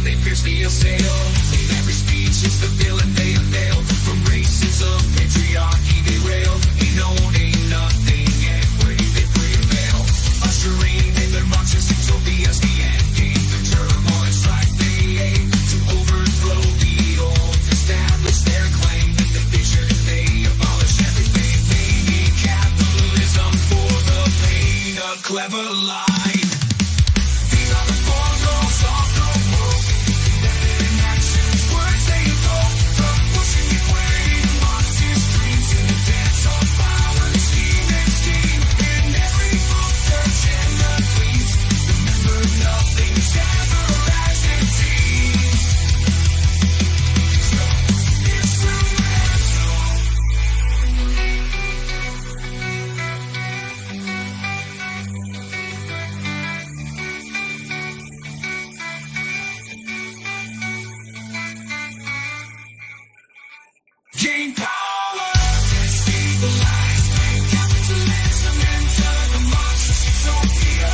they fiercely assail. In every speech it's the villain they unveil. From racism, patriarchy they rail. Ain't no, ain't nothing, and way they prevail. Ushering in their Marxist utopias, the end game. The turmoil and strife they aim to overthrow the old, establish their claim. With the vision they abolish everything. They need capitalism for the pain of clever life. These are the four rules of the woke. In actions, words they evoke. From pushing and weighing Marxist dreams in the dance of power, scheme and scheme. In every book, search and the tweets. Remember, nothing's ever as it seems. So, it's gain power, destabilize capitalism into the Marxist utopia.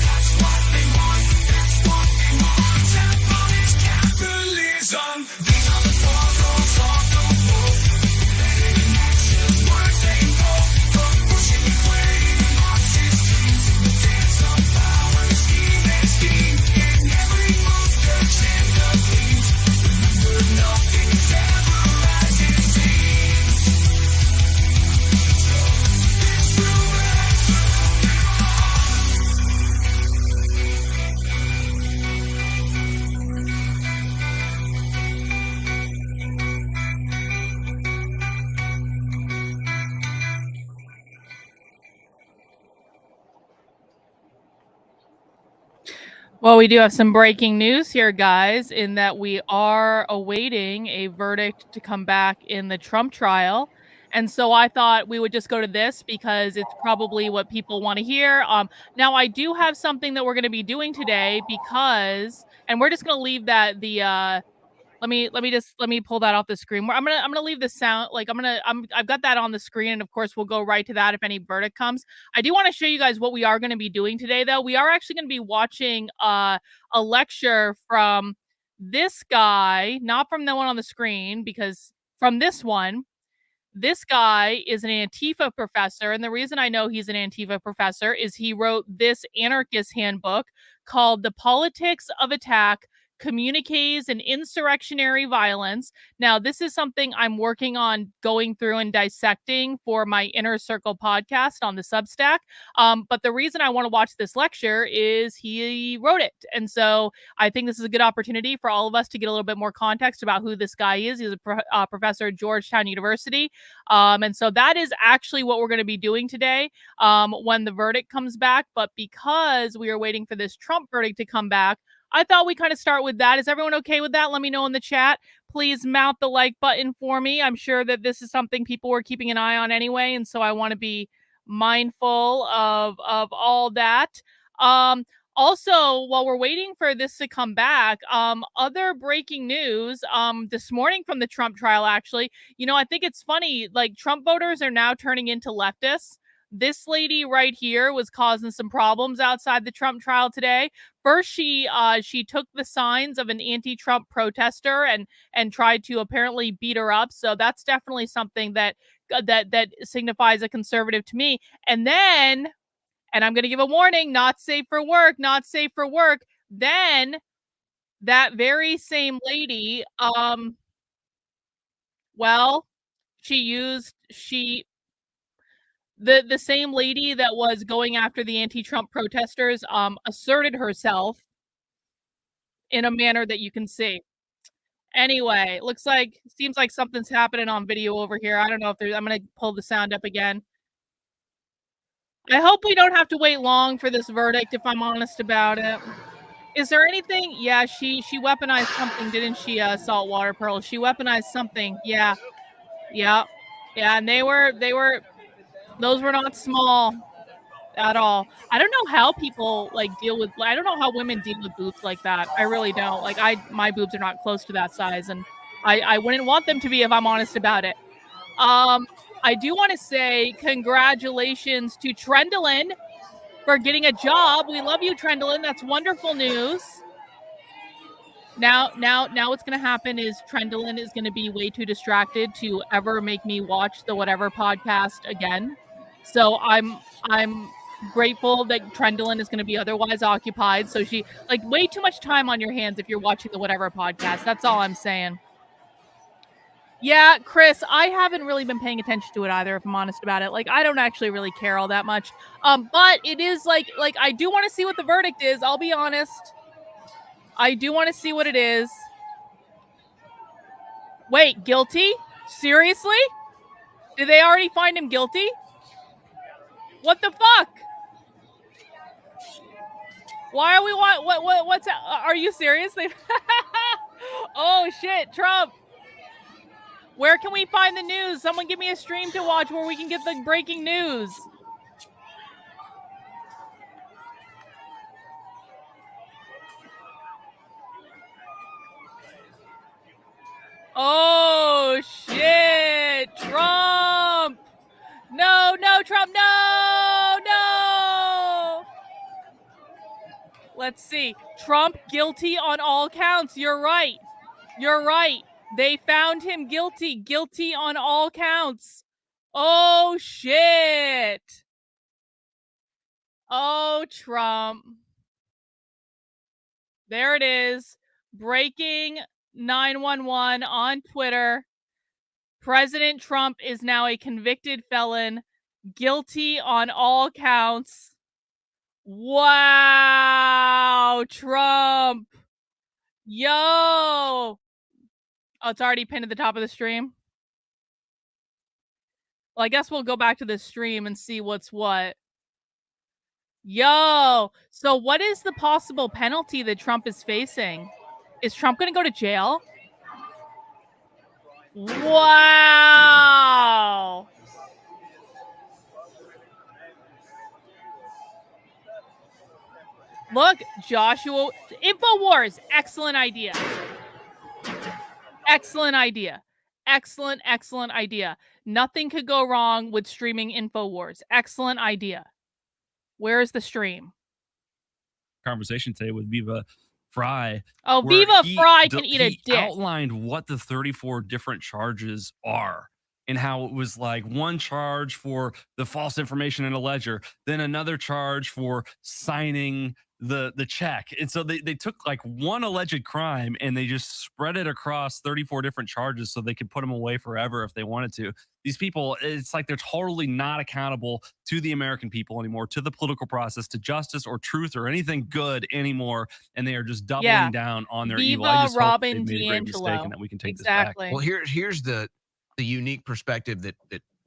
That's what they want, that's what they want. Abolish capitalism. These are the four rules of the woke. Embedded in actions, words they invoke. From pushing and weighing Marxist dreams in the dance of power, scheme and scheme. In every move, search and the themes. Remember, nothing's ever as it seems. So, it's true as Well, we do have some breaking news here, guys, in that we are awaiting a verdict to come back in the Trump trial. And so I thought we would just go to this because it's probably what people want to hear. Now I do have something that we're going to be doing today because, and we're just going to leave that let me pull that off the screen. I'm gonna leave the sound, like I've got that on the screen, and of course we'll go right to that if any verdict comes. I do want to show you guys what we are going to be doing today, though. We are actually going to be watching a lecture from this guy, not from the one on the screen, because from this one. This guy is an Antifa professor, and the reason I know he's an Antifa professor is he wrote this anarchist handbook called The Politics of Attack, Communiques and Insurrectionary Violence. Now, this is something I'm working on going through and dissecting for my Inner Circle podcast on the Substack. But the reason I want to watch this lecture is he wrote it. And so I think this is a good opportunity for all of us to get a little bit more context about who this guy is. He's a professor at Georgetown University. And so that is actually what we're going to be doing today when the verdict comes back. But because we are waiting for this Trump verdict to come back, I thought we kind of start with that. Is everyone okay with that? Let me know in the chat. Please mount the like button for me. I'm sure that this is something people were keeping an eye on anyway, and so I want to be mindful of all that. Also, while we're waiting for this to come back, other breaking news this morning from the Trump trial, actually. You know, I think it's funny, like Trump voters are now turning into leftists. This lady right here was causing some problems outside the Trump trial today. First, she took the signs of an anti-Trump protester and tried to apparently beat her up. So that's definitely something that signifies a conservative to me. And then, and I'm going to give a warning, not safe for work, not safe for work. Then that very same lady, the same lady that was going after the anti-Trump protesters asserted herself in a manner that you can see. Anyway, seems like something's happening on video over here. I don't know if I'm going to pull the sound up again. I hope we don't have to wait long for this verdict, if I'm honest about it. Is there anything? Yeah, she weaponized something, didn't she, Saltwater Pearl? She weaponized something. Yeah. And those were not small at all. I don't know how people I don't know how women deal with boobs like that. I really don't. My boobs are not close to that size, and I wouldn't want them to be, if I'm honest about it. I do want to say congratulations to Trendlin for getting a job. We love you, Trendlin. That's wonderful news. Now what's going to happen is Trendlin is going to be way too distracted to ever make me watch the whatever podcast again. So I'm grateful that Trendlin is going to be otherwise occupied. So she like way too much time on your hands if you're watching the whatever podcast. That's all I'm saying. Yeah, Chris, I haven't really been paying attention to it either, if I'm honest about it. Like, I don't actually really care all that much. But it is like I do want to see what the verdict is. I'll be honest. I do want to see what it is. Wait, guilty? Seriously? Did they already find him guilty? What the fuck? Why are we what's are you serious? Oh shit, Trump. Where can we find the news? Someone give me a stream to watch where we can get the breaking news. Oh shit, Trump. No, Trump, no. Let's see. Trump guilty on all counts. You're right. They found him guilty on all counts. Oh shit. Oh, Trump. There it is. Breaking 911 on Twitter. President Trump is now a convicted felon, guilty on all counts. Wow, Trump. Yo. Oh, it's already pinned at the top of the stream. Well, I guess we'll go back to the stream and see what's what. Yo. So what is the possible penalty that Trump is facing? Is Trump going to go to jail? Wow. Look, Joshua. InfoWars. Excellent idea. Excellent idea. Nothing could go wrong with streaming InfoWars. Excellent idea. Where is the stream? Conversation today with Viva Fry. Oh, Viva Fry can eat a dick. He outlined what the 34 different charges are and how it was like one charge for the false information in a ledger, then another charge for signing the check. And so they took like one alleged crime and they just spread it across 34 different charges so they could put them away forever if they wanted to. These people, it's like they're totally not accountable to the American people anymore, to the political process, to justice or truth or anything good anymore. And they are just doubling down on their evil. I just hope they made a great mistake and that we can take this back. Well, here's the unique perspective that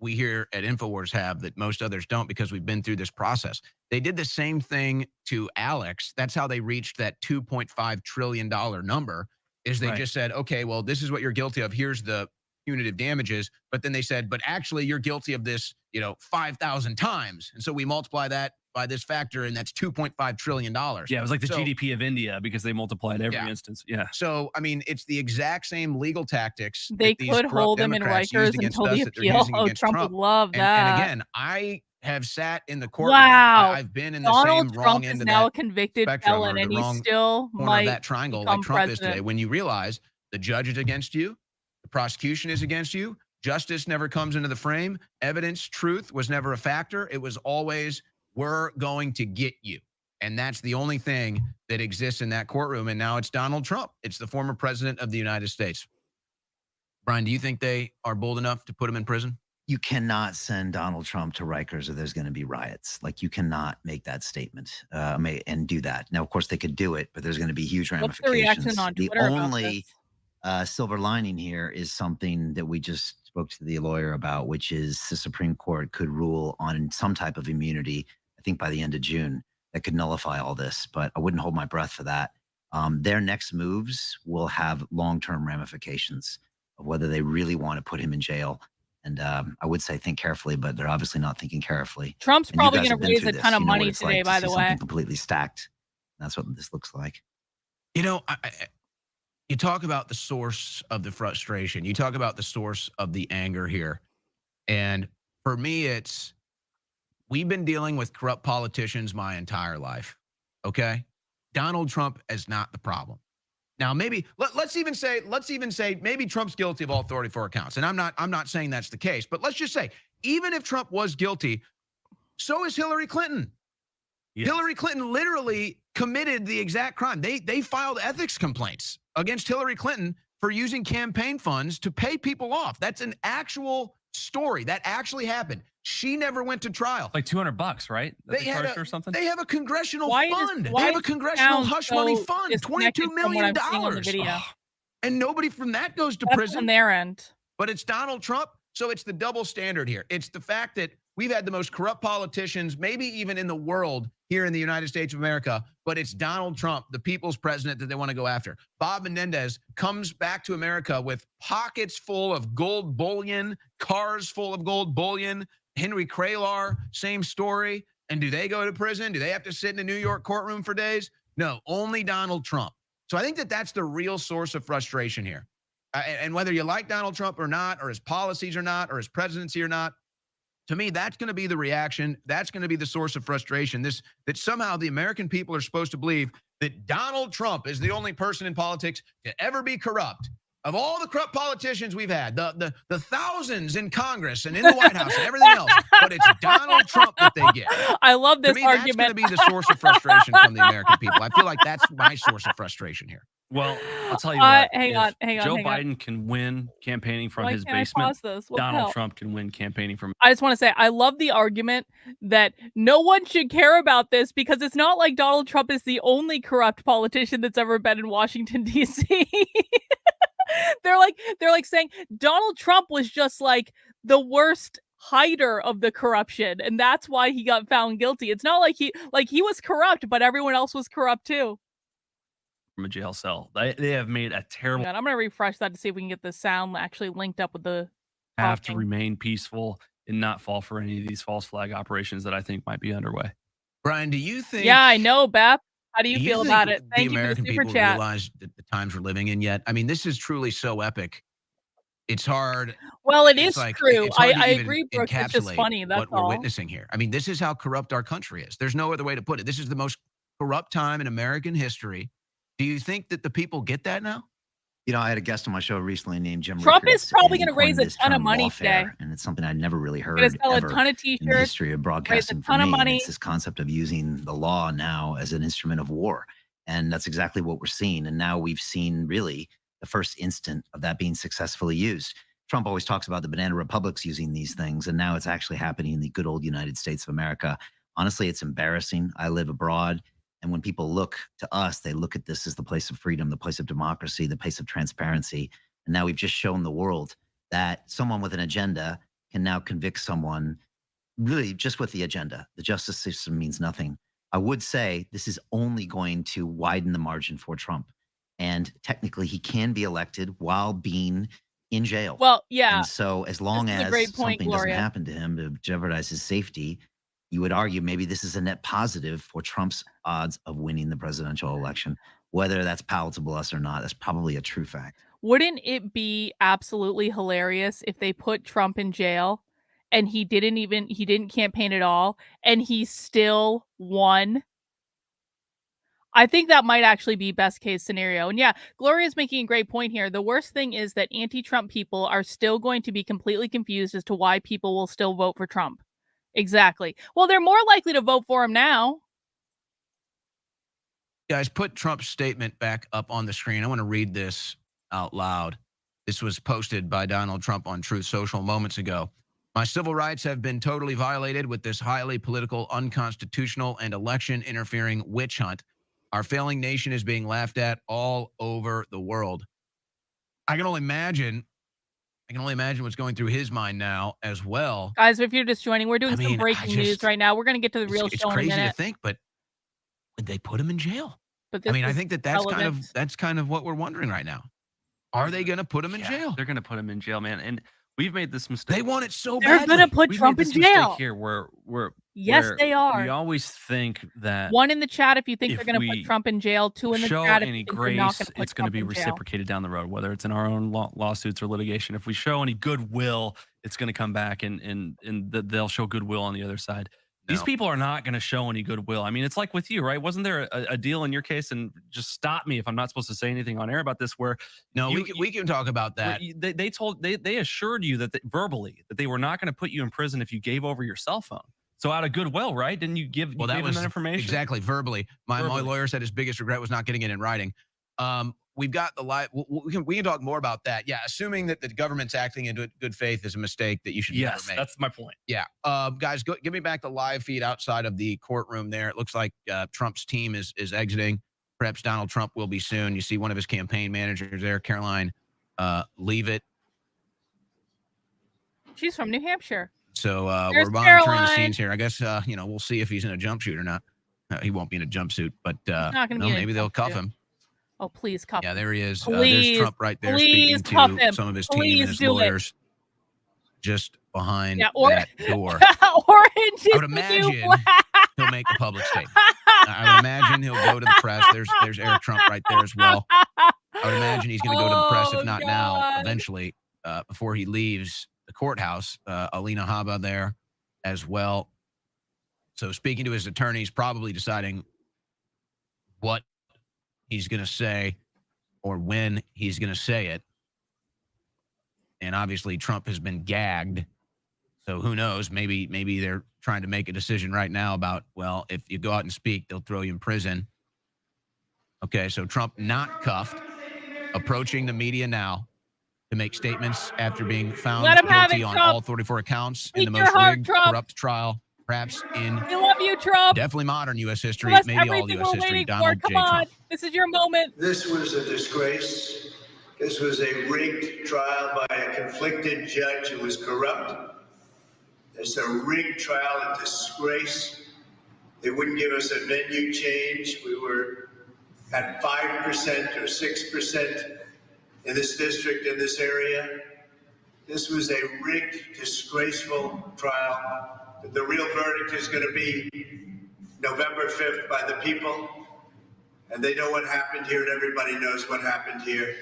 we here at InfoWars have that most others don't, because we've been through this process. They did the same thing to Alex. That's how they reached that $2.5 trillion number, is they just said, okay, well, this is what you're guilty of. Here's the punitive damages. But then they said, but actually you're guilty of this, 5,000 times. And so we multiply that by this factor, and that's $2.5 trillion. Yeah, it was like the GDP of India because they multiplied every instance. Yeah. So, I mean, it's the exact same legal tactics. They could hold them in Rikers until the appeal. Oh, Trump would love that. And again, I have sat in the courtroom. Wow. I've been in the Donald same Trump wrong is end of now that a convicted spectrum, felon, or and the he wrong still corner might of that triangle, become like Trump is president. today. When you realize the judge is against you, the prosecution is against you, justice never comes into the frame, evidence, truth was never a factor. It was always, we're going to get you. And that's the only thing that exists in that courtroom. And now it's Donald Trump. It's the former president of the United States. Brian, do you think they are bold enough to put him in prison? You cannot send Donald Trump to Rikers or there's going to be riots. Like, you cannot make that statement and do that. Now, of course, they could do it, but there's going to be huge ramifications. What's the reaction on Twitter the about only silver lining here is something that we just spoke to the lawyer about, which is the Supreme Court could rule on some type of immunity, I think by the end of June, that could nullify all this. But I wouldn't hold my breath for that. Their next moves will have long-term ramifications of whether they really want to put him in jail. And I would say think carefully, but they're obviously not thinking carefully. Trump's And probably you guys going to have been raise through a this. ton of You know what money it's today, like to by see the way. something completely stacked. That's what this looks like. You talk about the source of the frustration. You talk about the source of the anger here. And for me, it's, we've been dealing with corrupt politicians my entire life, okay? Donald Trump is not the problem. Now, maybe let's even say maybe Trump's guilty of all 34 counts. And I'm not saying that's the case, but let's just say, even if Trump was guilty, so is Hillary Clinton. Yes. Hillary Clinton literally committed the exact crime. They filed ethics complaints against Hillary Clinton for using campaign funds to pay people off. That's an actual story. That actually happened. She never went to trial. Like $200, right? They had or something. They have a congressional fund. They have a congressional hush money fund. $22 million. And nobody from that goes to prison. On their end. But it's Donald Trump. So it's the double standard here. It's the fact that we've had the most corrupt politicians, maybe even in the world, here in the United States of America, but it's Donald Trump, the people's president, that they want to go after. Bob Menendez comes back to America with pockets full of gold bullion, cars full of gold bullion. Henry Kralar, same story. And do they go to prison? Do they have to sit in a New York courtroom for days? No, only Donald Trump. So I think that that's the real source of frustration here. And whether you like Donald Trump or not, or his policies or not, or his presidency or not, to me, that's going to be the reaction. That's going to be the source of frustration. That somehow the American people are supposed to believe that Donald Trump is the only person in politics to ever be corrupt. Of all the corrupt politicians we've had, the thousands in Congress and in the White House and everything else, but it's Donald Trump that they get. I love this to me, argument. That's going to be the source of frustration from the American people. I feel like that's my source of frustration here. Well, I'll tell you what. Hang on. Joe Biden can win campaigning from his basement. Donald Trump can win campaigning from. I just want to say, I love the argument that no one should care about this because it's not like Donald Trump is the only corrupt politician that's ever been in Washington, D.C. They're like saying Donald Trump was just like the worst hider of the corruption, and that's why he got found guilty. It's not like he was corrupt, but everyone else was corrupt too. From a jail cell. They have made a terrible. I'm going to refresh that to see if we can get the sound actually linked up with the. Have to remain peaceful and not fall for any of these false flag operations that I think might be underway. Brian, do you think? Yeah, I know, Beth. How do you feel about it? Thank you for the super chat. Realize that the times we're living in yet? I mean, this is truly so epic. It's hard. Well, it is true. I agree, Brooke. It's just funny. That's what we're witnessing here. I mean, this is how corrupt our country is. There's no other way to put it. This is the most corrupt time in American history. Do you think that the people get that now? You know, I had a guest on my show recently named Jim. Trump is probably going to raise a ton of money today, and it's something I'd never really heard sell a ton of t-shirts, in the history of broadcasting. Raise a ton of money. It's this concept of using the law now as an instrument of war, and that's exactly what we're seeing. And now we've seen really the first instant of that being successfully used. Trump always talks about the banana republics using these things, and now it's actually happening in the good old United States of America. Honestly, it's embarrassing. I live abroad. And when people look to us, they look at this as the place of freedom, the place of democracy, the place of transparency. And now we've just shown the world that someone with an agenda can now convict someone really just with the agenda. The justice system means nothing. I would say this is only going to widen the margin for Trump. And technically, he can be elected while being in jail. Well, yeah. And so as long as something doesn't happen to him to jeopardize his safety, you would argue maybe this is a net positive for Trump's odds of winning the presidential election. Whether that's palatable to us or not, that's probably a true fact. Wouldn't it be absolutely hilarious if they put Trump in jail and he didn't campaign at all and he still won? I think that might actually be best case scenario. And yeah, Gloria's making a great point here. The worst thing is that anti-Trump people are still going to be completely confused as to why people will still vote for Trump. Exactly. Well, they're more likely to vote for him now. Guys, put Trump's statement back up on the screen. I want to read this out loud. This was posted by Donald Trump on Truth Social moments ago. My civil rights have been totally violated with this highly political, unconstitutional, and election-interfering witch hunt. Our failing nation is being laughed at all over the world. I can only imagine what's going through his mind now as well. Guys, if you're just joining, we're doing some breaking news right now. We're going to get to the real show in a minute. It's crazy to think, but would they put him in jail? But I think that's kind of what we're wondering right now. Are they going to put him in jail? They're going to put him in jail, man. And we've made this mistake. They want it so bad. They're going to put Trump in jail. Here, yes, they are. We always think that one in the chat if you think they're going to put Trump in jail. Two in the chat if you think they're not going to put it's going to be reciprocated down the road, whether it's in our own lawsuits or litigation. If we show any goodwill, it's going to come back and they'll show goodwill on the other side. These No. people are not going to show any goodwill. I mean, it's like with you, right? Wasn't there a deal in your case? And just stop me if I'm not supposed to say anything on air about this. Where No, you, we can talk about that. they assured you that verbally that they were not going to put you in prison if you gave over your cell phone. So out of goodwill, right? Didn't you give? Well, you that gave was them that information exactly verbally. My lawyer said his biggest regret was not getting it in writing. We've got the live. We can talk more about that. Yeah, assuming that the government's acting in good faith is a mistake that you should never make. That's my point. Yeah, guys, give me back the live feed outside of the courtroom. There, it looks like Trump's team is exiting. Perhaps Donald Trump will be soon. You see one of his campaign managers there, Caroline Leavitt. She's from New Hampshire. So There's we're monitoring Caroline. the scenes here. I guess we'll see if he's in a jumpsuit or not. He won't be in a jumpsuit, but not gonna be in a maybe they'll cuff jumpsuit. him. Oh, please cuff Yeah, him. there he is. Please, there's Trump right there please speaking cuff to him. some of his team Please and his do it. lawyers just behind or, that door. Orange is I would the imagine new black. he'll make a public statement. I would imagine he'll go to the press. There's Eric Trump right there as well. I would imagine he's going to go to the press, if not now, God. eventually, before he leaves the courthouse. Alina Habba there as well. So speaking to his attorneys, probably deciding what he's going to say or when he's going to say it. And obviously Trump has been gagged. So who knows? Maybe they're trying to make a decision right now about, well, if you go out and speak, they'll throw you in prison. Okay, so Trump not cuffed, approaching the media now to make statements after being found Let him have guilty it, on Trump. all 34 accounts in Speak the your most heart, rigged, Trump. corrupt trial, perhaps in We love you, Trump. definitely modern U.S. history, Give us maybe all everything U.S. we're history. waiting Donald for. J. Come on. Trump. This is your moment. This was a disgrace. This was a rigged trial by a conflicted judge who was corrupt. It's a rigged trial, a disgrace. They wouldn't give us a venue change. We were at 5% or 6% in this district, in this area. This was a rigged, disgraceful trial. But the real verdict is going to be November 5th by the people. And they know what happened here, and everybody knows what happened here.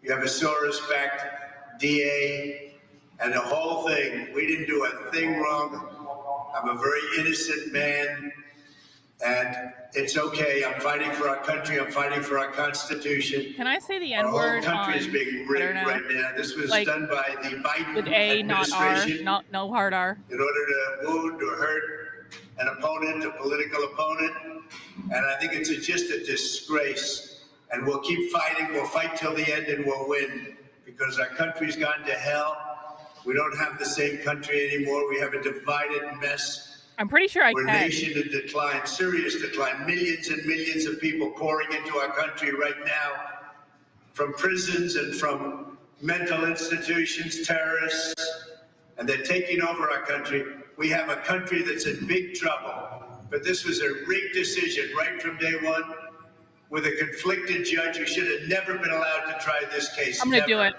You have a Soros-backed DA and the whole thing. We didn't do a thing wrong. I'm a very innocent man, and it's okay. I'm fighting for our country. I'm fighting for our Constitution. Can I say the Our whole N-word country on is being Twitter rigged now? right now. This was Like, done by the Biden With A, not R. administration No hard R. in order to wound or hurt an opponent, a political opponent. And I think it's just a disgrace. And we'll keep fighting. We'll fight till the end, and we'll win, because our country's gone to hell. We don't have the same country anymore. We have a divided mess. I'm pretty sure I We're a can. nation in decline, serious decline. Millions and millions of people pouring into our country right now from prisons and from mental institutions, terrorists, and they're taking over our country. We have a country that's in big trouble. But this was a rigged decision right from day one with a conflicted judge who should have never been allowed to try this case. I'm going to do Never. it.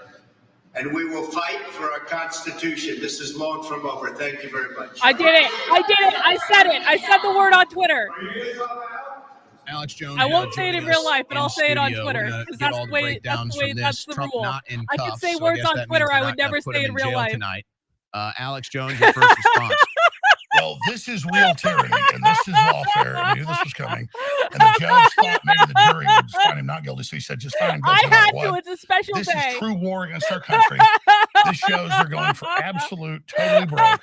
And we will fight for our Constitution. This is long from over. Thank you very much. I did it. I did it. I said it. I said the word on Twitter. Alex Jones. I won't say it in joining real us life, but in I'll say it on studio. Twitter, We're gonna 'cause get that's all the way- breakdowns that's the way- from that's this. the Trump rule. not in I can cuffs, say so words guess on that Twitter means I they're would not gonna never put say him in real jail life. tonight. Alex Jones, your first response. Well, this is real tyranny, and this is lawfare. I knew this was coming. And the judge thought maybe the jury would find him not guilty, so he said, just find him I guilty no had matter to. what. It's a special This day. is true war against our country. This shows they're going for absolute, totally broke,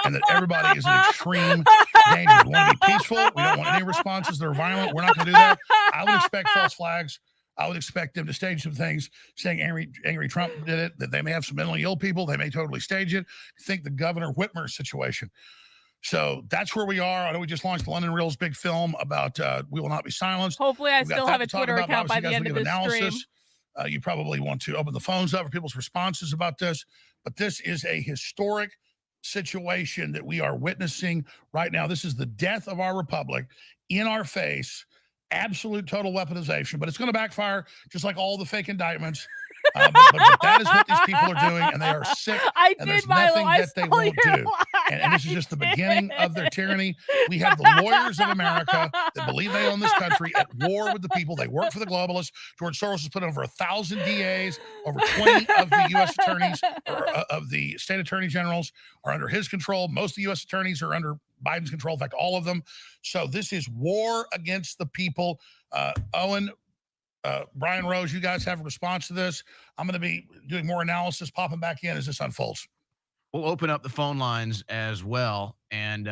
and that everybody is in extreme danger. We want to be peaceful. We don't want any responses that are violent. We're not going to do that. I would expect false flags. I would expect them to stage some things saying angry Trump did it, that they may have some mentally ill people. They may totally stage it. Think the Governor Whitmer situation. So that's where we are. I know we just launched the London Reel's big film about We Will Not Be Silenced. Hopefully, I We've got still that have to a talk Twitter about, but account by obviously the end you of guys this will give stream. analysis. You probably want to open the phones up for people's responses about this. But this is a historic situation that we are witnessing right now. This is the death of our republic in our face. Absolute total weaponization, but it's going to backfire just like all the fake indictments. But that is what these people are doing, and they are sick. I And did, there's Milo. nothing I that they stole won't your do. line. And this is just the beginning of their tyranny. We have the lawyers of America that believe they own this country at war with the people. They work for the globalists. George Soros has put over 1,000 DAs, over 20 of the U.S. attorneys, or of the state attorney generals are under his control. Most of the U.S. attorneys are under Biden's control, in fact, all of them. So this is war against the people. Owen, Brian Rose, you guys have a response to this. I'm going to be doing more analysis, popping back in as this unfolds. We'll open up the phone lines as well, and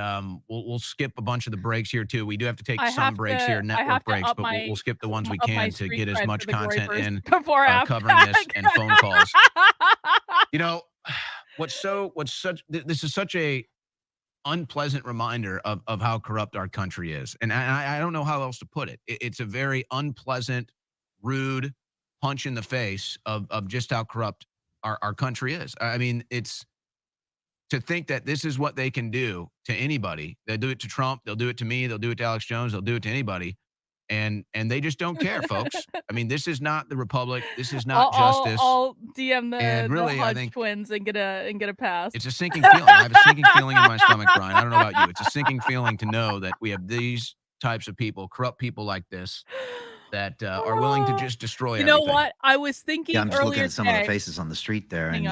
we'll skip a bunch of the breaks here too. We do have to take some breaks here, network breaks, but we'll skip the ones we can to get as much content in covering this and phone calls. You know, this is such a unpleasant reminder of how corrupt our country is, and I don't know how else to put it. It's a very unpleasant, rude punch in the face of just how corrupt our country is. I mean, it's to think that this is what they can do to anybody. They'll do it to Trump. They'll do it to me. They'll do it to Alex Jones. They'll do it to anybody. And they just don't care, folks. I mean, this is not the Republic. This is not justice. I'll DM the really, I think twins and get a pass. It's a sinking feeling. I have a sinking feeling in my stomach, Brian. I don't know about you. It's a sinking feeling to know that we have these types of people, corrupt people like this, that are willing to just destroy everything. You know what? I was thinking Yeah, I'm just earlier looking at some today, of the faces on the street there, and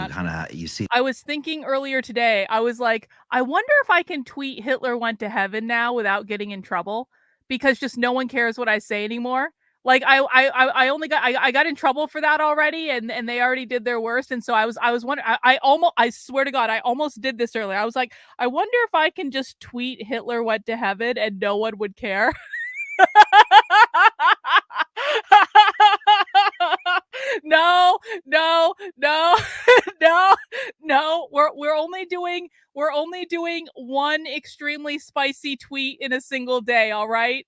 you see. I was thinking earlier today, I was like, I wonder if I can tweet Hitler went to heaven now without getting in trouble, because just no one cares what I say anymore. Like I got in trouble for that already, and they already did their worst. And so I was wondering, I swear to God, I almost did this earlier. I was like, I wonder if I can just tweet Hitler went to heaven and no one would care. No. We're only doing one extremely spicy tweet in a single day, all right?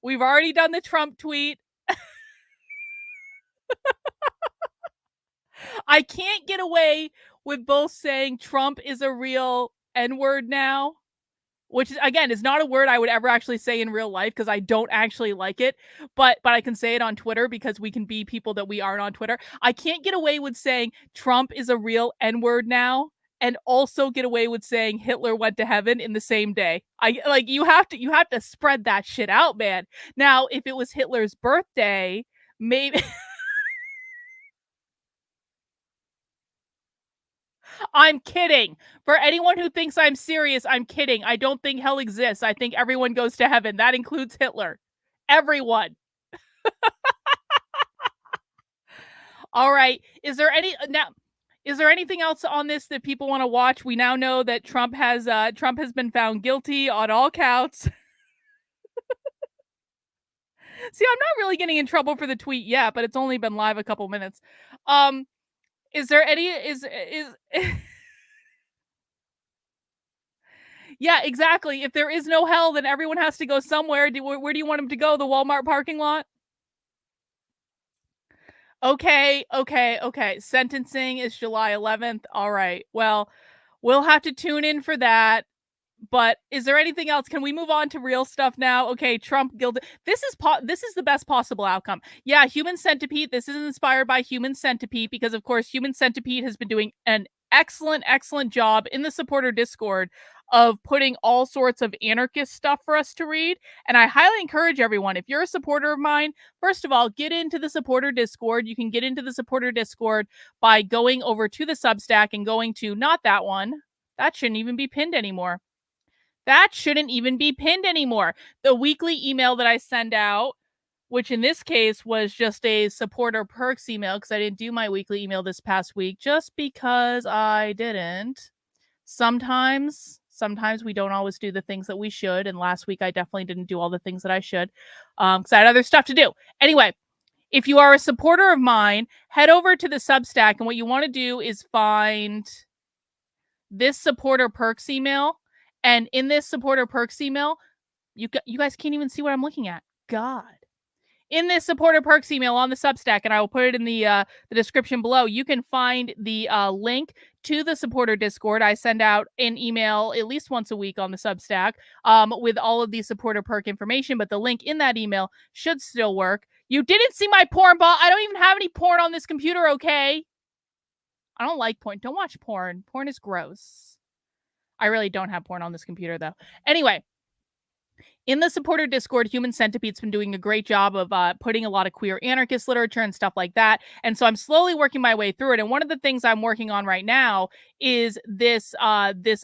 We've already done the Trump tweet. I can't get away with both saying Trump is a real N-word now, which again is not a word I would ever actually say in real life because I don't actually like it, but I can say it on Twitter because we can be people that we aren't on Twitter. I can't get away with saying Trump is a real N-word now and also get away with saying Hitler went to heaven in the same day. You have to spread that shit out, man. Now, if it was Hitler's birthday, maybe I'm kidding. For anyone who thinks I'm serious, I'm kidding. I don't think hell exists. I think everyone goes to heaven. That includes Hitler. Everyone. All right. Is there anything else on this that people want to watch? We now know that Trump has been found guilty on all counts. See, I'm not really getting in trouble for the tweet yet, but it's only been live a couple minutes. Is there any Yeah, exactly. If there is no hell, then everyone has to go somewhere. Where do you want them to go? The Walmart parking lot? Okay. Sentencing is July 11th. All right. Well, we'll have to tune in for that. But is there anything else? Can we move on to real stuff now? Okay, Trump guilty. This is the best possible outcome. Yeah, Human Centipede. This is inspired by Human Centipede because, of course, Human Centipede has been doing an excellent job in the supporter Discord of putting all sorts of anarchist stuff for us to read. And I highly encourage everyone, if you're a supporter of mine, first of all, get into the supporter Discord. You can get into the supporter Discord by going over to the Substack and going to, not that one. That shouldn't even be pinned anymore. The weekly email that I send out, which in this case was just a supporter perks email because I didn't do my weekly email this past week just because I didn't. Sometimes we don't always do the things that we should. And last week I definitely didn't do all the things that I should because I had other stuff to do. Anyway, if you are a supporter of mine, head over to the Substack. And what you want to do is find this supporter perks email. And in this supporter perks email, you guys can't even see what I'm looking at. God. In this supporter perks email on the Substack, and I will put it in the description below, you can find the link to the supporter Discord. I send out an email at least once a week on the Substack with all of the supporter perk information, but the link in that email should still work. You didn't see my porn ball. I don't even have any porn on this computer, okay? I don't like porn. Don't watch porn. Porn is gross. I really don't have porn on this computer, though. Anyway, in the supporter Discord, Human Centipede's been doing a great job of putting a lot of queer anarchist literature and stuff like that. And so I'm slowly working my way through it. And one of the things I'm working on right now is this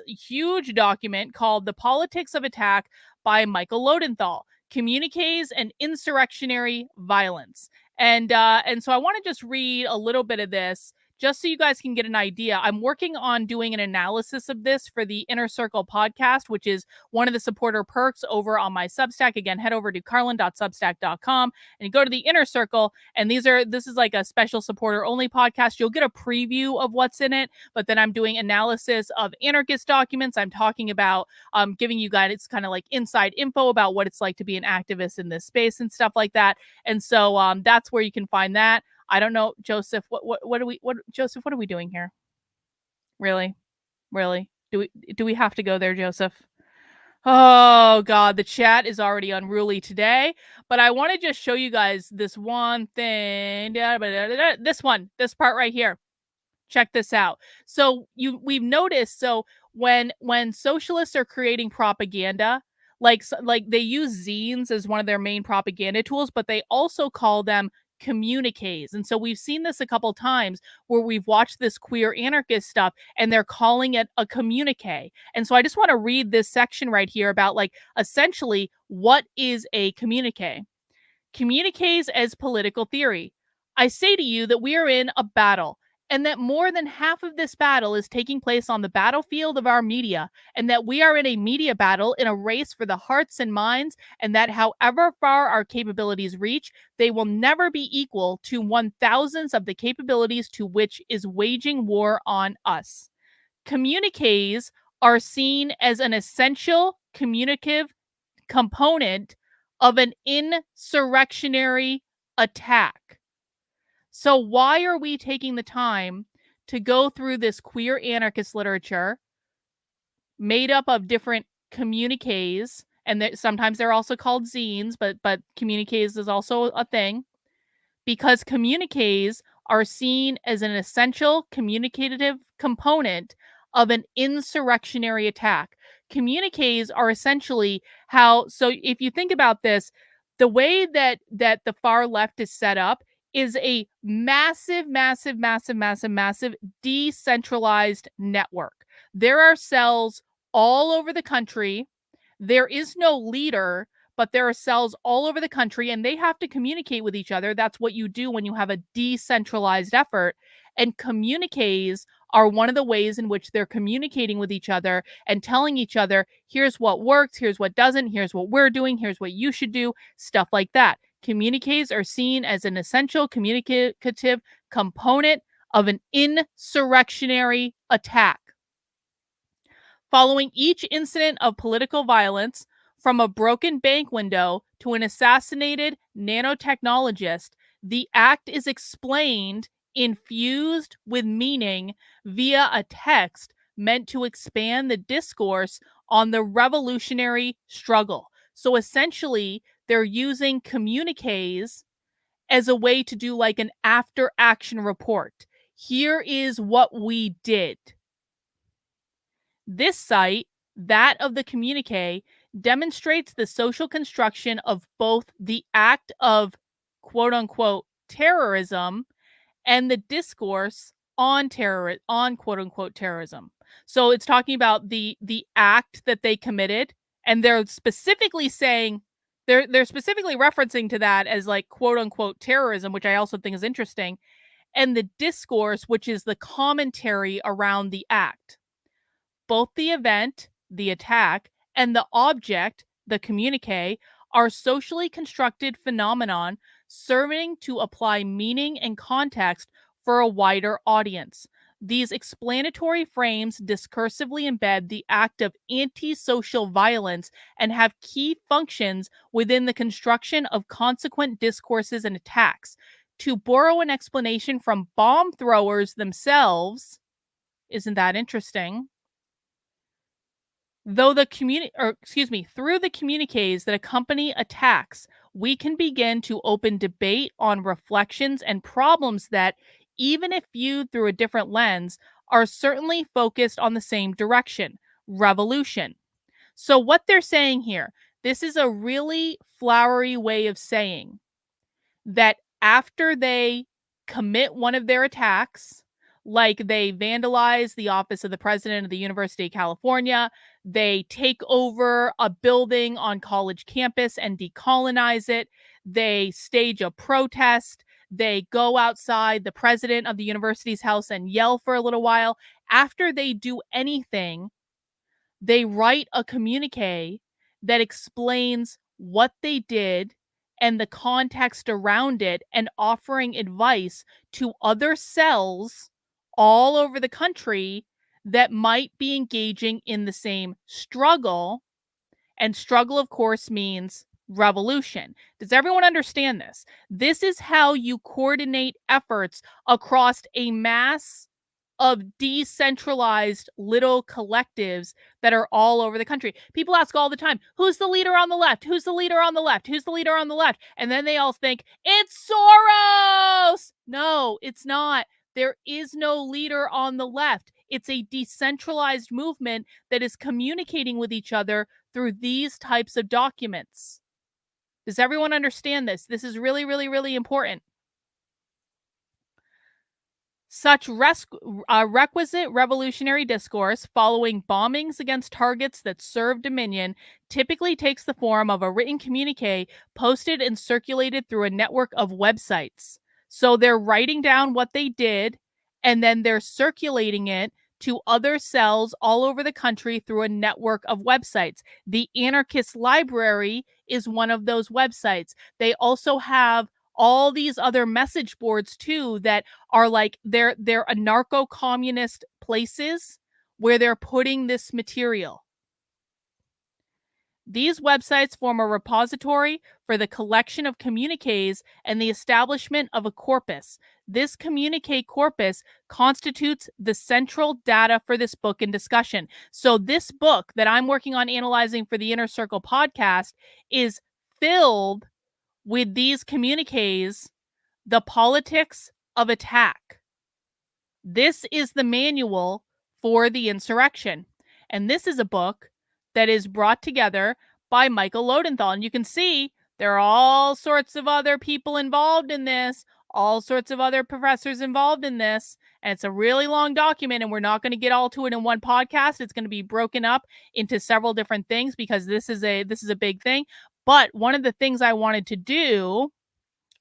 huge document called The Politics of Attack by Michael Loadenthal, Communiques and Insurrectionary Violence. And so I want to just read a little bit of this just so you guys can get an idea. I'm working on doing an analysis of this for the Inner Circle podcast, which is one of the supporter perks over on my Substack. Again, head over to carlin.substack.com and you go to the Inner Circle. And this is like a special supporter only podcast. You'll get a preview of what's in it, but then I'm doing analysis of anarchist documents. I'm talking about giving you guys kind of like inside info about what it's like to be an activist in this space and stuff like that. And so that's where you can find that. I don't know, Joseph, Joseph, what are we doing here? Really? Do we have to go there, Joseph? Oh God, the chat is already unruly today, but I want to just show you guys this one thing. This part right here. Check this out. So we've noticed, so when socialists are creating propaganda, like they use zines as one of their main propaganda tools, but they also call them communiques. And so we've seen this a couple times where we've watched this queer anarchist stuff and they're calling it a communique. And so I just want to read this section right here about like essentially what is a communique. Communiques as political theory. I say to you that we are in a battle, and that more than half of this battle is taking place on the battlefield of our media, and that we are in a media battle in a race for the hearts and minds, and that however far our capabilities reach, they will never be equal to 1,000th of the capabilities to which is waging war on us. Communiques are seen as an essential communicative component of an insurrectionary attack. So why are we taking the time to go through this queer anarchist literature made up of different communiques, and sometimes they're also called zines, but communiques is also a thing, because communiques are seen as an essential communicative component of an insurrectionary attack. Communiques are essentially so if you think about this, the way that the far left is set up is a massive decentralized network. There are cells all over the country. There is no leader, but there are cells all over the country, and they have to communicate with each other. That's what you do when you have a decentralized effort. And communiques are one of the ways in which they're communicating with each other and telling each other, here's what works, here's what doesn't, here's what we're doing, here's what you should do, stuff like that. Communiques are seen as an essential communicative component of an insurrectionary attack. Following each incident of political violence, from a broken bank window to an assassinated nanotechnologist, the act is explained, infused with meaning via a text meant to expand the discourse on the revolutionary struggle. So essentially, they're using communiques as a way to do like an after action report. Here is what we did. This site, that of the communique, demonstrates the social construction of both the act of quote unquote terrorism and the discourse on quote unquote terrorism. So it's talking about the act that they committed, and they're specifically saying they're specifically referencing to that as like quote unquote terrorism, which I also think is interesting, and the discourse, which is the commentary around the act. Both the event, the attack, and the object, the communique, are socially constructed phenomenon serving to apply meaning and context for a wider audience. These explanatory frames discursively embed the act of antisocial violence and have key functions within the construction of consequent discourses and attacks. To borrow an explanation from bomb throwers themselves, isn't that interesting? Through the communiques that accompany attacks, we can begin to open debate on reflections and problems that, even if viewed through a different lens, are certainly focused on the same direction: revolution. So what they're saying here, This is a really flowery way of saying that after they commit one of their attacks, like they vandalize the office of the president of the University of California, they take over a building on college campus and decolonize it, they stage a protest, they go outside the president of the university's house and yell for a little while. After they do anything, they write a communique that explains what they did and the context around it, and offering advice to other cells all over the country that might be engaging in the same struggle. And struggle, of course, means revolution. Does everyone understand this? This is how you coordinate efforts across a mass of decentralized little collectives that are all over the country. People ask all the time, who's the leader on the left? Who's the leader on the left? Who's the leader on the left? And then they all think, it's Soros. No, it's not. There is no leader on the left. It's a decentralized movement that is communicating with each other through these types of documents. Does everyone understand this? This is really, really, really important. Such requisite revolutionary discourse following bombings against targets that serve Dominion typically takes the form of a written communique posted and circulated through a network of websites. So they're writing down what they did, and then they're circulating it to other cells all over the country through a network of websites. The Anarchist Library is one of those websites. They also have all these other message boards too that are like they're anarcho-communist places where they're putting this material. These websites form a repository for the collection of communiques and the establishment of a corpus. This communique corpus constitutes the central data for this book and discussion. So this book that I'm working on analyzing for the Inner Circle podcast is filled with these communiques, the politics of attack. This is the manual for the insurrection. And this is a book that is brought together by Michael Loadenthal. And you can see there are all sorts of other people involved in this, all sorts of other professors involved in this. And it's a really long document, and we're not going to get all to it in one podcast. It's going to be broken up into several different things because this is a big thing. But one of the things I wanted to do,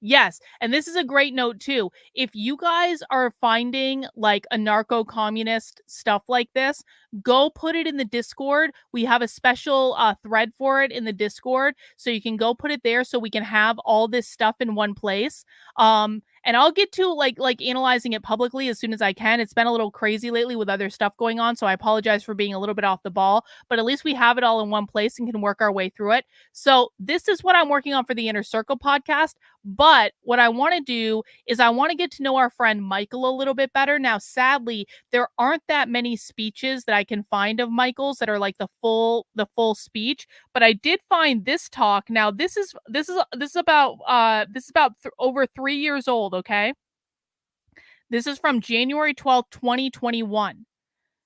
yes, and this is a great note too. If you guys are finding like anarcho-communist stuff like this, go put it in the Discord. We have a special thread for it in the Discord, so you can go put it there so we can have all this stuff in one place. And I'll get to like analyzing it publicly as soon as I can. It's been a little crazy lately with other stuff going on, so I apologize for being a little bit off the ball, but at least we have it all in one place and can work our way through it. So this is what I'm working on for the Inner Circle podcast. But what I want to do is I want to get to know our friend Michael a little bit better. Now, sadly, there aren't that many speeches that I can find of Michael's that are like the full speech, but I did find this talk. Now, this is about over 3 years old, okay? This is from January 12th, 2021.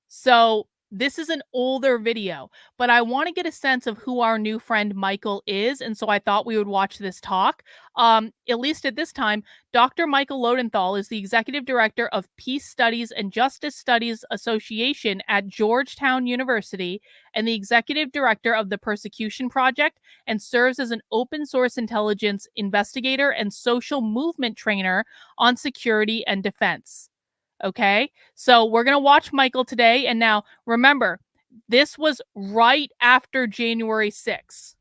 So this is an older video, but I want to get a sense of who our new friend Michael is. And so I thought we would watch this talk. At least at this time, Dr. Michael Loadenthal is the Executive Director of Peace Studies and Justice Studies Association at Georgetown University and the Executive Director of the Persecution Project, and serves as an open source intelligence investigator and social movement trainer on security and defense. Okay, so we're going to watch Michael today. And now remember, this was right after January 6th.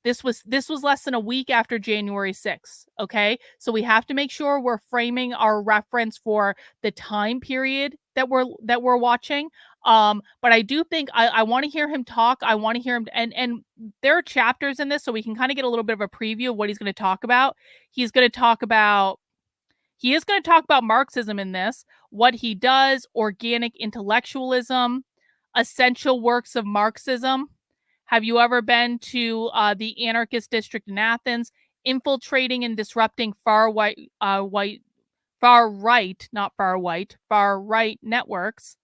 This was less than a week after January 6th. Okay, so we have to make sure we're framing our reference for the time period that we're watching. But I do think I want to hear him talk. I want to hear him, and there are chapters in this, so we can kind of get a little bit of a preview of what he's going to talk about. He is going to talk about Marxism in this, what he does, organic intellectualism, essential works of Marxism. Have you ever been to the Anarchist district in Athens? Infiltrating and disrupting far right networks.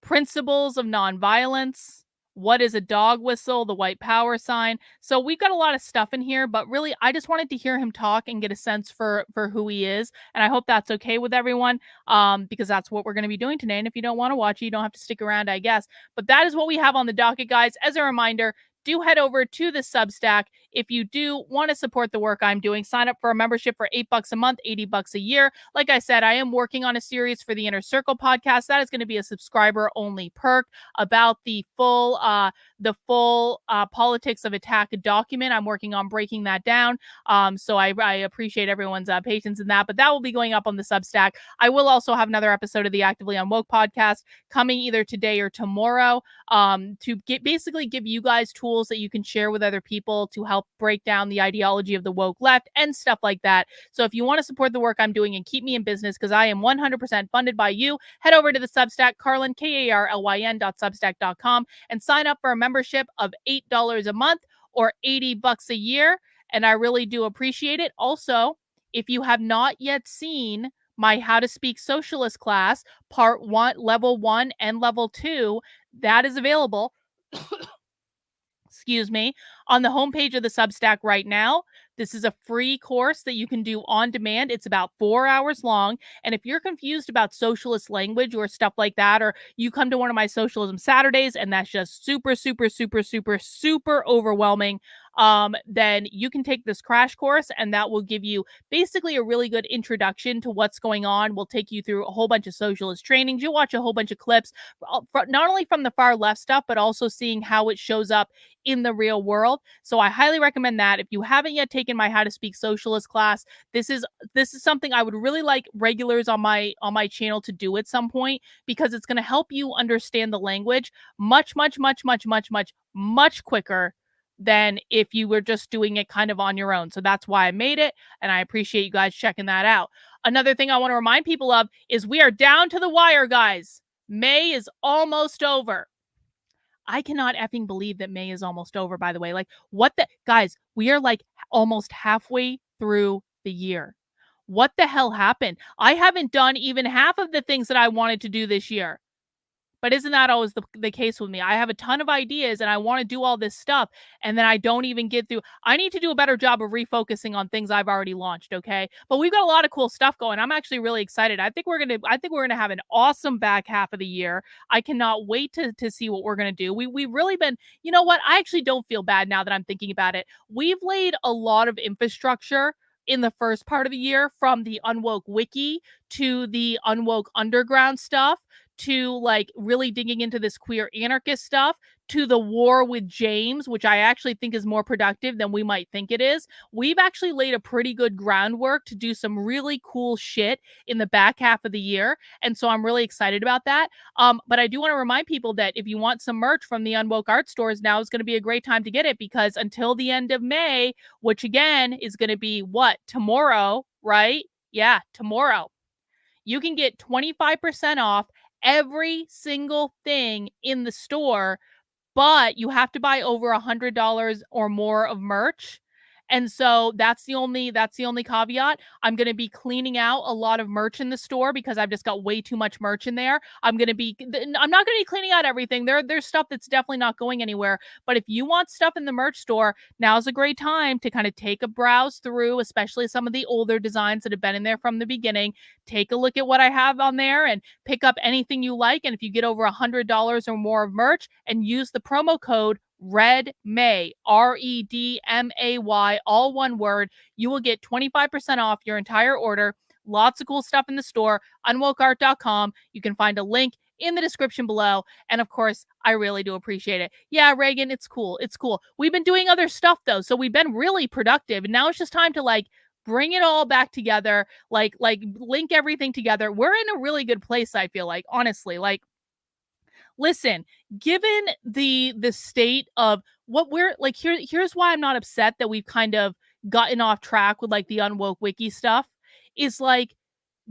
Principles of nonviolence. what is a dog whistle, the white power sign. So we've got a lot of stuff in here, but really I just wanted to hear him talk and get a sense for who he is. And I hope that's okay with everyone, because that's what we're going to be doing today. And if you don't want to watch it, you don't have to stick around, I guess. But that is what we have on the docket, guys. As a reminder, do head over to the Substack. If you do want to support the work I'm doing, sign up for a membership for $8 a month, $80 a year. Like I said, I am working on a series for the Inner Circle podcast. That is going to be a subscriber only perk about the full politics of attack document. I'm working on breaking that down. So I appreciate everyone's patience in that, but that will be going up on the Substack. I will also have another episode of the Actively Unwoke podcast coming either today or tomorrow, to basically give you guys tools that you can share with other people to help break down the ideology of the woke left and stuff like that. So if you want to support the work I'm doing and keep me in business, because I am 100% funded by you, head over to the Substack, Carlin, KARLYN.substack.com, and sign up for a membership of $8 a month or $80 a year. And I really do appreciate it. Also, if you have not yet seen my How to Speak Socialist class, part 1, level 1 and level 2, that is available excuse me, on the homepage of the Substack right now. This is a free course that you can do on demand. It's about 4 hours long. And if you're confused about socialist language or stuff like that, or you come to one of my socialism Saturdays and that's just super, super, super, super, super overwhelming, then you can take this crash course and that will give you basically a really good introduction to what's going on. We'll take you through a whole bunch of socialist trainings. You'll watch a whole bunch of clips, not only from the far left stuff, but also seeing how it shows up in the real world. So I highly recommend that. If you haven't yet taken my How to Speak Socialist class, this is something I would really like regulars on my channel to do at some point, because it's going to help you understand the language much quicker than if you were just doing it kind of on your own. So that's why I made it, and I appreciate you guys checking that out. Another thing I want to remind people of is we are down to the wire, guys. May is almost over. I cannot effing believe that May is almost over, by the way. Like, what the... Guys, we are like almost halfway through the year. What the hell happened? I haven't done even half of the things that I wanted to do this year. But isn't that always the case with me? I have a ton of ideas and I want to do all this stuff, and then I don't even get through. I need to do a better job of refocusing on things I've already launched, okay? But we've got a lot of cool stuff going. I'm actually really excited. I think we're gonna have an awesome back half of the year. I cannot wait to see what we're gonna do. We've really been, you know what? I actually don't feel bad now that I'm thinking about it. We've laid a lot of infrastructure in the first part of the year, from the Unwoke wiki to the Unwoke underground stuff, to like really digging into this queer anarchist stuff, to the war with James, which I actually think is more productive than we might think it is. We've actually laid a pretty good groundwork to do some really cool shit in the back half of the year. And so I'm really excited about that. But I do want to remind people that if you want some merch from the Unwoke art stores, now is going to be a great time to get it, because until the end of May, which again is going to be what? Tomorrow, right? Yeah, tomorrow. You can get 25% off every single thing in the store, but you have to buy over $100 or more of merch. And so that's the only caveat. I'm going to be cleaning out a lot of merch in the store because I've just got way too much merch in there. I'm not going to be cleaning out everything. There's stuff that's definitely not going anywhere. But if you want stuff in the merch store, now's a great time to kind of take a browse through, especially some of the older designs that have been in there from the beginning. Take a look at what I have on there and pick up anything you like. And if you get over $100 or more of merch and use the promo code REDMAY, REDMAY, all one word, you will get 25% off your entire order. Lots of cool stuff in the store, unwokeart.com. You can find a link in the description below. And of course, I really do appreciate it. Yeah, Reagan, it's cool. It's cool. We've been doing other stuff though, so we've been really productive. And now it's just time to like bring it all back together, like link everything together. We're in a really good place, I feel like, honestly. Like, listen, given the state of what we're like, here's why I'm not upset that we've kind of gotten off track with like the Unwoke wiki stuff, is like,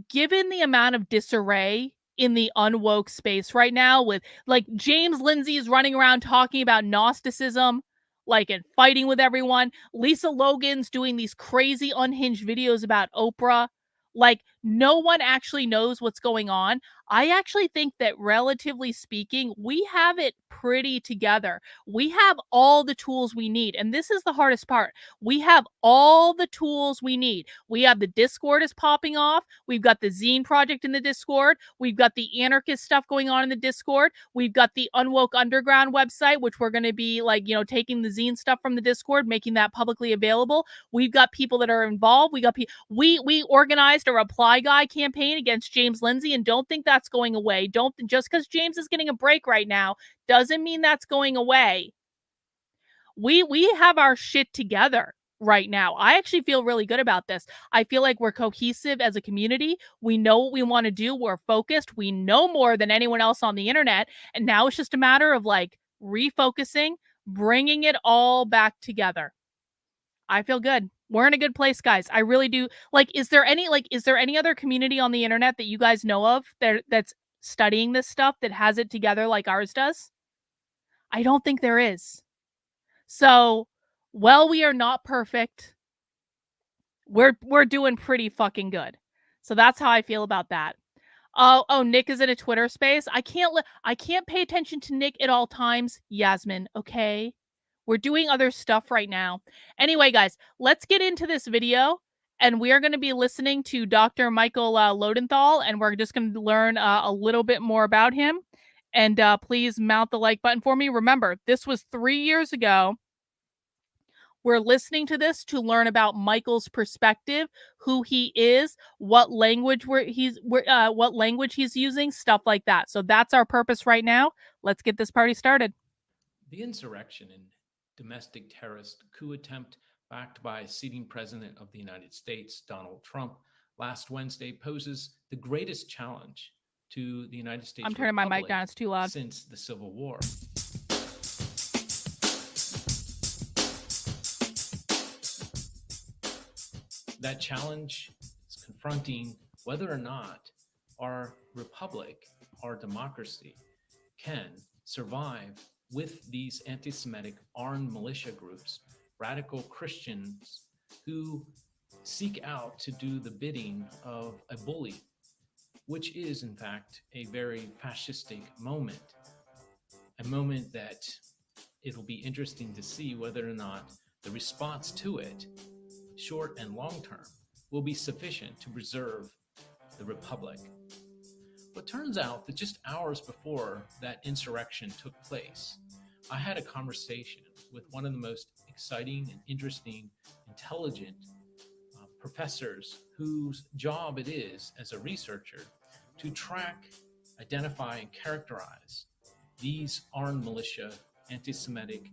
given the amount of disarray in the unwoke space right now, with like James Lindsay is running around talking about Gnosticism, like, and fighting with everyone. Lisa Logan's doing these crazy unhinged videos about Oprah. Like, no one actually knows what's going on. I actually think that, relatively speaking, we have it pretty together. We have all the tools we need. And this is the hardest part. We have all the tools we need. We have the Discord is popping off. We've got the Zine project in the Discord. We've got the Anarchist stuff going on in the Discord. We've got the Unwoke Underground website, which we're going to be like, taking the Zine stuff from the Discord, making that publicly available. We've got people that are involved. We organized a reply guy campaign against James Lindsay, and don't think that's going away. Don't just because James is getting a break right now doesn't mean that's going away. We have our shit together right now. I actually feel really good about this. I feel like we're cohesive as a community. We know what we want to do. We're focused. We know more than anyone else on the internet. And now it's just a matter of like refocusing, bringing it all back together. I feel good. We're in a good place, guys. I really do. Is there any other community on the internet that you guys know of that's studying this stuff that has it together like ours does? I don't think there is. So, well, we are not perfect. We're doing pretty fucking good. So that's how I feel about that. Oh, Nick is in a Twitter space. I can't pay attention to Nick at all times, Yasmin, okay? We're doing other stuff right now. Anyway, guys, let's get into this video. And we are going to be listening to Dr. Michael Loadenthal, and we're just going to learn a little bit more about him. And please mount the like button for me. Remember, this was 3 years ago. We're listening to this to learn about Michael's perspective, who he is, what language he's using, stuff like that. So that's our purpose right now. Let's get this party started. The insurrection and domestic terrorist coup attempt backed by sitting president of the United States, Donald Trump, last Wednesday poses the greatest challenge to the United States. I'm turning my mic down. It's too loud. Since the Civil War. That challenge is confronting whether or not our republic, our democracy, can survive with these anti-Semitic armed militia groups, radical Christians who seek out to do the bidding of a bully, which is in fact a very fascistic moment, a moment that it'll be interesting to see whether or not the response to it, short and long term, will be sufficient to preserve the republic. But turns out that just hours before that insurrection took place, I had a conversation with one of the most exciting and interesting, intelligent professors whose job it is as a researcher to track, identify, and characterize these armed militia, anti-Semitic,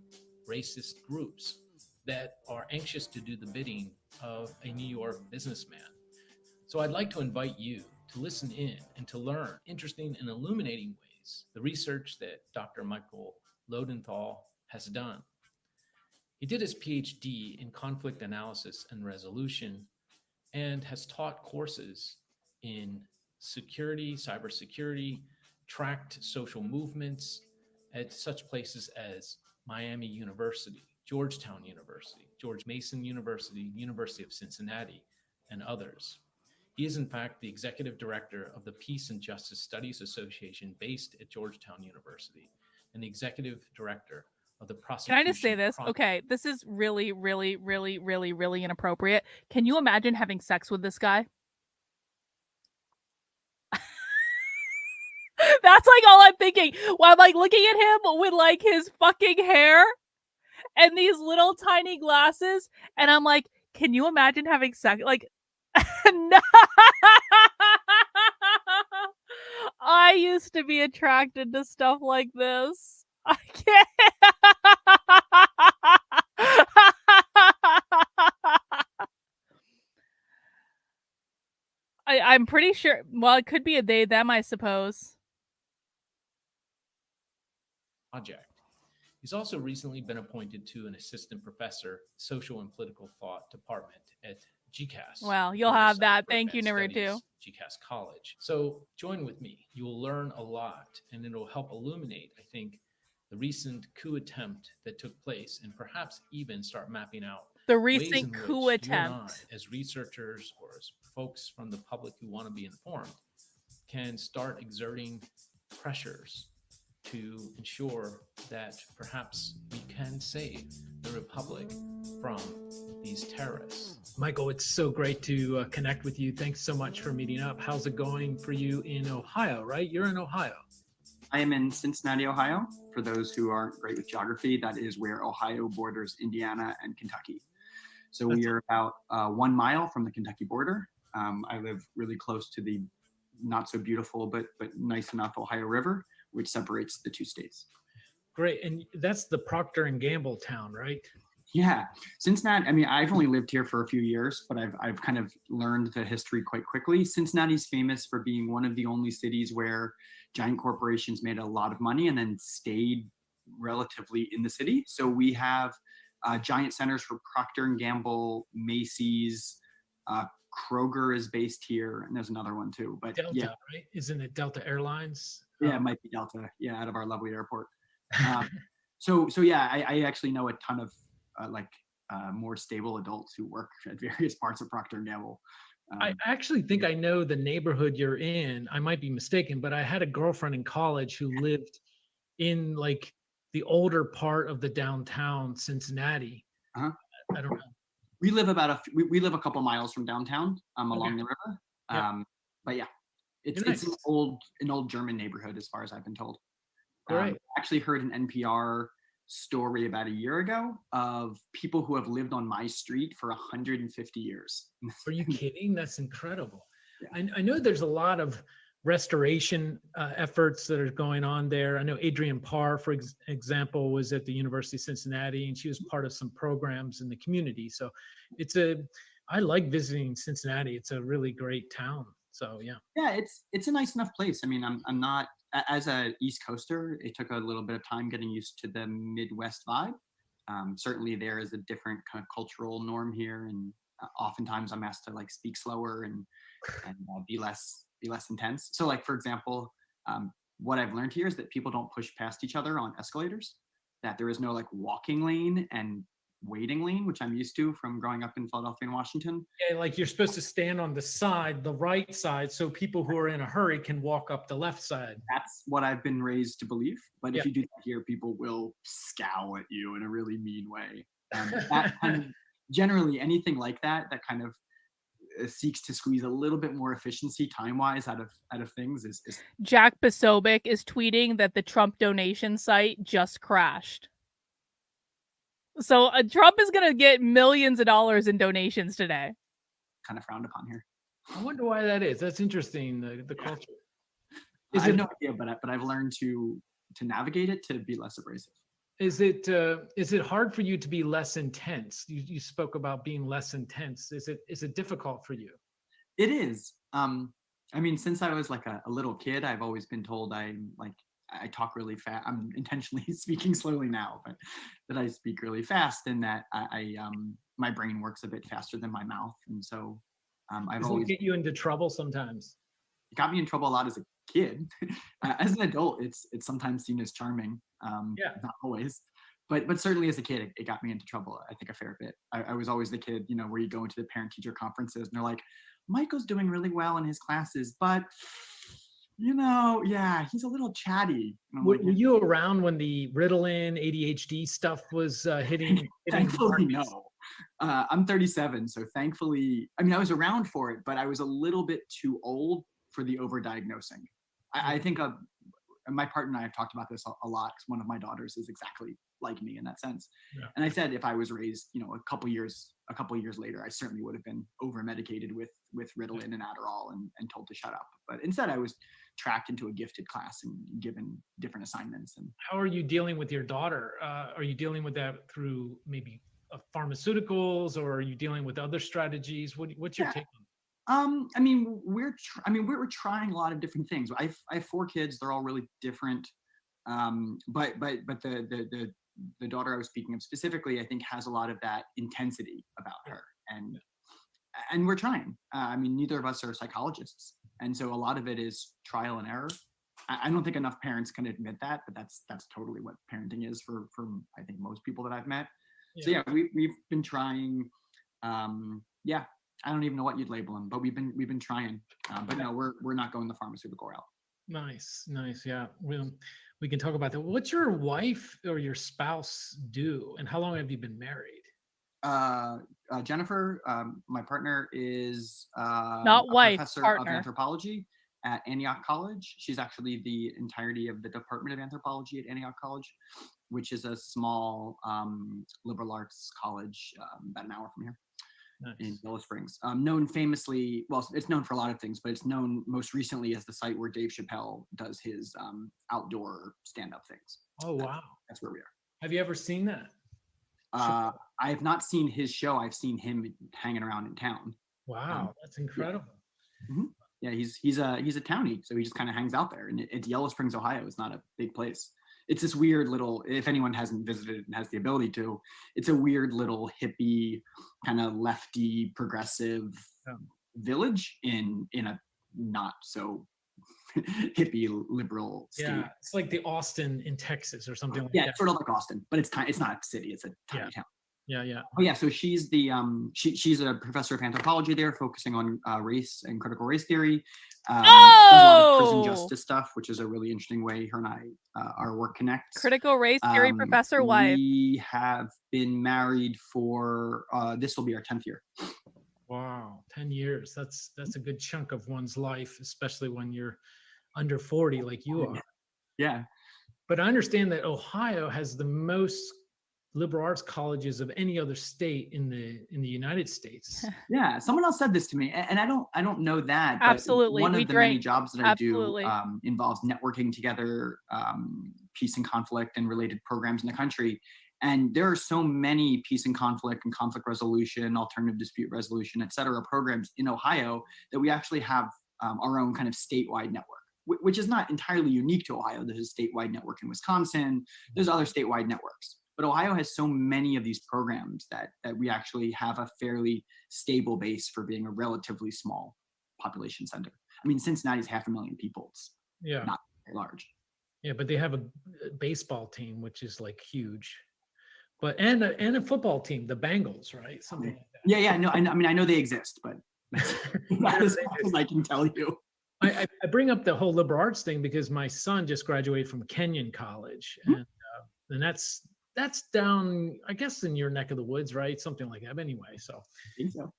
racist groups that are anxious to do the bidding of a New York businessman. So I'd like to invite you to listen in and to learn interesting and illuminating ways the research that Dr. Michael Loadenthal has done. He did his PhD in conflict analysis and resolution and has taught courses in security, cybersecurity, tracked social movements at such places as Miami University, Georgetown University, George Mason University, University of Cincinnati, and others. He is, in fact, the executive director of the Peace and Justice Studies Association based at Georgetown University and the executive director of the prosecution. Can I just say this? Okay, this is really, really, really, really, really inappropriate. Can you imagine having sex with this guy? That's like all I'm thinking. While I'm like looking at him with like his fucking hair and these little tiny glasses, and I'm like, can you imagine having sex? Like, no. I used to be attracted to stuff like this. I can't. I'm pretty sure. Well, it could be a they, them, I suppose. Project. He's also recently been appointed to an assistant professor, social and political thought department at GCAS. Well, you'll have that. Thank you, Naruto. GCAS College. So join with me. You will learn a lot, and it'll help illuminate, I think, the recent coup attempt that took place, and perhaps even start mapping out The ways recent in coup which you and I, attempt. as researchers or as folks from the public who want to be informed, can start exerting pressures to ensure that perhaps we can save the republic from these terrorists. Michael, it's so great to connect with you. Thanks so much for meeting up. How's it going for you in Ohio, right? You're in Ohio. I am in Cincinnati, Ohio. For those who aren't great with geography, that is where Ohio borders Indiana and Kentucky. So we are about 1 mile from the Kentucky border. I live really close to the not so beautiful, but nice enough Ohio River, which separates the two states. Great. And that's the Procter and Gamble town, right? Yeah, Cincinnati. I mean, I've only lived here for a few years, but I've kind of learned the history quite quickly. Cincinnati's famous for being one of the only cities where giant corporations made a lot of money and then stayed relatively in the city. So we have giant centers for Procter and Gamble, Macy's, Kroger is based here, and there's another one too. But Delta, yeah, right? Isn't it Delta Airlines? yeah, it might be Delta. Yeah, out of our lovely airport. So yeah, I actually know a ton of more stable adults who work at various parts of Procter and Gamble. I actually think I know the neighborhood you're in. I might be mistaken, but I had a girlfriend in college who lived in like the older part of the downtown Cincinnati. Uh-huh. I don't know. We live we live a couple miles from downtown, along the river. Yep. But yeah, it's Nice. an old German neighborhood as far as I've been told. Great. I actually heard an NPR story about a year ago of people who have lived on my street for 150 years. Are you kidding? That's incredible. Yeah. I know there's a lot of restoration efforts that are going on there. I know Adrienne Parr, for example, was at the University of Cincinnati, and she was part of some programs in the community. So I like visiting Cincinnati. It's a really great town. So yeah. Yeah, it's a nice enough place. I mean, I'm not, as a East Coaster, it took a little bit of time getting used to the Midwest vibe. Certainly there is a different kind of cultural norm here, and oftentimes I'm asked to like speak slower and be less intense. So like, for example, what I've learned here is that people don't push past each other on escalators, that there is no like walking lane and waiting lane, which I'm used to from growing up in Philadelphia and Washington. Yeah, like you're supposed to stand on the side, the right side, so people who are in a hurry can walk up the left side. That's what I've been raised to believe. But Yeah. if you do that here, people will scowl at you in a really mean way. That kind of, generally anything like that kind of seeks to squeeze a little bit more efficiency time-wise out of things is Jack Posobiec is tweeting that the Trump donation site just crashed. So Trump is going to get millions of dollars in donations today. kind of frowned upon here. I wonder why that is. That's interesting, the culture. I have no idea, but I've learned to navigate it to be less abrasive. Is it hard for you to be less intense? You spoke about being less intense. Is it difficult for you? It is. I mean, since I was like a little kid, I've always been told I talk really fast. I'm intentionally speaking slowly now, but that I speak really fast, and that my brain works a bit faster than my mouth, and so I've Does always it get you into trouble sometimes? it got me in trouble a lot as a kid. As an adult, it's sometimes seen as charming. Yeah. Not always, but certainly as a kid, it got me into trouble. I think a fair bit. I was always the kid, where you go into the parent-teacher conferences and they're like, Michael's doing really well in his classes, but yeah, he's a little chatty. And I'm Were like, you around when the Ritalin, ADHD stuff was hitting? thankfully, no. I'm 37, so thankfully, I mean, I was around for it, but I was a little bit too old for the overdiagnosing. I think my partner and I have talked about this a lot, because one of my daughters is exactly like me in that sense. Yeah. And I said if I was raised, a couple years later, I certainly would have been over medicated with Ritalin and Adderall and told to shut up. But instead, I was tracked into a gifted class and given different assignments. And How are you dealing with your daughter? Are you dealing with that through maybe pharmaceuticals, or are you dealing with other strategies? What's your take on it? I mean, we're trying a lot of different things. I have 4 kids. They're all really different. But the daughter I was speaking of specifically, I think, has a lot of that intensity about her, and we're trying. I mean, neither of us are psychologists, and so a lot of it is trial and error. I don't think enough parents can admit that, but that's totally what parenting is for I think most people that I've met. So yeah, we've been trying. Yeah, I don't even know what you'd label them, but we've been trying. But no, we're not going the pharmaceutical route. Nice. Yeah, we can talk about that. What's your wife or your spouse do, and how long have you been married? Jennifer, my partner, is Not a wife, professor partner. of anthropology at Antioch College. She's actually the entirety of the Department of Anthropology at Antioch College, which is a small liberal arts college about an hour from here. Nice. In Yellow Springs. Known famously, well, it's known for a lot of things, but it's known most recently as the site where Dave Chappelle does his outdoor stand-up things. Oh, wow. That's where we are. Have you ever seen that? I have not seen his show. I've seen him hanging around in town. Wow, that's incredible. Yeah, he's a townie, so he just kind of hangs out there. And it's Yellow Springs, Ohio. It's not a big place. It's this weird little, if anyone hasn't visited and has the ability to, it's a weird little hippie, kind of lefty, progressive village in a not so hippie liberal state. Yeah, it's like the Austin in Texas or something like Yeah, that. it's sort of like Austin, but it's not a city, it's a tiny town. Yeah. Oh yeah, so she's the she's a professor of anthropology there, focusing on race and critical race theory. Does a lot of prison justice stuff, which is a really interesting way her and I our work connects. Critical race theory professor wife. We have been married for this will be our 10th year. Wow, 10 years. That's a good chunk of one's life, especially when you're under 40 like you are. Yeah. But I understand that Ohio has the most liberal arts colleges of any other state in the United States. Yeah, someone else said this to me, and I don't know that. But Absolutely, one of the many jobs that I do Absolutely. Involves networking together peace and conflict and related programs in the country. And there are so many peace and conflict resolution, alternative dispute resolution, et cetera, programs in Ohio that we actually have our own kind of statewide network, which is not entirely unique to Ohio. There's a statewide network in Wisconsin. There's other statewide networks. But Ohio has so many of these programs that we actually have a fairly stable base for being a relatively small population center. I mean, Cincinnati's 500,000 people. It's not very large. Yeah, but they have a baseball team, which is like huge. But and a football team, the Bengals, right? Something like that. Yeah. No, I mean, I know they exist, but that is as I can tell you. I bring up the whole liberal arts thing because my son just graduated from Kenyon College, and that's down, I guess, in your neck of the woods, right? Something like that. But anyway, so I think so.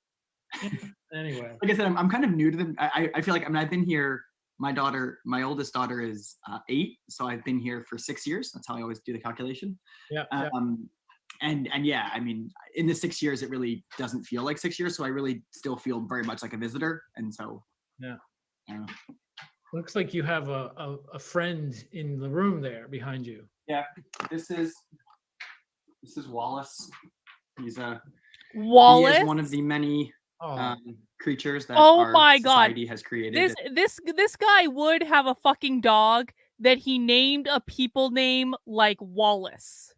Yeah, anyway, like I said, I'm kind of new to them. I feel like, I mean, I've been here. My oldest daughter is 8, so I've been here for 6 years. That's how I always do the calculation. Yeah. And yeah, I mean, in the 6 years, it really doesn't feel like 6 years. So I really still feel very much like a visitor. And so, yeah. Looks like you have a friend in the room there behind you. Yeah, this is Wallace. He's Wallace. He is one of the many creatures that my society God. has created. This guy would have a fucking dog that he named a people name like Wallace.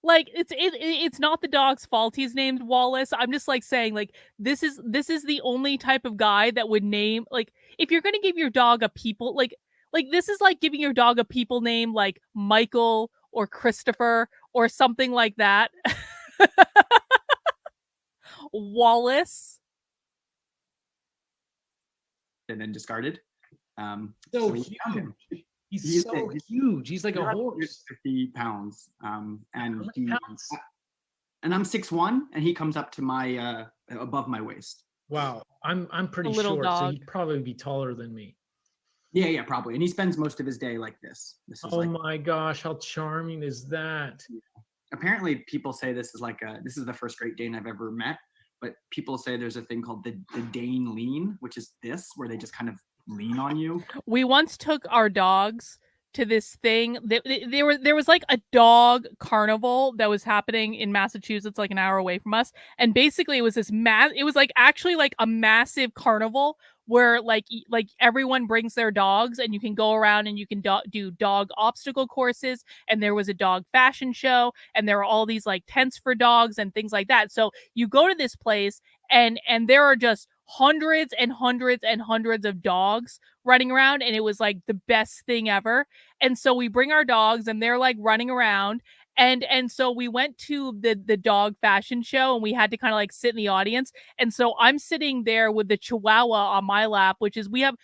Like it's not the dog's fault he's named Wallace. I'm just like saying, like, this is the only type of guy that would name, like, if you're gonna give your dog a people, like this is like giving your dog a people name like Michael or Christopher or something like that. Wallace. And then discarded. So we huge. found him. He's so huge. He's like a horse. 50 pounds. And pounds? And I'm 6'1", and he comes up to my above my waist. Wow, I'm pretty short, so he'd probably be taller than me. Yeah, probably. And he spends most of his day like this. Oh my gosh, how charming is that? Yeah. Apparently, people say this is the first Great Dane I've ever met. But people say there's a thing called the Dane lean, which is this, where they just kind of lean on you. We once took our dogs to this thing. There was like a dog carnival that was happening in Massachusetts, like an hour away from us. And basically it was it was like actually like a massive carnival where like everyone brings their dogs and you can go around and you can do dog obstacle courses. And there was a dog fashion show and there were all these like tents for dogs and things like that. So you go to this place and there are just hundreds and hundreds and hundreds of dogs running around, and it was like the best thing ever. And so we bring our dogs and they're like running around, And so we went to the dog fashion show, and we had to kind of like sit in the audience. And so I'm sitting there with the Chihuahua on my lap, which is we have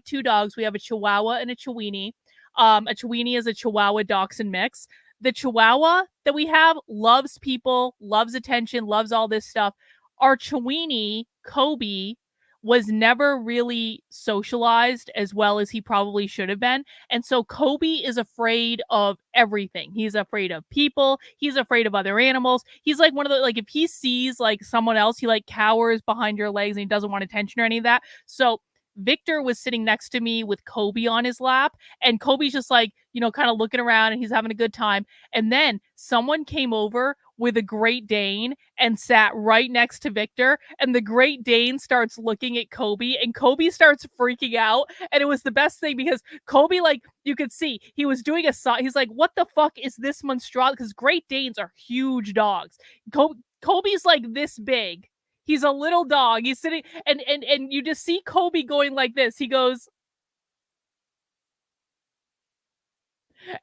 2 dogs. We have a Chihuahua and a Chiweenie. A Chiweenie is a Chihuahua Dachshund mix. The Chihuahua that we have loves people, loves attention, loves all this stuff. Our Chiweenie, Kobe, was never really socialized as well as he probably should have been. And so Kobe is afraid of everything. He's afraid of people. He's afraid of other animals. He's like one of the, like, if he sees like someone else, he like cowers behind your legs and he doesn't want attention or any of that. So Victor was sitting next to me with Kobe on his lap, and Kobe's just like, kind of looking around and he's having a good time. And then someone came over with a Great Dane and sat right next to Victor, and the Great Dane starts looking at Kobe, and Kobe starts freaking out. And it was the best thing because Kobe, like, you could see he was doing he's like, what the fuck is this monstrosity? Because Great Danes are huge dogs. Kobe's like this big. He's a little dog. He's sitting, and you just see Kobe going like this. He goes,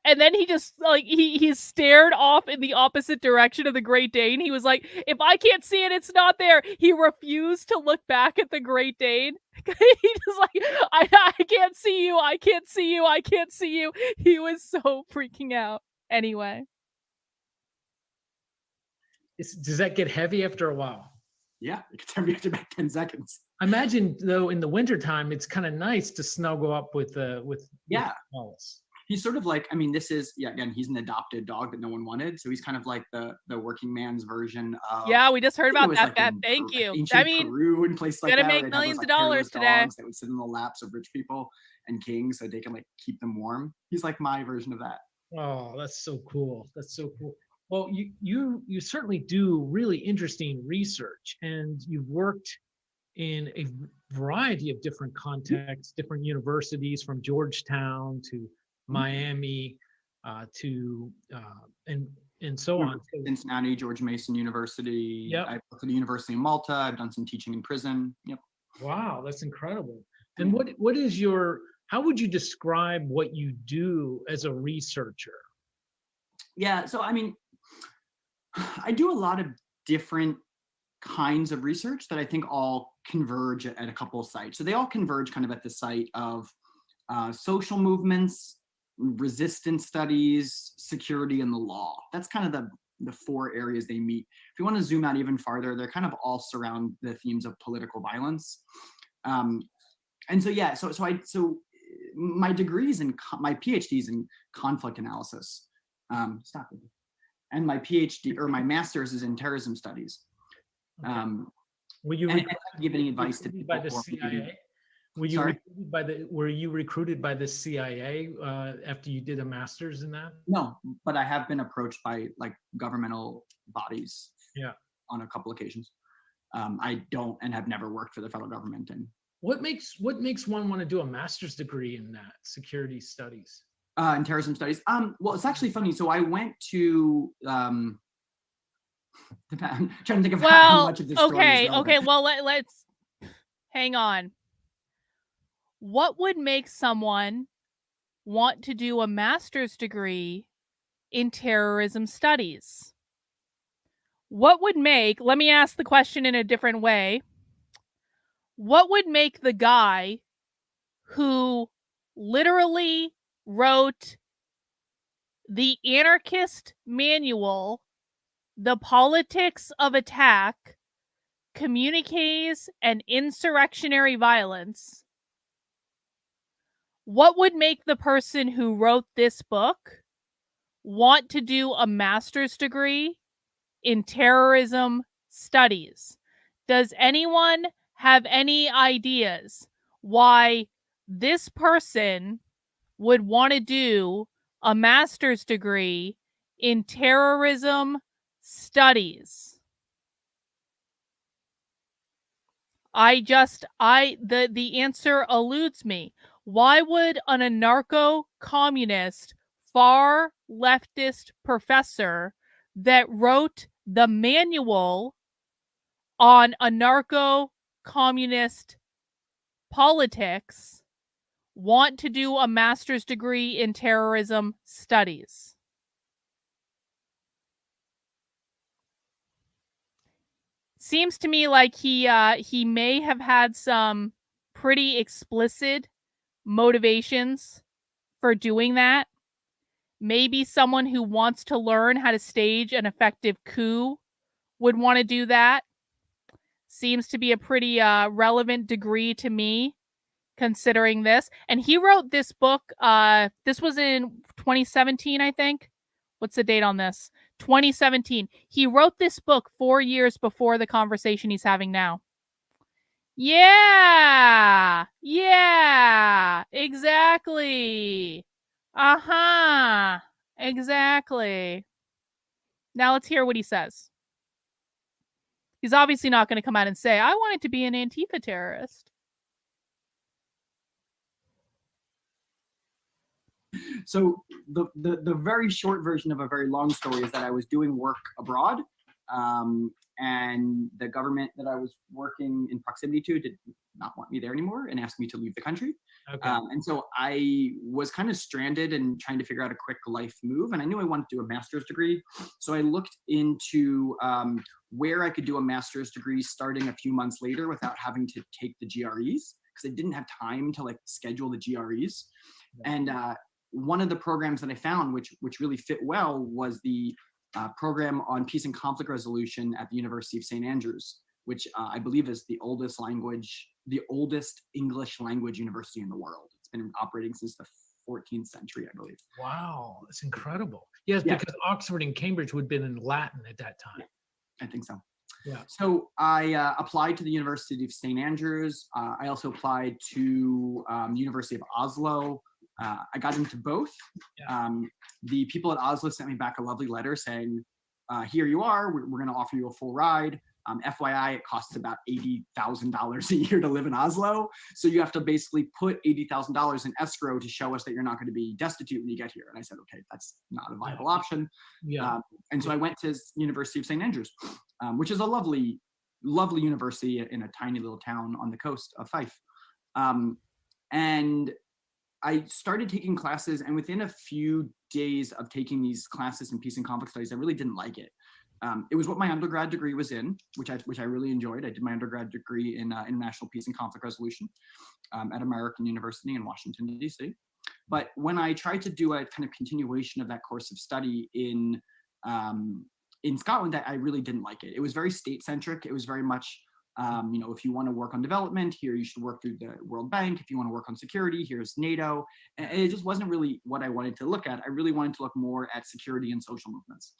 and then he just like he stared off in the opposite direction of the Great Dane. He was like, if I can't see it, it's not there. He refused to look back at the Great Dane. He just like, I can't see you. I can't see you. I can't see you. He was so freaking out. Anyway. Does that get heavy after a while? Yeah, it can turn me after about 10 seconds. I imagine though in the wintertime it's kind of nice to snuggle up with Wallace. He's sort of like, I mean, this is, again, he's an adopted dog that no one wanted. So he's kind of like the working man's version of. Yeah, we just heard about that, like Beth. Thank you. I mean, Peru and places like gonna that. Make millions of dollars today. Dogs that would sit in the laps of rich people and kings so they can like keep them warm. He's like my version of that. Oh, that's so cool. That's so cool. Well, you certainly do really interesting research, and you've worked in a variety of different contexts, different universities, from Georgetown to Miami to and so on. Cincinnati, George Mason University. Yep. I worked at the University of Malta. I've done some teaching in prison. Yep. Wow, that's incredible. And what is how would you describe what you do as a researcher? Yeah, so I mean, I do a lot of different kinds of research that I think all converge at a couple of sites. So they all converge kind of at the site of social movements, resistance studies, security, and the law. That's kind of the 4 areas they meet. If you want to zoom out even farther, they're kind of all surround the themes of political violence. And so, yeah, so my degrees and my PhDs in conflict analysis. Stop it. And my PhD or my master's is in terrorism studies. Okay. Were you give any advice to people by the CIA? Were you recruited by the CIA after you did a master's in that? No, but I have been approached by like governmental bodies. Yeah. On a couple occasions. I don't and have never worked for the federal government. And what makes one want to do a master's degree in that security studies? In terrorism studies. Well, it's actually funny. So I went to I'm trying to think of how much of this story is relevant. Okay. Well, let's hang on. What would make someone want to do a master's degree in terrorism studies? What would make, let me ask the question in a different way. What would make the guy who literally wrote the Anarchist manual, The Politics of Attack, Communiques and Insurrectionary Violence, what would make the person who wrote this book want to do a master's degree in terrorism studies? Does anyone have any ideas why this person would want to do a master's degree in terrorism studies? The answer eludes me. Why would an anarcho-communist, far leftist professor that wrote the manual on anarcho-communist politics want to do a master's degree in terrorism studies? Seems to me like he may have had some pretty explicit motivations for doing that. Maybe someone who wants to learn how to stage an effective coup would want to do that. Seems to be a pretty relevant degree to me, considering this. And he wrote this book. This was in 2017, I think. What's the date on this? 2017. He wrote this book 4 years before the conversation he's having now. Yeah. Yeah. Exactly. Uh-huh. Exactly. Now let's hear what he says. He's obviously not going to come out and say, I wanted to be an Antifa terrorist. So the very short version of a very long story is that I was doing work abroad, and the government that I was working in proximity to did not want me there anymore and asked me to leave the country. Okay. And so I was kind of stranded and trying to figure out a quick life move, and I knew I wanted to do a master's degree. So I looked into where I could do a master's degree starting a few months later without having to take the GREs, because I didn't have time to like schedule the GREs. And one of the programs that I found, which really fit well, was the program on peace and conflict resolution at the University of St. Andrews, which I believe is the oldest English language university in the world. It's been operating since the 14th century, I believe. Wow, that's incredible. Yes, Yeah. because Oxford and Cambridge would have been in Latin at that time. I think so. Yeah. So I applied to the University of St. Andrews. I also applied to the University of Oslo. I got into both. Yeah. The people at Oslo sent me back a lovely letter saying, here you are, we're going to offer you a full ride. FYI, it costs about $80,000 a year to live in Oslo. So you have to basically put $80,000 in escrow to show us that you're not going to be destitute when you get here. And I said, okay, that's not a viable option. Yeah. And so I went to University of St. Andrews, which is a lovely, lovely university in a tiny little town on the coast of Fife. And I started taking classes, and within a few days of taking these classes in peace and conflict studies, I really didn't like it. It was what my undergrad degree was in, which I really enjoyed. I did my undergrad degree in international peace and conflict resolution at American University in Washington, D.C. But when I tried to do a kind of continuation of that course of study in Scotland, I really didn't like it. It was very state-centric. It was very much, if you want to work on development, here you should work through the World Bank. If you want to work on security, here's NATO. And it just wasn't really what I wanted to look at. I really wanted to look more at security and social movements.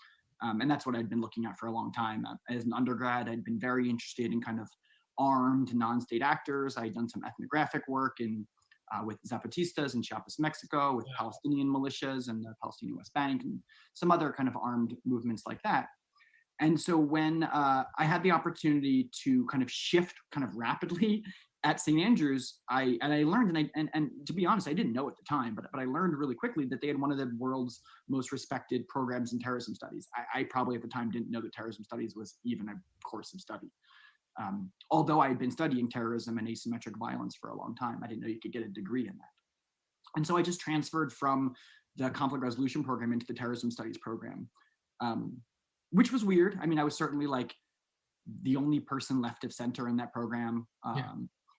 And that's what I'd been looking at for a long time. As an undergrad, I'd been very interested in kind of armed non-state actors. I had done some ethnographic work with Zapatistas in Chiapas, Mexico, with Palestinian militias and the Palestinian West Bank, and some other kind of armed movements like that. And so when I had the opportunity to kind of shift kind of rapidly at St. Andrews, I learned, and to be honest, I didn't know at the time, but I learned really quickly that they had one of the world's most respected programs in terrorism studies. I probably at the time didn't know that terrorism studies was even a course of study. Although I had been studying terrorism and asymmetric violence for a long time, I didn't know you could get a degree in that. And so I just transferred from the conflict resolution program into the terrorism studies program, which was weird. I mean, I was certainly like the only person left of center in that program.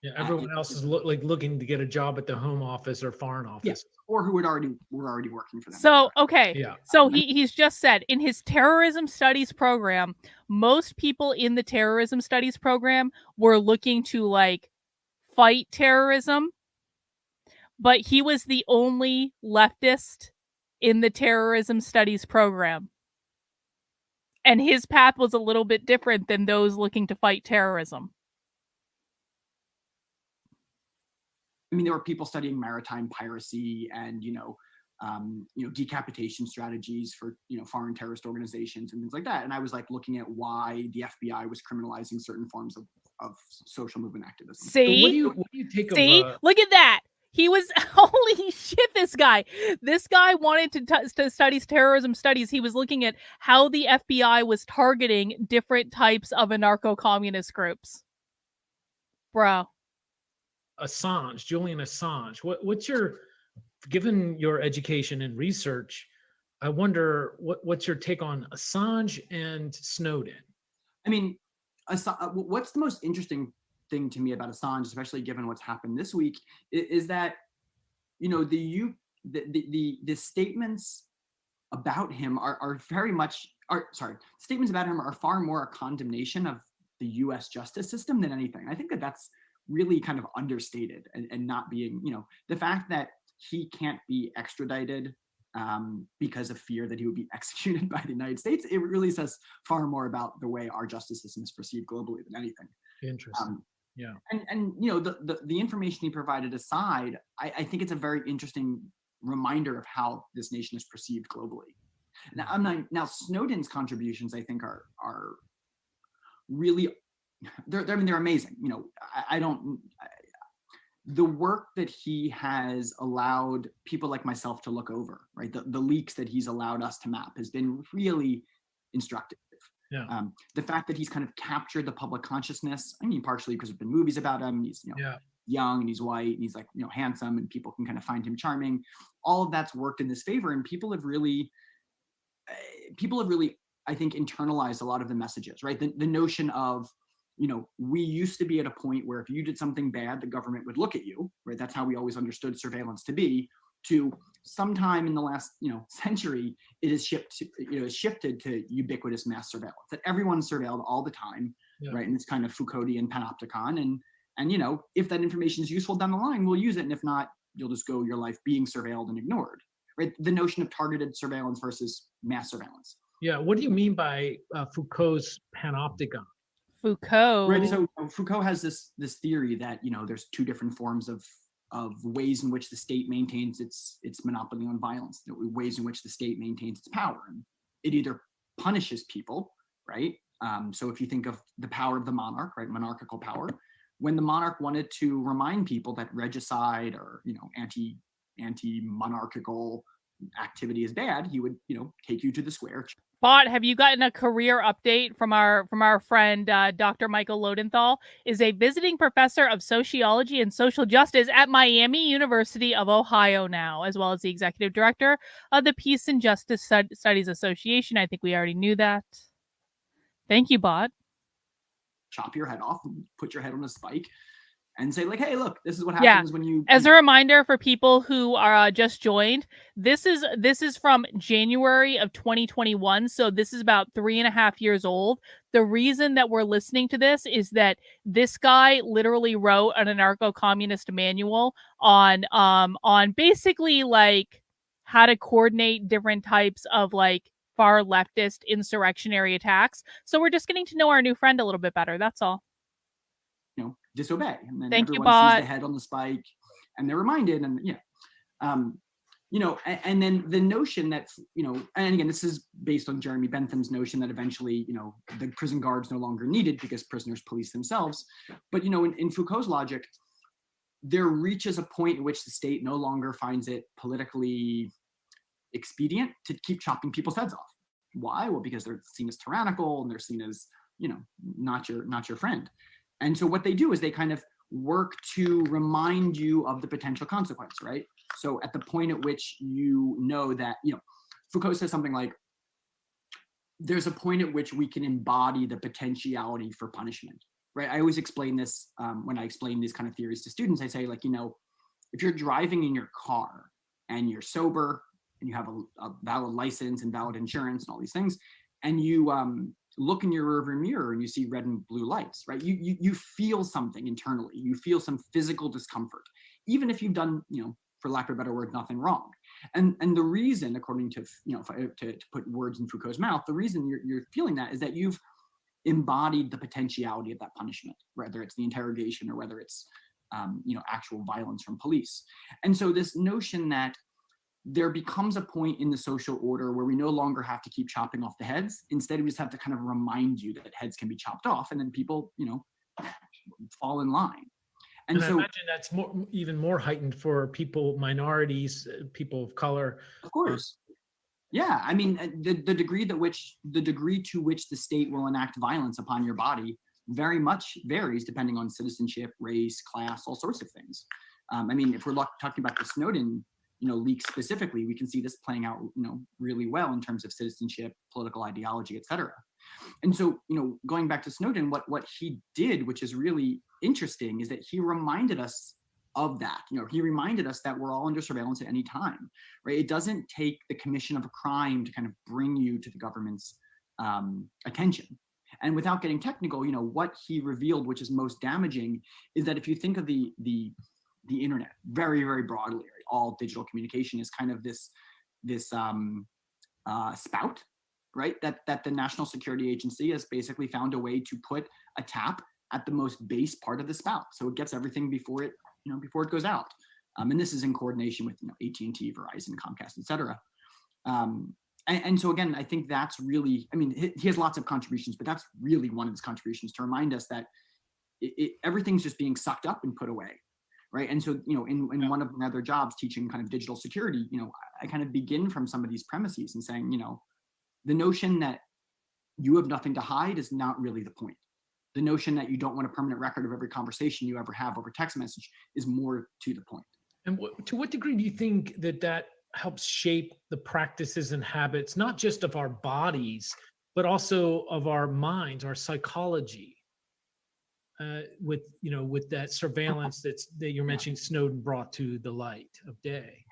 Yeah, everyone else is looking to get a job at the Home Office or Foreign Office. Or who were already working for them. So, okay. Yeah. So he's just said in his terrorism studies program, most people in the terrorism studies program were looking to like fight terrorism, but he was the only leftist in the terrorism studies program. And his path was a little bit different than those looking to fight terrorism. I mean, there were people studying maritime piracy and, decapitation strategies for, foreign terrorist organizations and things like that. And I was like looking at why the FBI was criminalizing certain forms of social movement activism. See? So what do you take See? of Look at that. He was, holy shit, this guy wanted to study terrorism studies. He was looking at how the FBI was targeting different types of anarcho-communist groups. Bro. Assange, Julian Assange? What's your, given your education and research, I wonder what's your take on Assange and Snowden? I mean, what's the most interesting thing to me about Assange, especially given what's happened this week, is that, you know, the statements about him are very much, statements about him are far more a condemnation of the U.S. justice system than anything. I think that that's really kind of understated and not being, you know, the fact that he can't be extradited because of fear that he would be executed by the United States, it really says far more about the way our justice system is perceived globally than anything. Interesting. Yeah. And you know, the information he provided aside, I think it's a very interesting reminder of how this nation is perceived globally. Now Snowden's contributions, I think, are really, they're amazing. You know, the work that he has allowed people like myself to look over, right? The leaks that he's allowed us to map has been really instructive. Yeah. The fact that he's kind of captured the public consciousness, I mean, partially because there's been movies about him, he's, you know, young and he's white and he's, like, you know, handsome, and people can kind of find him charming. All of that's worked in his favor, and people have really, I think, internalized a lot of the messages, right? The notion of, you know, we used to be at a point where if you did something bad, the government would look at you, right? That's how we always understood surveillance to be. To sometime in the last, you know, century, it is shifted to ubiquitous mass surveillance, that everyone's surveilled all the time, right? And it's kind of Foucauldian panopticon, and you know, if that information is useful down the line, we'll use it, and if not, you'll just go your life being surveilled and ignored, right? The notion of targeted surveillance versus mass surveillance. Yeah. What do you mean by Foucault's panopticon? Foucault. Right. So Foucault has this theory that, you know, there's two different forms of ways in which the state maintains its monopoly on violence, ways in which the state maintains its power. And it either punishes people, right? So if you think of the power of the monarch, right, monarchical power, when the monarch wanted to remind people that regicide or, you know, anti-monarchical activity is bad, he would, you know, take you to the square. Bot, have you gotten a career update from our friend Dr. Michael Loadenthal? Is a visiting professor of sociology and social justice at Miami University of Ohio now, as well as the executive director of the Peace and Justice Studies Association. I think we already knew that. Thank you, Bot. Chop your head off and put your head on a spike and say, like, hey, look, this is what happens when you... As a reminder for people who are just joined, this is from January of 2021, so this is about 3.5 years old. The reason that we're listening to this is that this guy literally wrote an anarcho-communist manual on basically like how to coordinate different types of like far leftist insurrectionary attacks. So we're just getting to know our new friend a little bit better. That's all. You know, disobey, and then Thank everyone you, sees the head on the spike, and they're reminded, and you know, and then the notion that, you know, and again, this is based on Jeremy Bentham's notion that eventually, you know, the prison guards no longer needed because prisoners police themselves. But you know, in Foucault's logic, there reaches a point in which the state no longer finds it politically expedient to keep chopping people's heads off. Why? Well, because they're seen as tyrannical and they're seen as, you know, not your friend. And so what they do is they kind of work to remind you of the potential consequence, right? So at the point at which you know that, you know, Foucault says something like, there's a point at which we can embody the potentiality for punishment, right? I always explain this when I explain these kind of theories to students. I say, like, you know, if you're driving in your car and you're sober and you have a valid license and valid insurance and all these things, and you look in your rearview mirror and you see red and blue lights, right? You feel something internally. You feel some physical discomfort, even if you've done, you know, for lack of a better word, nothing wrong. And the reason, according to, you know, to put words in Foucault's mouth, the reason you're feeling that is that you've embodied the potentiality of that punishment, whether it's the interrogation or whether it's, you know, actual violence from police. And so this notion that there becomes a point in the social order where we no longer have to keep chopping off the heads. Instead, we just have to kind of remind you that heads can be chopped off, and then people, you know, fall in line. And so, I imagine that's even more heightened for people, minorities, people of color. Of course. Yeah, I mean, the degree to which the state will enact violence upon your body very much varies depending on citizenship, race, class, all sorts of things. I mean, if we're talking about the Snowden, you know, leaks specifically, we can see this playing out, you know, really well in terms of citizenship, political ideology, et cetera. And so, going back to Snowden, what he did, which is really interesting, is that he reminded us of that. He reminded us that we're all under surveillance at any time, right? It doesn't take the commission of a crime to kind of bring you to the government's attention. And without getting technical, what he revealed, which is most damaging, is that if you think of the internet very, very broadly, right, all digital communication is kind of this spout, right? That the National Security Agency has basically found a way to put a tap at the most base part of the spout, so it gets everything before it goes out. And this is in coordination with AT&T, Verizon, Comcast, etc. And so again, I think that's really, he has lots of contributions, but that's really one of his contributions, to remind us that everything's just being sucked up and put away, right? And so, in one of my other jobs teaching kind of digital security, I kind of begin from some of these premises and saying, the notion that you have nothing to hide is not really the point. The notion that you don't want a permanent record of every conversation you ever have over text message is more to the point. And to what degree do you think that helps shape the practices and habits, not just of our bodies, but also of our minds, our psychology, with that surveillance that you're mentioning Snowden brought to the light of day?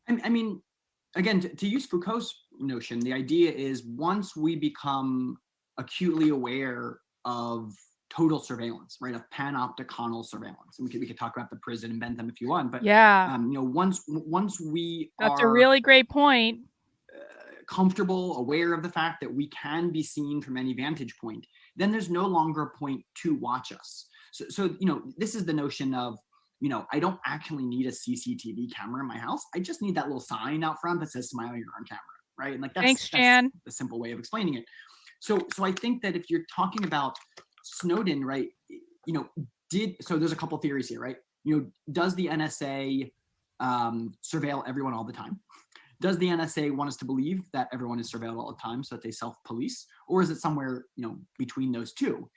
Again, to use Foucault's notion, the idea is once we become acutely aware of total surveillance, right, of panopticonal surveillance, and we could talk about the prison and Bentham if you want, but yeah, once we that's are a really great point. Comfortable, aware of the fact that we can be seen from any vantage point, then there's no longer a point to watch us. So this is the notion of, I don't actually need a CCTV camera in my house. I just need that little sign out front that says "Smile, you're on camera," right? And Thanks, Jan. That's the simple way of explaining it. So I think that if you're talking about Snowden, right, so there's a couple theories here, right? Does the NSA surveil everyone all the time? Does the NSA want us to believe that everyone is surveilled all the time so that they self-police? Or is it somewhere, between those two?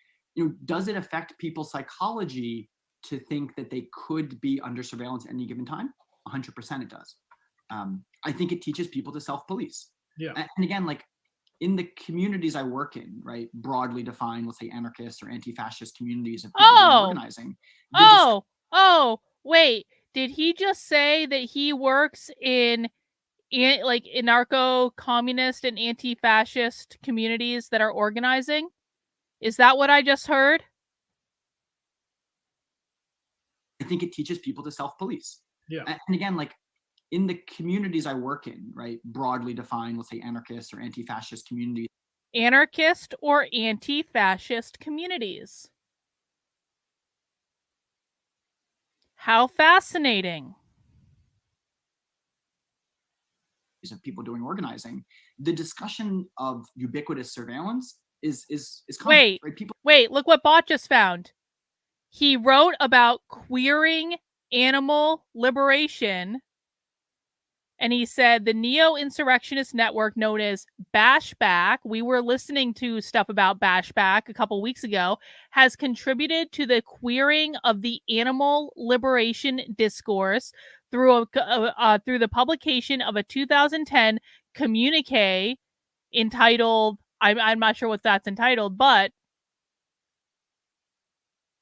Does it affect people's psychology to think that they could be under surveillance at any given time? 100% it does. I think it teaches people to self-police. Yeah. And again, in the communities I work in, right, broadly defined, let's say anarchist or anti-fascist communities of people doing organizing. Wait, did he just say that he works in anarcho-communist and anti-fascist communities that are organizing? Is that what I just heard? I think it teaches people to self-police. Yeah. And again, in the communities I work in, right, broadly defined, let's say anarchist or anti-fascist communities. Anarchist or anti-fascist communities. How fascinating. Of people doing organizing, the discussion of ubiquitous surveillance is common, right? Wait, look what Bot just found. He wrote about queering animal liberation, and he said the neo-insurrectionist network known as Bashback, we were listening to stuff about Bashback a couple weeks ago, has contributed to the queering of the animal liberation discourse through the publication of a 2010 communique entitled, I'm not sure what that's entitled, but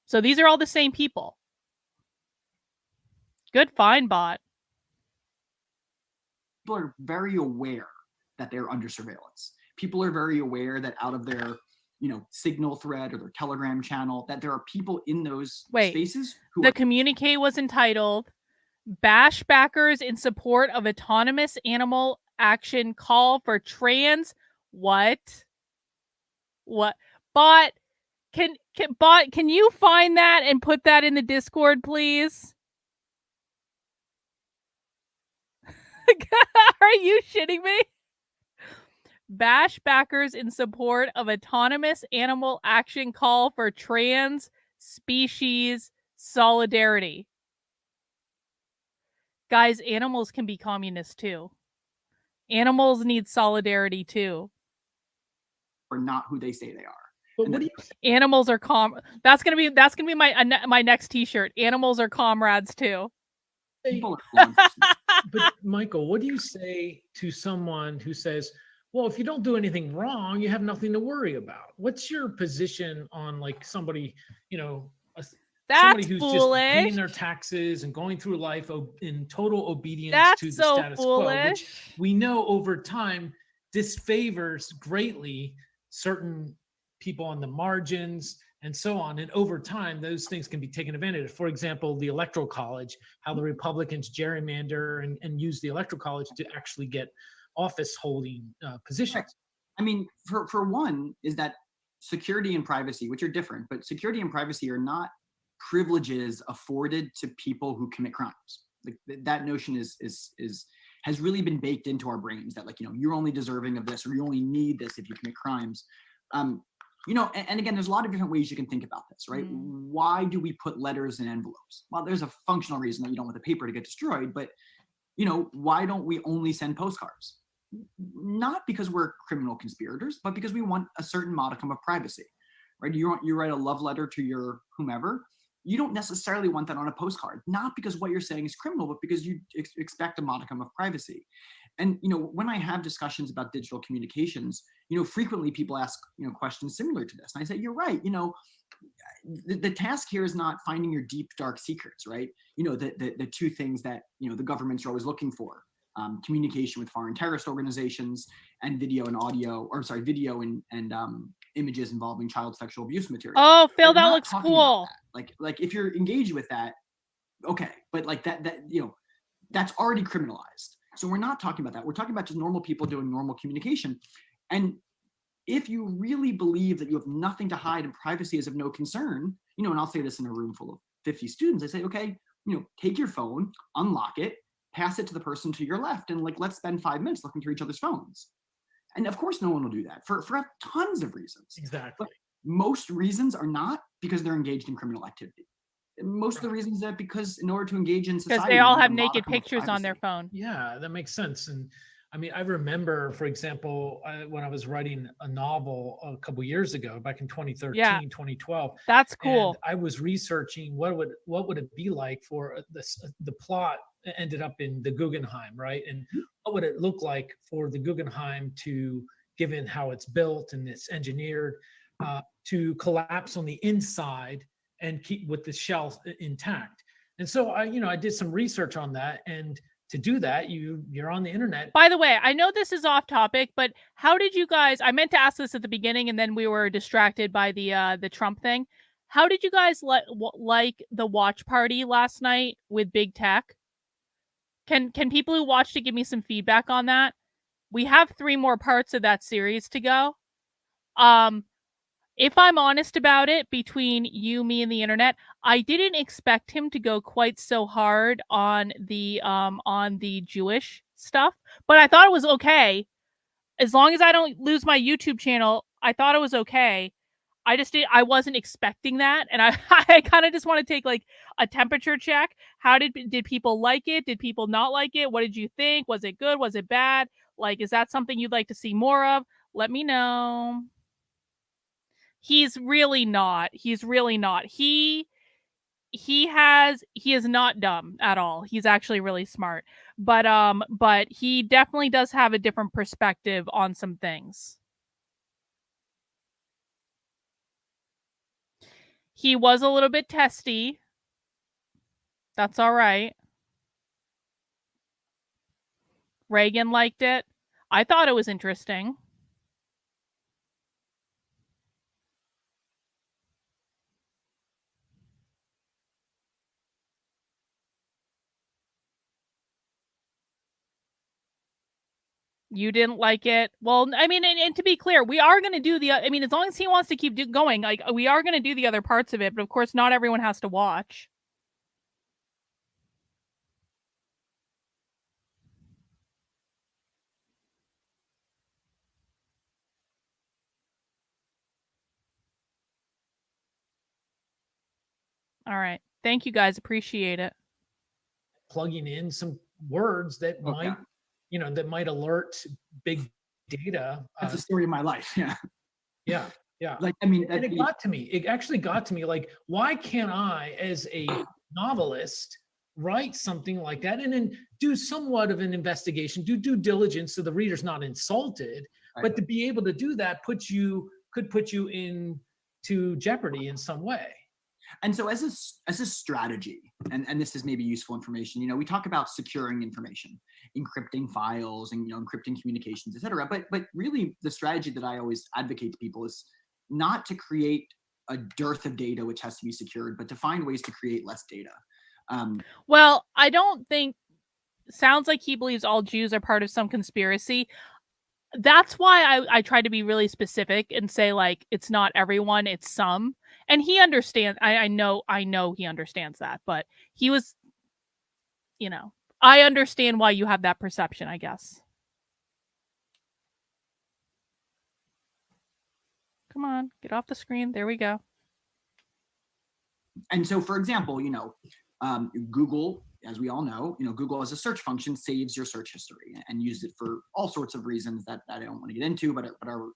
so these are all the same people. Good find, Bot. People are very aware that they're under surveillance. People are very aware that out of their, signal thread or their Telegram channel, that there are people in those spaces who the communique was entitled Bashbackers in Support of Autonomous Animal Action Call for Trans. What? Bot, can you find that and put that in the Discord, please? Are you shitting me? Bashbackers in Support of Autonomous Animal Action Call for Trans Species Solidarity. Guys, animals can be communist too. Animals need solidarity too. Or not who they say they are. But what do you? Animals are That's gonna be my next T-shirt. Animals are comrades too. But Michael, what do you say to someone who says, well, if you don't do anything wrong, you have nothing to worry about. What's your position on like somebody, you know, somebody That's who's foolish. just paying their taxes and going through life in total obedience That's to the so status quo, which foolish. we know over time disfavors greatly certain people on the margins and so on. And over time, those things can be taken advantage of. For example, the Electoral College, how the Republicans gerrymander and use the Electoral College to actually get office holding positions. Right. I mean, for one, is that security and privacy, which are different, but security and privacy are not privileges afforded to people who commit crimes. Like that notion has really been baked into our brains that, like, you know, you're only deserving of this, or you only need this if you commit crimes. You know, and again, there's a lot of different ways you can think about this, right? Why do we put letters in envelopes? Well, there's a functional reason that you don't want the paper to get destroyed, but, you know, why don't we only send postcards? Not because we're criminal conspirators, but because we want a certain modicum of privacy, right? You write a love letter to your whomever, you don't necessarily want that on a postcard, not because what you're saying is criminal, but because you expect a modicum of privacy. And, you know, when I have discussions about digital communications, you know, frequently people ask, you know, questions similar to this. And I say, you're right, you know, the task here is not finding your deep, dark secrets, right? You know, the two things that, you know, the governments are always looking for. Communication with foreign terrorist organizations, and video and audio, or sorry, video and images involving child sexual abuse material. Oh, Phil, We're that not looks talking about cool. that. Like if you're engaged with that, okay, but like that you know, that's already criminalized. So we're not talking about that. We're talking about just normal people doing normal communication. And if you really believe that you have nothing to hide and privacy is of no concern, you know, and I'll say this in a room full of 50 students, I say, okay, you know, take your phone, unlock it, pass it to the person to your left, and like, let's spend 5 minutes looking through each other's phones. And of course, no one will do that for tons of reasons. Exactly. But most reasons are not because they're engaged in criminal activity. Most of the reasons that because in order to engage in society, Because they all you want have a naked modicum of pictures on their privacy. phone. Yeah, that makes sense. And I mean, I remember, for example, when I was writing a novel a couple years ago, back in 2013, Yeah. 2012. That's And cool. I was researching what would it be like for the plot ended up in the Guggenheim, right? And what would it look like for the Guggenheim to, given how it's built and it's engineered, to collapse on the inside and keep with the shell intact. And so I did some research on that, and to do that, you're on the internet. By the way, I know this is off topic, but how did you guys, I meant to ask this at the beginning and then we were distracted by the Trump thing. How did you guys like the watch party last night with Big Tech? Can people who watched it give me some feedback on that? We have 3 more parts of that series to go. If I'm honest about it, between you, me, and the internet, I didn't expect him to go quite so hard on the Jewish stuff, but I thought it was okay. As long as I don't lose my YouTube channel, I thought it was okay. I wasn't expecting that, and I kind of just want to take like a temperature check. How did people like it? Did people not like it? What did you think? Was it good? Was it bad? Like, is that something you'd like to see more of? Let me know. He's really not. He's really not. He is not dumb at all. He's actually really smart. But he definitely does have a different perspective on some things. He was a little bit testy. That's all right. Reagan liked it. I thought it was interesting. You didn't like it. Well, I mean, and to be clear, we are going to do I mean, as long as he wants to keep going, like, we are going to do the other parts of it, but of course, not everyone has to watch. All right. Thank you guys. Appreciate it. Plugging in some words that that might alert big data. That's the story of my life. Yeah. Yeah. Yeah. Like, I mean, and it got to me. It actually got to me. Like, why can't I, as a novelist, write something like that and then do somewhat of an investigation, do due diligence so the reader's not insulted, But to be able to do that could put you into jeopardy in some way. And so as a strategy, and this is maybe useful information, we talk about securing information, encrypting files and encrypting communications, et cetera. But really the strategy that I always advocate to people is not to create a dearth of data which has to be secured, but to find ways to create less data. Well, I don't think, sounds like he believes all Jews are part of some conspiracy. That's why I try to be really specific and say, like, it's not everyone, it's some. And he understands. I know he understands that, but he was, I understand why you have that perception, I guess. Come on, get off the screen. There we go. And so, for example, Google, as we all know, Google as a search function saves your search history and uses it for all sorts of reasons that I don't want to get into, but are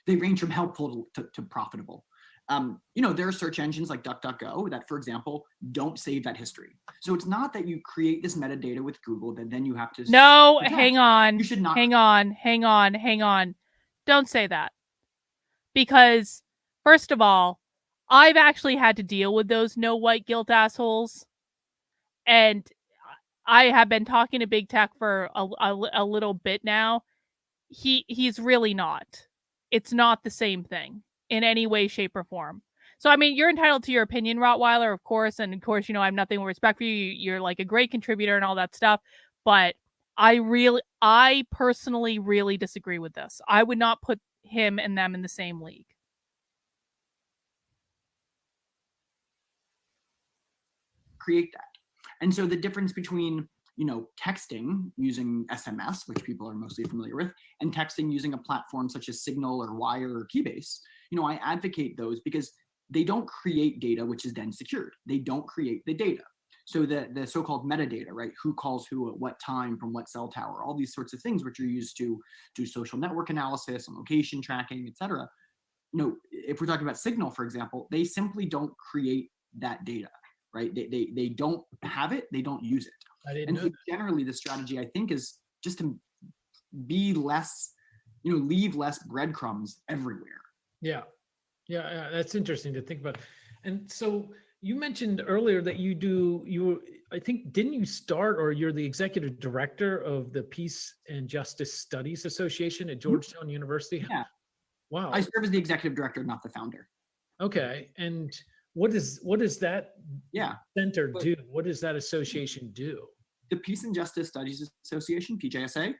they range from helpful to profitable. There are search engines like DuckDuckGo that, for example, don't save that history. So it's not that you create this metadata with Google that then you have to. No, protect. hang on. You should not. Hang on. Don't say that. Because, first of all, I've actually had to deal with those no white guilt assholes. And I have been talking to Big Tech for a little bit now. He's really not. It's not the same thing in any way, shape, or form. So, I mean, you're entitled to your opinion, Rottweiler, of course. And of course, I have nothing but respect for you. You're like a great contributor and all that stuff. But I personally really disagree with this. I would not put him and them in the same league. Create that. And so the difference between, texting using SMS, which people are mostly familiar with, and texting using a platform such as Signal or Wire or Keybase, I advocate those because they don't create data which is then secured. They don't create the data. So the so-called metadata, right? Who calls who at what time from what cell tower, all these sorts of things which are used to do social network analysis and location tracking, et cetera. If we're talking about Signal, for example, they simply don't create that data. Right? They don't have it. They don't use it. And so generally the strategy, I think, is just to be less, leave less breadcrumbs everywhere. Yeah. That's interesting to think about. And so you mentioned earlier that I think, didn't you start, or you're the executive director of the Peace and Justice Studies Association at Georgetown University? Yeah. Wow. I serve as the executive director, not the founder. Okay. And what does that center do? What does that association do? The Peace and Justice Studies Association, PJSA,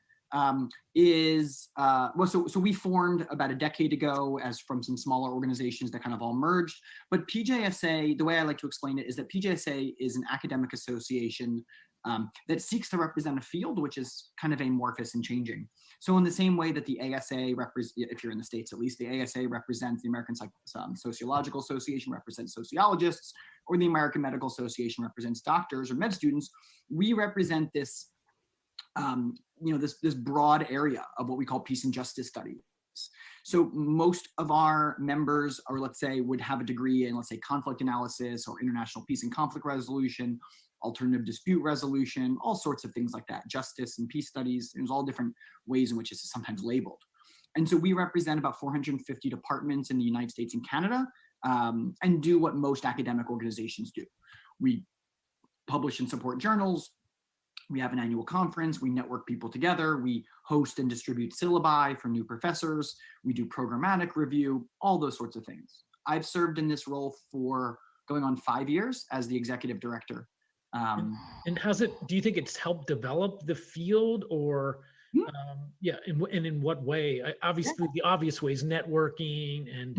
is so we formed about a decade ago as from some smaller organizations that kind of all merged. But PJSA, the way I like to explain it is that PJSA is an academic association that seeks to represent a field which is kind of amorphous and changing. So in the same way that the ASA if you're in the States at least, the ASA represents the American Sociological Association, represents sociologists, or the American Medical Association represents doctors or med students, we represent this, this broad area of what we call peace and justice studies. So most of our members, or let's say, would have a degree in, let's say, conflict analysis or international peace and conflict resolution, alternative dispute resolution, all sorts of things like that, justice and peace studies. There's all different ways in which this is sometimes labeled. And so we represent about 450 departments in the United States and Canada, and do what most academic organizations do. We publish and support journals. We have an annual conference. We network people together. We host and distribute syllabi for new professors. We do programmatic review, all those sorts of things. I've served in this role for going on 5 years as the executive director. And do you think it's helped develop the field, or in what way? Obviously, the obvious ways: networking and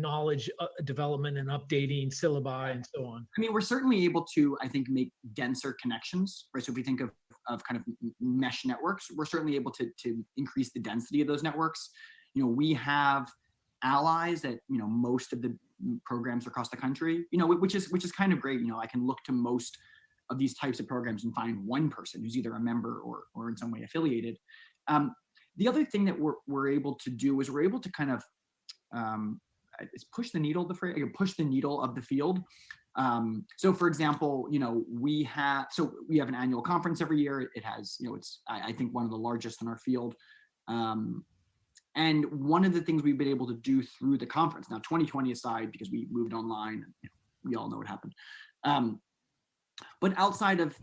knowledge development and updating syllabi and so on. I mean, we're certainly able to, I think, make denser connections, right? So if we think of kind of mesh networks, we're certainly able to increase the density of those networks. We have allies at most of the programs across the country, which is kind of great. I can look to most of these types of programs and find one person who's either a member or in some way affiliated. The other thing that we're able to do is we're able to kind of push the needle of the field. So for example, we have an annual conference every year. It has, it's, I think, one of the largest in our field. And one of the things we've been able to do through the conference, now 2020 aside, because we moved online, we all know what happened. But outside of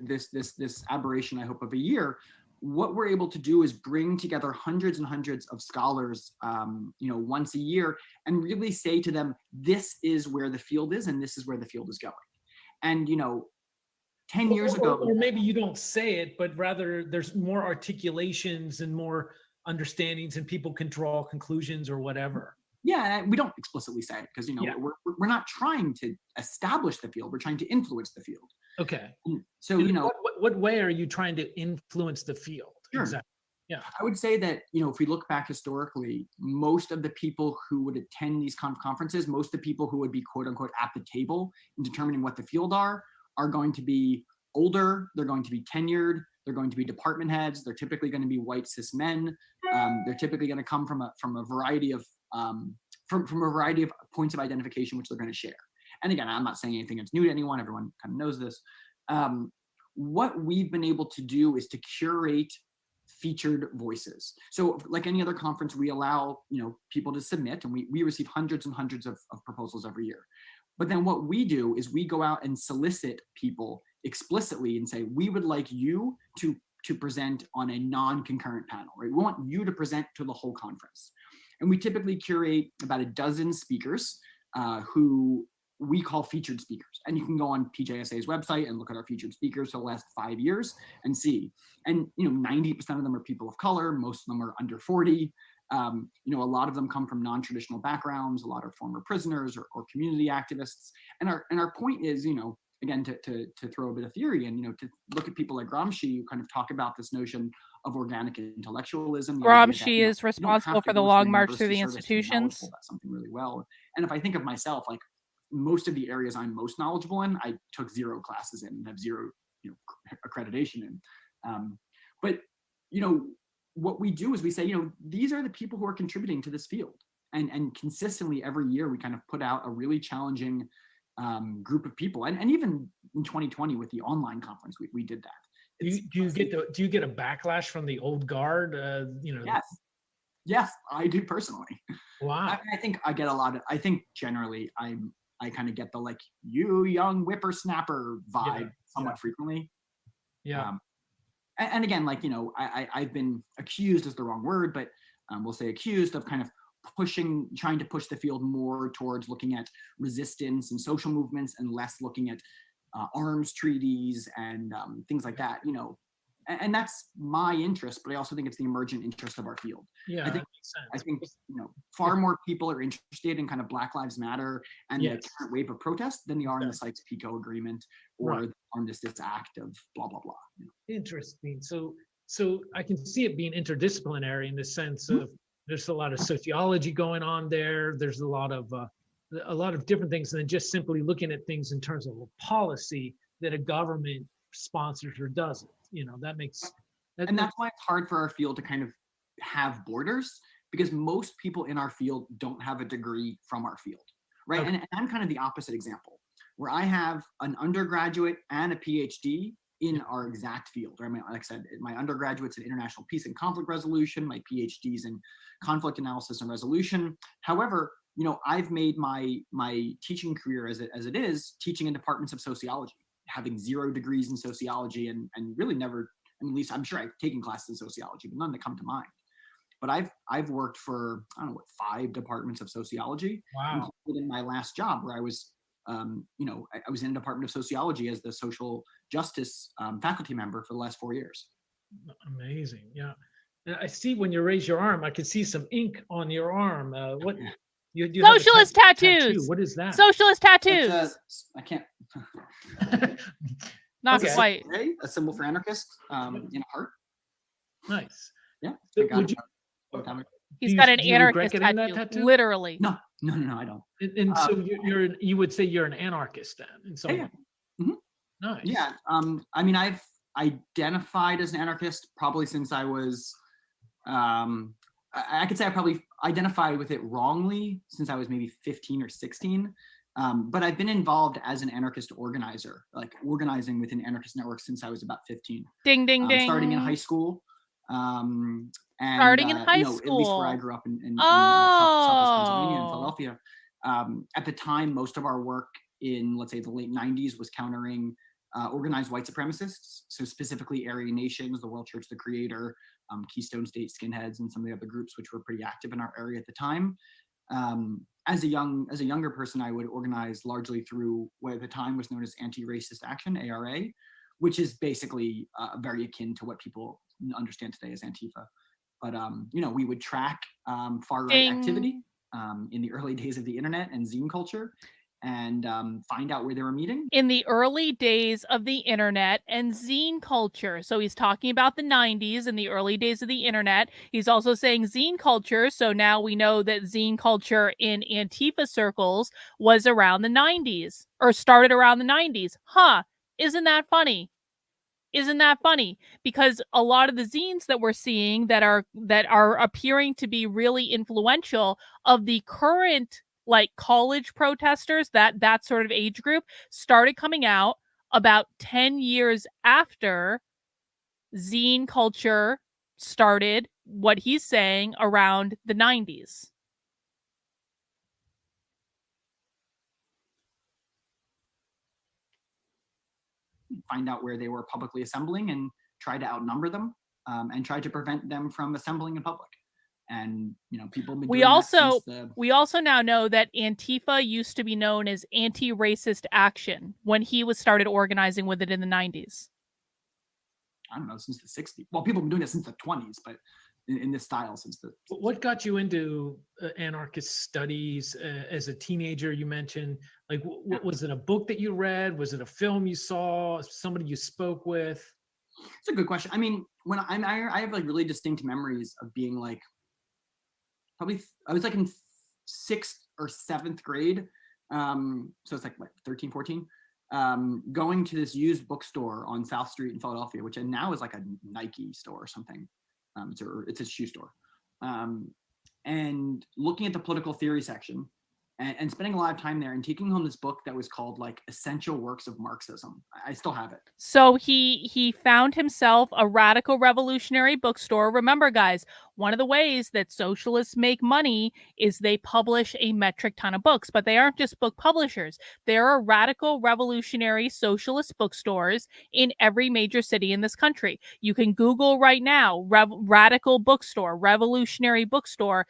this aberration, I hope, of a year, what we're able to do is bring together hundreds and hundreds of scholars, once a year, and really say to them, this is where the field is, and this is where the field is going. And 10 years ago, or maybe you don't say it, but rather there's more articulations and more understandings, and people can draw conclusions or whatever. Yeah, we don't explicitly say it because we're not trying to establish the field. We're trying to influence the field. Okay. So what way are you trying to influence the field? Sure. Exactly. Yeah. I would say that if we look back historically, most of the people who would attend these conferences, most of the people who would be quote unquote at the table in determining what the field are going to be older. They're going to be tenured. They're going to be department heads. They're typically going to be white cis men. They're typically going to come from a variety of from a variety of points of identification, which they're going to share. And again, I'm not saying anything that's new to anyone. Everyone kind of knows this. What we've been able to do is to curate featured voices. So like any other conference, we allow people to submit, and we receive hundreds and hundreds of proposals every year. But then what we do is we go out and solicit people explicitly and say, we would like you to present on a non-concurrent panel, right? We want you to present to the whole conference. And we typically curate about a dozen speakers who we call featured speakers. And you can go on PJSA's website and look at our featured speakers for the last 5 years and see. And 90% of them are people of color. Most of them are under 40. A lot of them come from non-traditional backgrounds. A lot are former prisoners or community activists. And our point is, again, to throw a bit of theory and, to look at people like Gramsci who kind of talk about this notion of organic intellectualism. Gramsci is responsible for the long march through the institutions. That's something really well. And if I think of myself, like most of the areas I'm most knowledgeable in, I took 0 classes in and have 0, accreditation in. But what we do is we say, these are the people who are contributing to this field. And consistently every year we kind of put out a really challenging group of people. And even in 2020 with the online conference, we did that. Do you get a backlash from the old guard? Yes, I do personally. Wow. I think I get a lot of, I think generally I kind of get the like, you young whippersnapper vibe somewhat frequently. Yeah. And again, like, I've been accused is the wrong word, but we'll say accused of kind of trying to push the field more towards looking at resistance and social movements and less looking at arms treaties and things like that, and that's my interest, but I also think it's the emergent interest of our field. Yeah, I think far more people are interested in kind of Black Lives Matter and the current wave of protest than they are in the Sykes-Picot Agreement or the Armistice Act of blah blah blah. Interesting. So I can see it being interdisciplinary in the sense of there's a lot of sociology going on there. There's a lot of different things than just simply looking at things in terms of a policy that a government sponsors or doesn't. That makes and that's why it's hard for our field to kind of have borders, because most people in our field don't have a degree from our field, right? Okay. And I'm kind of the opposite example, where I have an undergraduate and a PhD in our exact field. Right? Like I said, my undergraduate's in international peace and conflict resolution. My PhD's in conflict analysis and resolution. However, I've made my teaching career as it is teaching in departments of sociology, having 0 degrees in sociology and really never, at least I'm sure I've taken classes in sociology, but none that come to mind. But I've worked for, 5 departments of sociology. Wow. Including my last job where I was, I was in a department of sociology as the social justice faculty member for the last 4 years. Amazing. Yeah. And I see when you raise your arm, I can see some ink on your arm. What? You Socialist tattoos. Tattoo. What is that? Socialist tattoos. I can't. Not quite. A symbol for anarchist in a heart. Nice. Yeah. He's got an anarchist tattoo. Literally. No, I don't. And so you would say you're an anarchist then? And so. Yeah. Mm-hmm. Nice. Yeah. I've identified as an anarchist probably since I was. I could say I probably identified with it wrongly since I was maybe 15 or 16. But I've been involved as an anarchist organizer, like organizing within anarchist networks since I was about 15. Ding, ding, ding. Starting in high school. And Starting in high you know, at least where I school. grew up in Southwest Pennsylvania in Oh. Philadelphia, at the time, most of our work in, let's say, the late 90s was countering organized white supremacists, so specifically Aryan Nations, the World Church, the Creator, Keystone State Skinheads, and some of the other groups which were pretty active in our area at the time. As a younger person, I would organize largely through what at the time was known as Anti-Racist Action, ARA, which is basically very akin to what people understand today as Antifa. But you know, we would track far-right activity in the early days of the internet and zine culture, and find out where they were meeting. In the early days of the internet and zine culture. So he's talking about the 90s and the early days of the internet. He's also saying zine culture. So now we know that zine culture in Antifa circles was around the 90s or started around the 90s. Huh. Isn't that funny? Isn't that funny? Because a lot of the zines that we're seeing that are appearing to be really influential of the current like college protesters, that sort of age group, started coming out about 10 years after zine culture started, what he's saying, around the 90s. Find out where they were publicly assembling and try to outnumber them, and try to prevent them from assembling in public. And you know, people have been doing that since We also now know that Antifa used to be known as Anti-Racist Action when he was started organizing with it in the 90s. I don't know, since the 60s. Well, people have been doing it since the 20s, but in this style since the 60s. What got you into anarchist studies as a teenager? You mentioned, like, was it a book that you read? Was it a film you saw? Somebody you spoke with? It's a good question. I mean, when I have like really distinct memories of being like, probably I was like in 6th or 7th grade. So it's like what, 13, 14. Going to this used bookstore on South Street in Philadelphia, which now is like a Nike store or something. It's a shoe store. And looking at the political theory section and spending a lot of time there and taking home this book that was called like Essential Works of Marxism. I still have it. So he found himself a radical revolutionary bookstore. Remember, guys, one of the ways that socialists make money is they publish a metric ton of books, but they aren't just book publishers. There are radical revolutionary socialist bookstores in every major city in this country. You can Google right now, radical bookstore, revolutionary bookstore,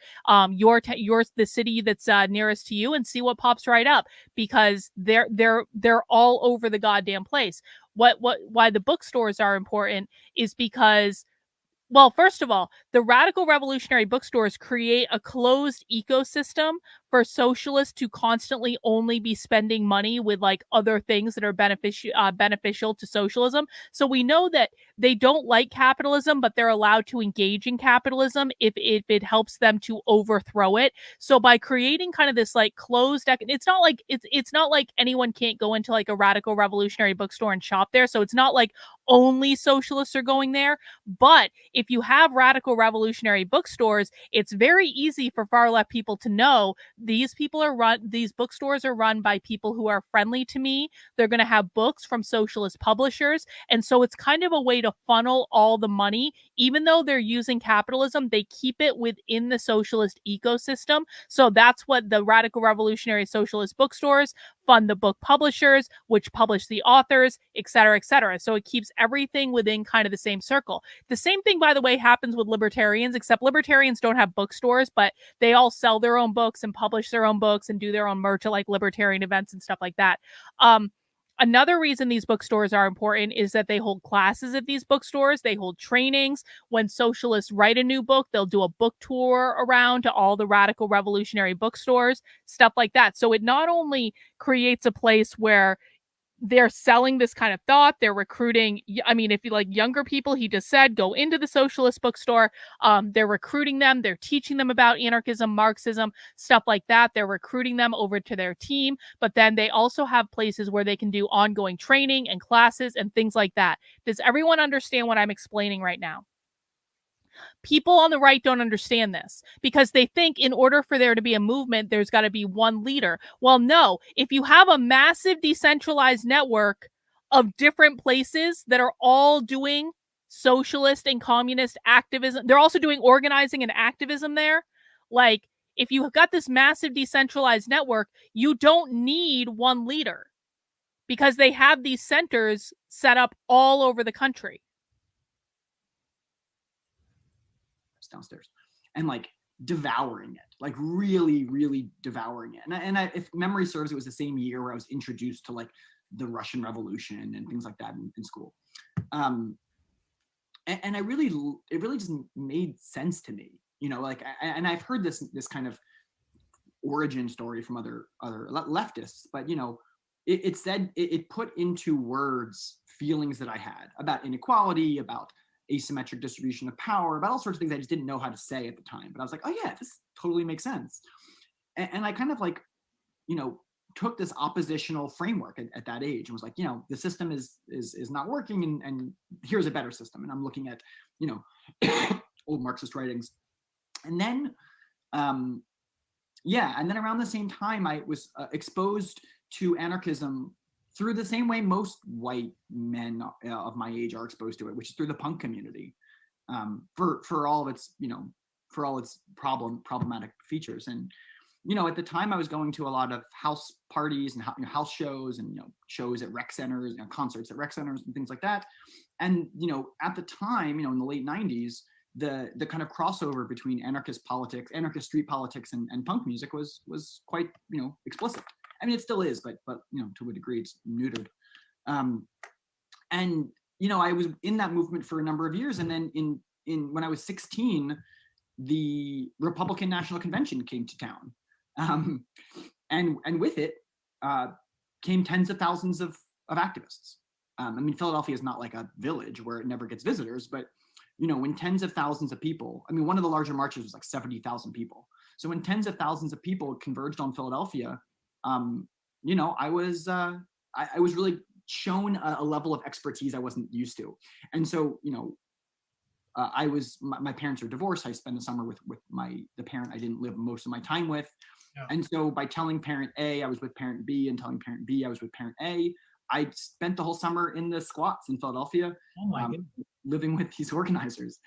yours, the city that's nearest to you, and see what pops right up, because they're all over the goddamn place. Why the bookstores are important is because, well, first of all, the radical revolutionary bookstores create a closed ecosystem for socialists to constantly only be spending money with like other things that are beneficial to socialism. So we know that they don't like capitalism, but they're allowed to engage in capitalism if it helps them to overthrow it. So by creating kind of this like closed, it's not like anyone can't go into like a radical revolutionary bookstore and shop there. So it's not like only socialists are going there. But if you have radical revolutionary bookstores, it's very easy for far left people to know these bookstores are run by people who are friendly to me. They're going to have books from socialist publishers. And so it's kind of a way to funnel all the money. Even though they're using capitalism, they keep it within the socialist ecosystem. So that's what the radical revolutionary socialist bookstores fund, the book publishers, which publish the authors, et cetera, et cetera. So it keeps everything within kind of the same circle. The same thing, by the way, happens with libertarians, except libertarians don't have bookstores, but they all sell their own books and publish their own books and do their own merch at like libertarian events and stuff like that. Another reason these bookstores are important is that they hold classes at these bookstores. They hold trainings. When socialists write a new book, they'll do a book tour around to all the radical revolutionary bookstores, stuff like that. So it not only creates a place where they're selling this kind of thought, they're recruiting. I mean, if you like younger people, he just said, go into the socialist bookstore. They're recruiting them. They're teaching them about anarchism, Marxism, stuff like that. They're recruiting them over to their team. But then they also have places where they can do ongoing training and classes and things like that. Does everyone understand what I'm explaining right now? People on the right don't understand this because they think in order for there to be a movement, there's got to be one leader. Well, no, if you have a massive decentralized network of different places that are all doing socialist and communist activism. They're also doing organizing and activism there. Like, if you have got this massive decentralized network, you don't need one leader because they have these centers set up all over the country. Downstairs and like devouring it, like really devouring it. And I, if memory serves, it was the same year where I was introduced to like the Russian Revolution and things like that in school. And I really, it really just made sense to me, you know, like, and I've heard this kind of origin story from other leftists, but you know, it said, it put into words feelings that I had about inequality, about asymmetric distribution of power, about all sorts of things I just didn't know how to say at the time. But I was like, oh yeah, this totally makes sense. And I kind of like, you know, took this oppositional framework at that age and was like, you know, the system is not working, and here's a better system. And I'm looking at, you know, old Marxist writings. And then, yeah, and then around the same time, I was exposed to anarchism through the same way most white men of my age are exposed to it, which is through the punk community, for all of its, you know, for all its problematic features. And, you know, at the time I was going to a lot of house parties and house shows and, you know, shows at rec centers, you know, concerts at rec centers and things like that. And, you know, at the time, you know, in the late 90s, the kind of crossover between anarchist politics, anarchist street politics and punk music was quite, you know, explicit. I mean, it still is, but you know, to a degree, it's neutered. And you know, I was in that movement for a number of years, and then in when I was 16, the Republican National Convention came to town, and with it came tens of thousands of activists. I mean, Philadelphia is not like a village where it never gets visitors, but you know, when tens of thousands of people, I mean, one of the larger marches was like 70,000 people. So when tens of thousands of people converged on Philadelphia, you know, I was really shown a level of expertise I wasn't used to. And so, you know, my parents are divorced. I spent the summer with the parent I didn't live most of my time with. Yeah. And so by telling parent A, I was with parent B, and telling parent B, I was with parent A, I spent the whole summer in the squats in Philadelphia, living with these organizers,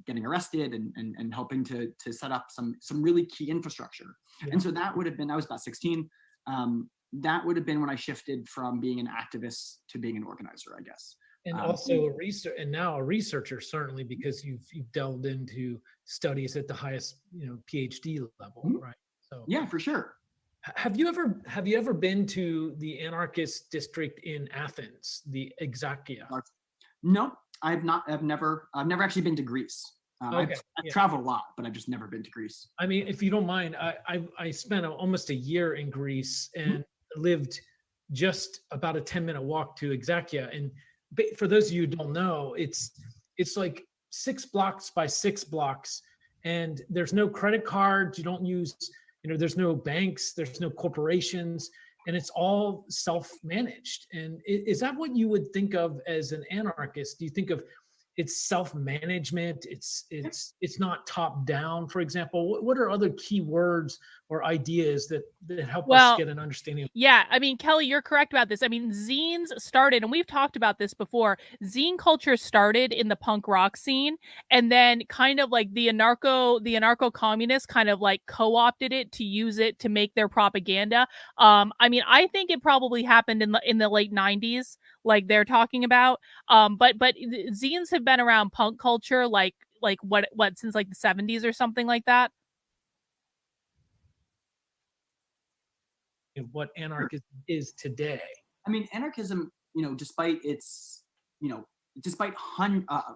getting arrested and helping to set up some really key infrastructure. Yeah. And so that would have been, I was about 16. That would have been when I shifted from being an activist to being an organizer, I guess. And also now a researcher, certainly, because you've delved into studies at the highest, you know, PhD level, mm-hmm. right? So yeah, for sure. Have you ever been to the anarchist district in Athens, the Exarchia? No, I've never actually been to Greece. Okay. I've traveled a lot, but I've just never been to Greece. I mean, if you don't mind, I spent almost a year in Greece and lived just about a 10-minute walk to Exarchia. And for those of you who don't know, it's like 6 blocks by 6 blocks, and there's no credit cards. You don't use, you know, there's no banks, there's no corporations, and it's all self-managed. And is that what you would think of as an anarchist? Do you think of it's self-management, it's not top-down, for example? What are other key words or ideas that help us get an understanding of? Yeah, I mean, Kelly, you're correct about this. I mean, zines started, and we've talked about this before, zine culture started in the punk rock scene, and then kind of like the anarcho-communists kind of like co-opted it to use it to make their propaganda. I mean, I think it probably happened in the late 90s, like they're talking about. But zines have been around punk culture like what since like the 70s or something like that. What anarchism is today. I mean, anarchism, you know, despite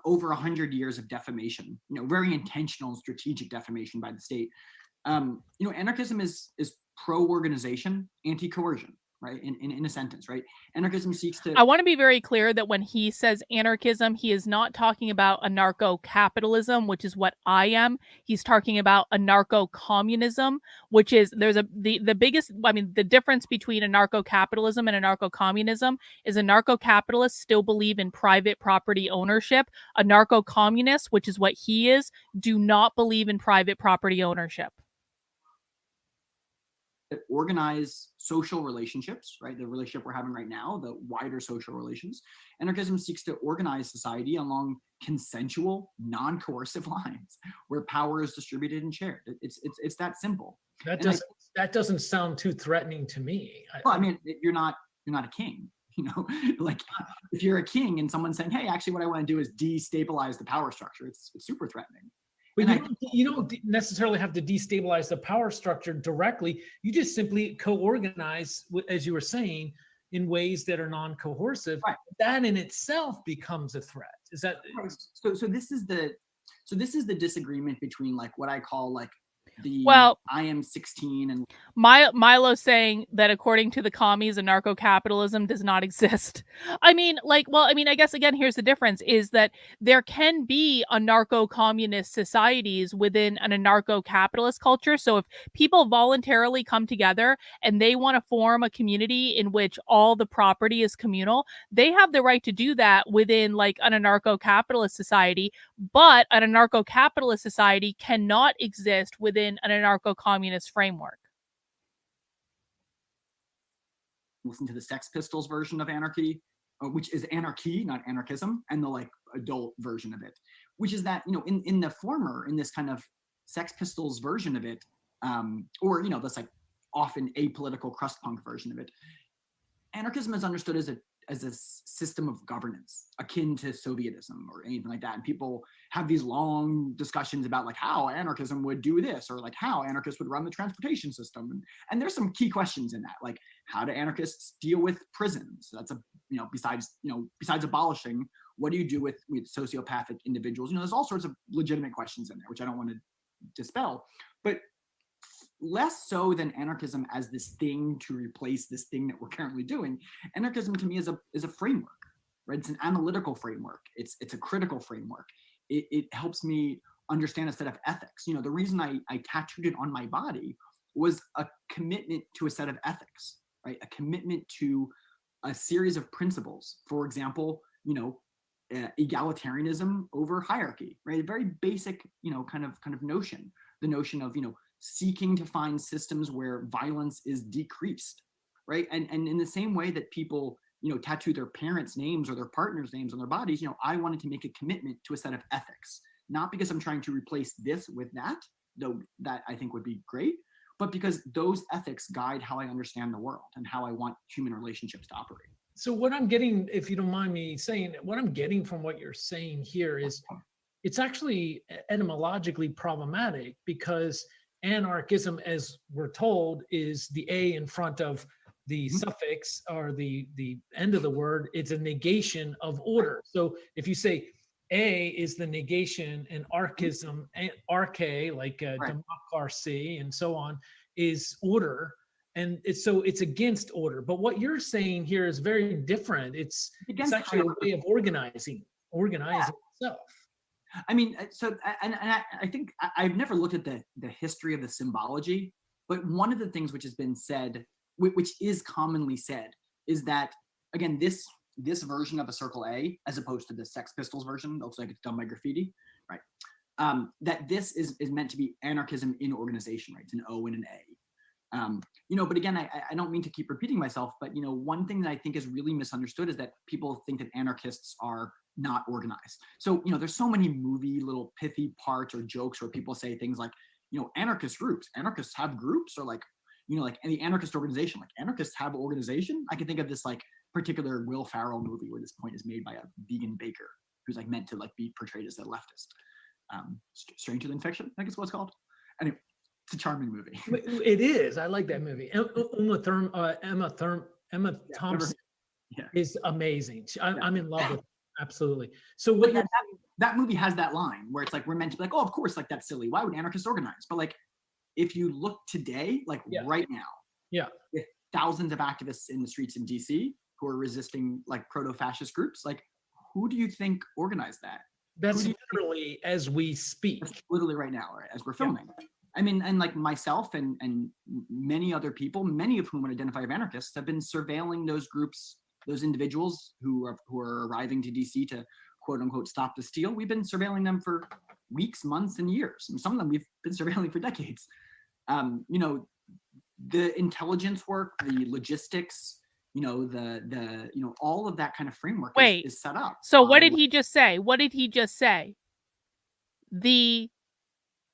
over 100 years of defamation, you know, very intentional, strategic defamation by the state, you know, anarchism is pro-organization, anti-coercion, right? In a sentence, right? Anarchism seeks to... I want to be very clear that when he says anarchism, he is not talking about anarcho-capitalism, which is what I am. He's talking about anarcho-communism, which is the biggest, I mean, the difference between anarcho-capitalism and anarcho-communism is anarcho-capitalists still believe in private property ownership. Anarcho-communists, which is what he is, do not believe in private property ownership. Organize social relationships, right? The relationship we're having right now, the wider social relations. Anarchism seeks to organize society along consensual, non-coercive lines where power is distributed and shared. It's that simple. That doesn't sound too threatening to me. Well, I mean, you're not a king, you know. Like if you're a king and someone's saying, "Hey, actually, what I want to do is destabilize the power structure," it's super threatening. But you don't necessarily have to destabilize the power structure directly. You just simply co-organize, as you were saying, in ways that are non-coercive. Right. That in itself becomes a threat. Is that so? This is the disagreement between like what I call like the I am 16 and Milo saying that according to the commies, anarcho-capitalism does not exist. I mean, I guess again, here's the difference is that there can be anarcho-communist societies within an anarcho-capitalist culture. So if people voluntarily come together and they want to form a community in which all the property is communal, they have the right to do that within like an anarcho-capitalist society, but an anarcho-capitalist society cannot exist within an anarcho-communist framework. Listen to the Sex Pistols version of anarchy, which is anarchy, not anarchism, and the like adult version of it, which is that, you know, in the former, in this kind of Sex Pistols version of it, or, you know, this like often apolitical crust punk version of it, anarchism is understood as a system of governance akin to Sovietism or anything like that. And people have these long discussions about like how anarchism would do this, or like how anarchists would run the transportation system. And there's some key questions in that, like how do anarchists deal with prisons? So that's besides abolishing, what do you do with sociopathic individuals? You know, there's all sorts of legitimate questions in there, which I don't want to dispel, but less so than anarchism as this thing to replace this thing that we're currently doing. Anarchism to me is a framework, right? It's an analytical framework. It's a critical framework. It helps me understand a set of ethics. You know, the reason I tattooed it on my body was a commitment to a set of ethics, right? A commitment to a series of principles. For example, you know, egalitarianism over hierarchy, right? A very basic, you know, kind of notion. The notion of, you know, seeking to find systems where violence is decreased, right? And in the same way that people, you know, tattoo their parents' names or their partners' names on their bodies, you know, I wanted to make a commitment to a set of ethics, not because I'm trying to replace this with that, though that I think would be great, but because those ethics guide how I understand the world and how I want human relationships to operate. So what I'm getting, if you don't mind me saying, what I'm getting from what you're saying here is it's actually etymologically problematic, because anarchism, as we're told, is the A in front of the suffix or the end of the word. It's a negation of order. So if you say A is the negation, and archism, arche, like democracy and so on, is order. And it's against order. But what you're saying here is very different. It's actually a way of organizing itself. I mean, so, and I think I've never looked at the history of the symbology, but one of the things which has been said, which is commonly said, is that, again, this version of a circle A, as opposed to the Sex Pistols version, looks like it's done by graffiti, right? That this is meant to be anarchism in organization, right? It's an O and an A. You know, but again, I don't mean to keep repeating myself, but, you know, one thing that I think is really misunderstood is that people think that anarchists are not organized. So, you know, there's so many movie little pithy parts or jokes where people say things like, you know, anarchist groups, anarchists have groups, or like, you know, like the anarchist organization, like anarchists have organization. I can think of this like particular Will Ferrell movie where this point is made by a vegan baker who's like meant to like be portrayed as a leftist. Stranger Than Fiction, I think is what it's called. Anyway, it's a charming movie. It is. I like that movie. Emma Thompson is amazing. I'm in love with her. Absolutely. So what that movie has that line where it's like, we're meant to be like, oh, of course, like that's silly. Why would anarchists organize? But like, if you look today, like right now, with thousands of activists in the streets in DC who are resisting like proto-fascist groups, like who do you think organized that? That's literally as we speak. That's literally right now, right, as we're filming. I mean, and like myself and many other people, many of whom would identify as anarchists, have been surveilling those groups, those individuals who are arriving to DC to quote unquote stop the steal. We've been surveilling them for weeks, months, and years. And some of them we've been surveilling for decades. You know, the intelligence work, the logistics, all of that kind of framework Wait. is set up. So what did he just say? What did he just say? The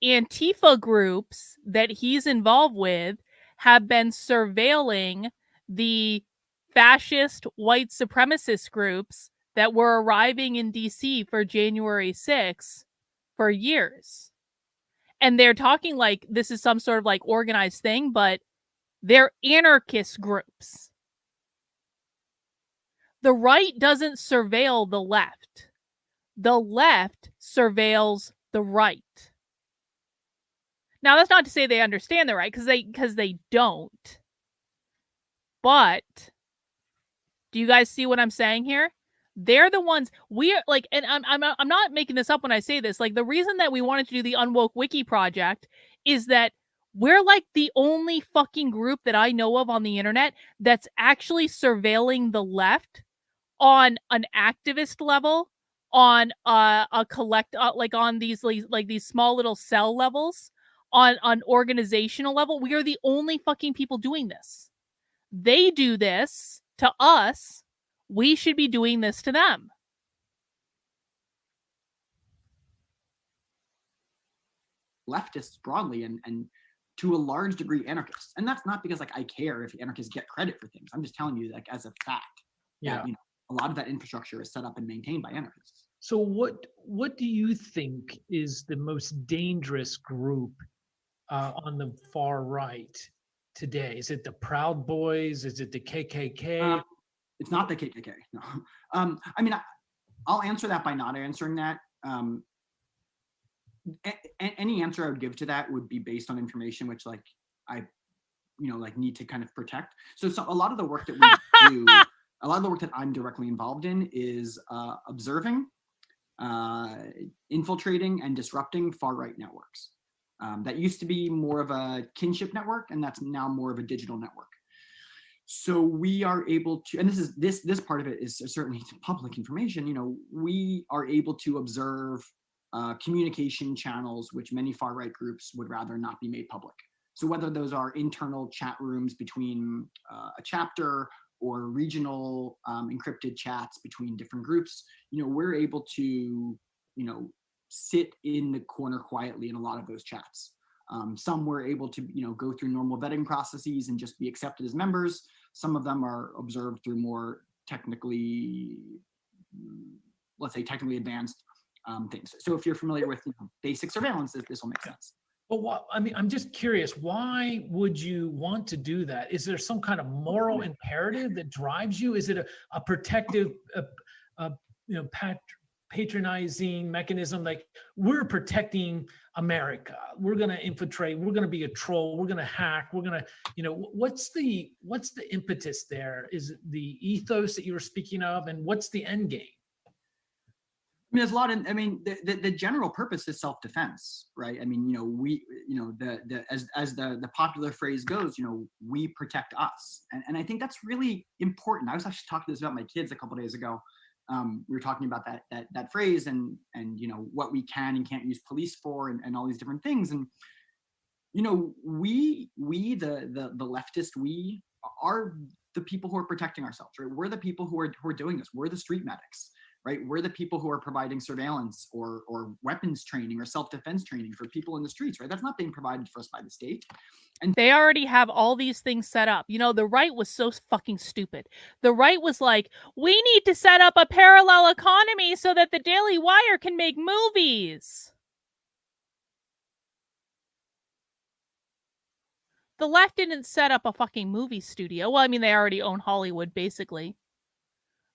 Antifa groups that he's involved with have been surveilling the fascist white supremacist groups that were arriving in DC for January 6th for years. And they're talking like this is some sort of like organized thing, but they're anarchist groups. The right doesn't surveil the left. The left surveils the right. Now, that's not to say they understand the right, because they don't. But do you guys see what I'm saying here? They're the ones we are like, and I'm not making this up when I say this. Like, the reason that we wanted to do the Unwoke Wiki project is that we're like the only fucking group that I know of on the internet that's actually surveilling the left on an activist level, on a collect, like on these small little cell levels, on organizational level. We are the only fucking people doing this. They do this to us. We should be doing this to them. Leftists broadly, and to a large degree anarchists. And that's not because like I care if anarchists get credit for things. I'm just telling you, like, as a fact, Yeah. that, a lot of that infrastructure is set up and maintained by anarchists. So what do you think is the most dangerous group on the far right today? Is it the Proud Boys? Is it the KKK? It's not the KKK. No. I mean, I'll answer that by not answering that. Any answer I would give to that would be based on information which, like, I, need to kind of protect. So a lot of the work that we do, a lot of the work that I'm directly involved in is observing, infiltrating, and disrupting far-right networks. That used to be more of a kinship network, and that's now more of a digital network. So we are able to, and this part of it is certainly public information. We are able to observe communication channels which many far-right groups would rather not be made public. So whether those are internal chat rooms between a chapter or regional encrypted chats between different groups, we're able to, sit in the corner quietly in a lot of those chats. Some were able to, go through normal vetting processes and just be accepted as members. Some of them are observed through more technically, let's say technically advanced things. So if you're familiar with basic surveillance, this will make sense. Well, I'm just curious, why would you want to do that? Is there some kind of moral imperative that drives you? Is it a protective, patronizing mechanism? Like, we're protecting America. We're going to infiltrate. We're going to be a troll. We're going to hack. We're going to, what's the impetus there? Is it the ethos that you were speaking of? And what's the end game? There's a lot of, the general purpose is self-defense, right? As the popular phrase goes, we protect us. And I think that's really important. I was actually talking this about my kids a couple of days ago. We were talking about that phrase and what we can and can't use police for, and all these different things. And, we the leftist, we are the people who are protecting ourselves, right? We're the people who are doing this. We're the street medics. Right? We're the people who are providing surveillance or weapons training or self-defense training for people in the streets, right? That's not being provided for us by the state. And they already have all these things set up. The right was so fucking stupid. The right was like, we need to set up a parallel economy so that the Daily Wire can make movies. The left didn't set up a fucking movie studio. Well, they already own Hollywood, basically.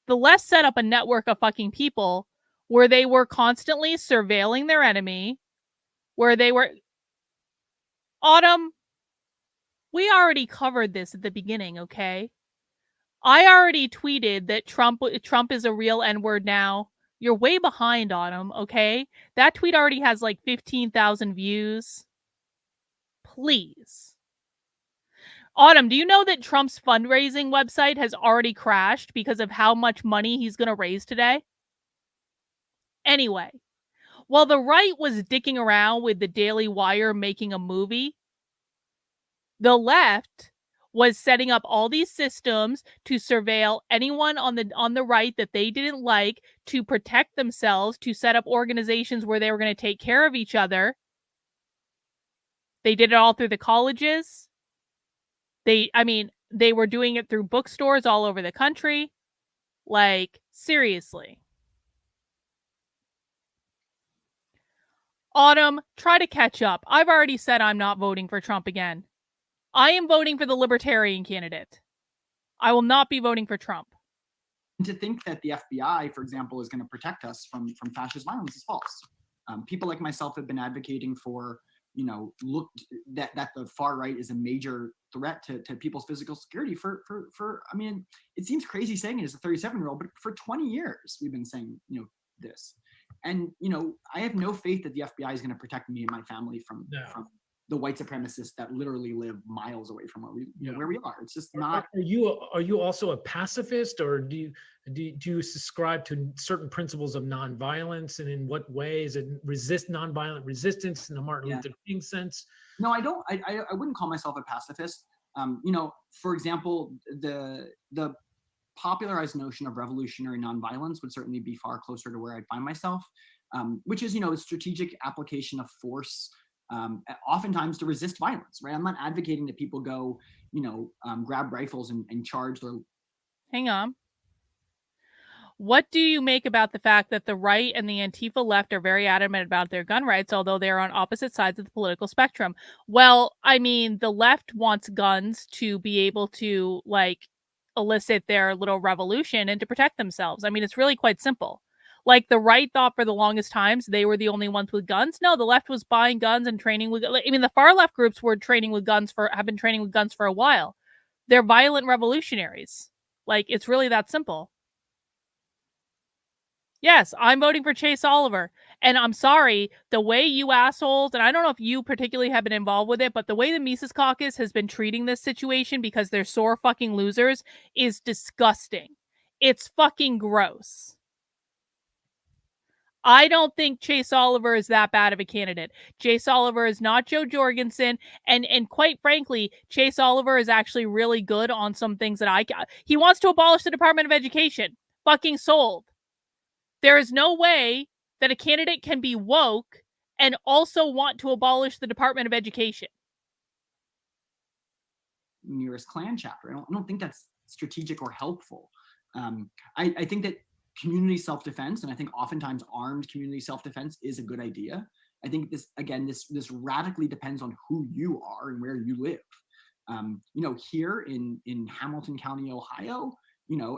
The left set up a network of fucking people where they were constantly surveilling their enemy, where they were... Autumn, we already covered this at the beginning, okay? I already tweeted that Trump is a real N-word now. You're way behind, Autumn, okay? That tweet already has like 15,000 views. Please. Autumn, do you know that Trump's fundraising website has already crashed because of how much money he's going to raise today? Anyway, while the right was dicking around with the Daily Wire making a movie, The left was setting up all these systems to surveil anyone on the right that they didn't like, to protect themselves, to set up organizations where they were going to take care of each other. They did it all through the colleges. They were doing it through bookstores all over the country. Like, seriously. Autumn, try to catch up. I've already said I'm not voting for Trump again. I am voting for the libertarian candidate. I will not be voting for Trump. And to think that the FBI, for example, is going to protect us from fascist violence is false. People like myself have been advocating for, that the far right is a major threat to people's physical security for I mean, it seems crazy saying it as a 37-year-old, but for 20 years we've been saying, this. And, I have no faith that the FBI is going to protect me and my family from the white supremacists that literally live miles away from where we are. It's just not. Are you also a pacifist, or do you subscribe to certain principles of nonviolence, and in what ways? And nonviolent resistance in the Martin Luther King sense? No, I don't. I wouldn't call myself a pacifist. For example, the popularized notion of revolutionary nonviolence would certainly be far closer to where I'd find myself, which is, a strategic application of force, oftentimes to resist violence, right? I'm not advocating that people go, grab rifles and charge their. Hang on. What do you make about the fact that the right and the Antifa left are very adamant about their gun rights, although they're on opposite sides of the political spectrum? Well, I mean, the left wants guns to be able to, elicit their little revolution and to protect themselves. I mean, it's really quite simple. Like, the right thought for the longest times they were the only ones with guns. No, the left was buying guns and training with. The far left groups have been training with guns for a while. They're violent revolutionaries. It's really that simple. Yes, I'm voting for Chase Oliver. And I'm sorry, the way you assholes, and I don't know if you particularly have been involved with it, but the way the Mises Caucus has been treating this situation, because they're sore fucking losers, is disgusting. It's fucking gross. I don't think Chase Oliver is that bad of a candidate. Chase Oliver is not Joe Jorgensen, and quite frankly, Chase Oliver is actually really good on some things that he wants to abolish the Department of Education. Fucking sold. There is no way that a candidate can be woke and also want to abolish the Department of Education. Nearest Klan chapter. I don't think that's strategic or helpful. I think that community self-defense, and I think oftentimes armed community self-defense, is a good idea. I think this radically depends on who you are and where you live. Here in Hamilton County, Ohio,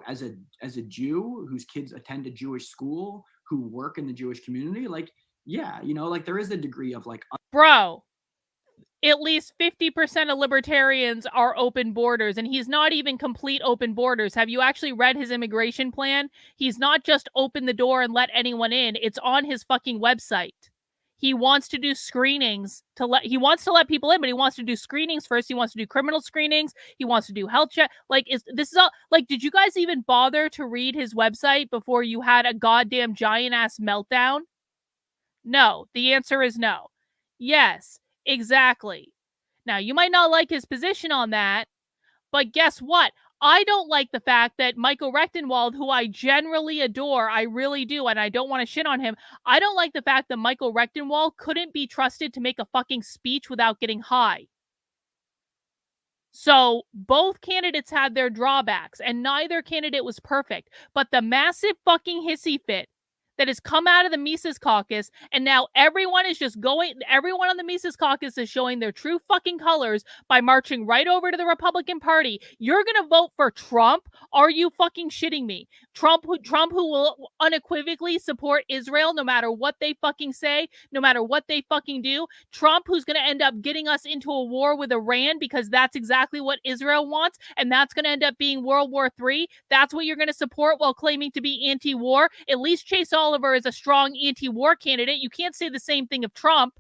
as a Jew whose kids attend a Jewish school, who work in the Jewish community, there is a degree of bro, at least 50% of libertarians are open borders, and he's not even complete open borders. Have you actually read his immigration plan? He's not just open the door and let anyone in. It's on his fucking website. He wants to do screenings he wants to let people in, but he wants to do screenings first. He wants to do criminal screenings. He wants to do health check. This is all did you guys even bother to read his website before you had a goddamn giant ass meltdown? No, the answer is no. Yes, exactly. Now, you might not like his position on that, but guess what? I don't like the fact that Michael Loadenthal, who I generally adore, I really do, and I don't want to shit on him. I don't like the fact that Michael Loadenthal couldn't be trusted to make a fucking speech without getting high. So both candidates had their drawbacks, and neither candidate was perfect. But the massive fucking hissy fit that has come out of the Mises Caucus, and now everyone on the Mises Caucus is showing their true fucking colors by marching right over to the Republican Party. You're gonna vote for Trump? Are you fucking shitting me? Trump who will unequivocally support Israel no matter what they fucking say, no matter what they fucking do. Trump who's gonna end up getting us into a war with Iran because that's exactly what Israel wants, and that's gonna end up being World War III. That's what you're gonna support while claiming to be anti-war. At least Chase Oliver is a strong anti-war candidate. You can't say the same thing of Trump.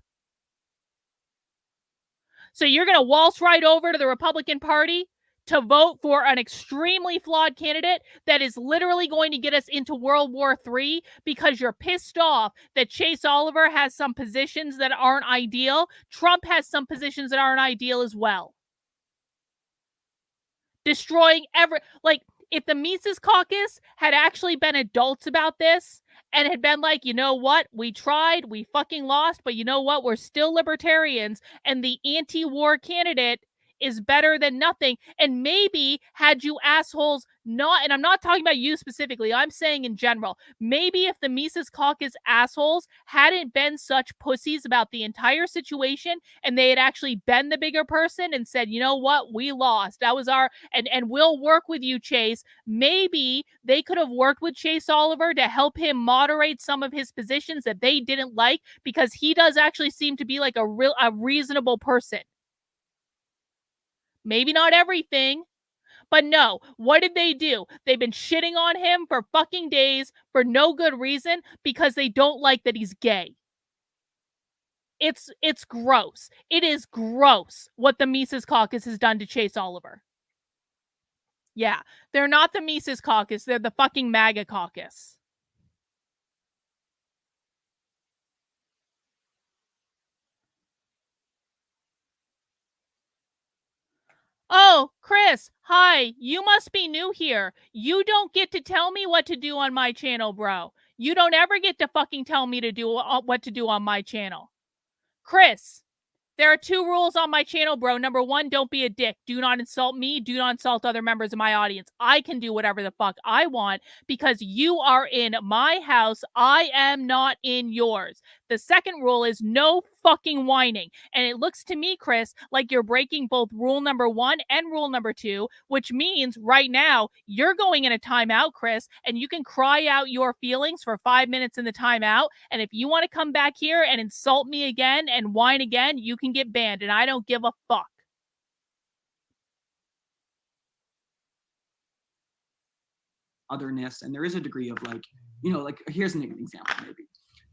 So you're going to waltz right over to the Republican Party to vote for an extremely flawed candidate that is literally going to get us into World War III because you're pissed off that Chase Oliver has some positions that aren't ideal. Trump has some positions that aren't ideal as well. destroying if the Mises Caucus had actually been adults about this and had been like, you know what, we tried, we fucking lost, but you know what, we're still libertarians, and the anti-war candidate is better than nothing. And maybe had you assholes not, and I'm not talking about you specifically, I'm saying in general, maybe if the Mises Caucus assholes hadn't been such pussies about the entire situation and they had actually been the bigger person and said, you know what, we lost. That was our, and we'll work with you, Chase. Maybe they could have worked with Chase Oliver to help him moderate some of his positions that they didn't like, because he does actually seem to be like a reasonable person. Maybe not everything, but no. What did they do? They've been shitting on him for fucking days for no good reason because they don't like that he's gay. It's gross. It is gross what the Mises Caucus has done to Chase Oliver. Yeah, they're not the Mises Caucus. They're the fucking MAGA caucus. Oh, Chris, hi. You must be new here. You don't get to tell me what to do on my channel, bro. You don't ever get to fucking tell me to do what to do on my channel. Chris, there are 2 rules on my channel, bro. Number 1, don't be a dick. Do not insult me. Do not insult other members of my audience. I can do whatever the fuck I want because you are in my house. I am not in yours. The second rule is no fucking whining. And it looks to me, Chris, like you're breaking both rule number 1 and rule number 2, which means right now you're going in a timeout, Chris, and you can cry out your feelings for 5 minutes in the timeout. And if you want to come back here and insult me again and whine again, you can get banned, and I don't give a fuck. Otherness, and there is a degree of here's an example. Maybe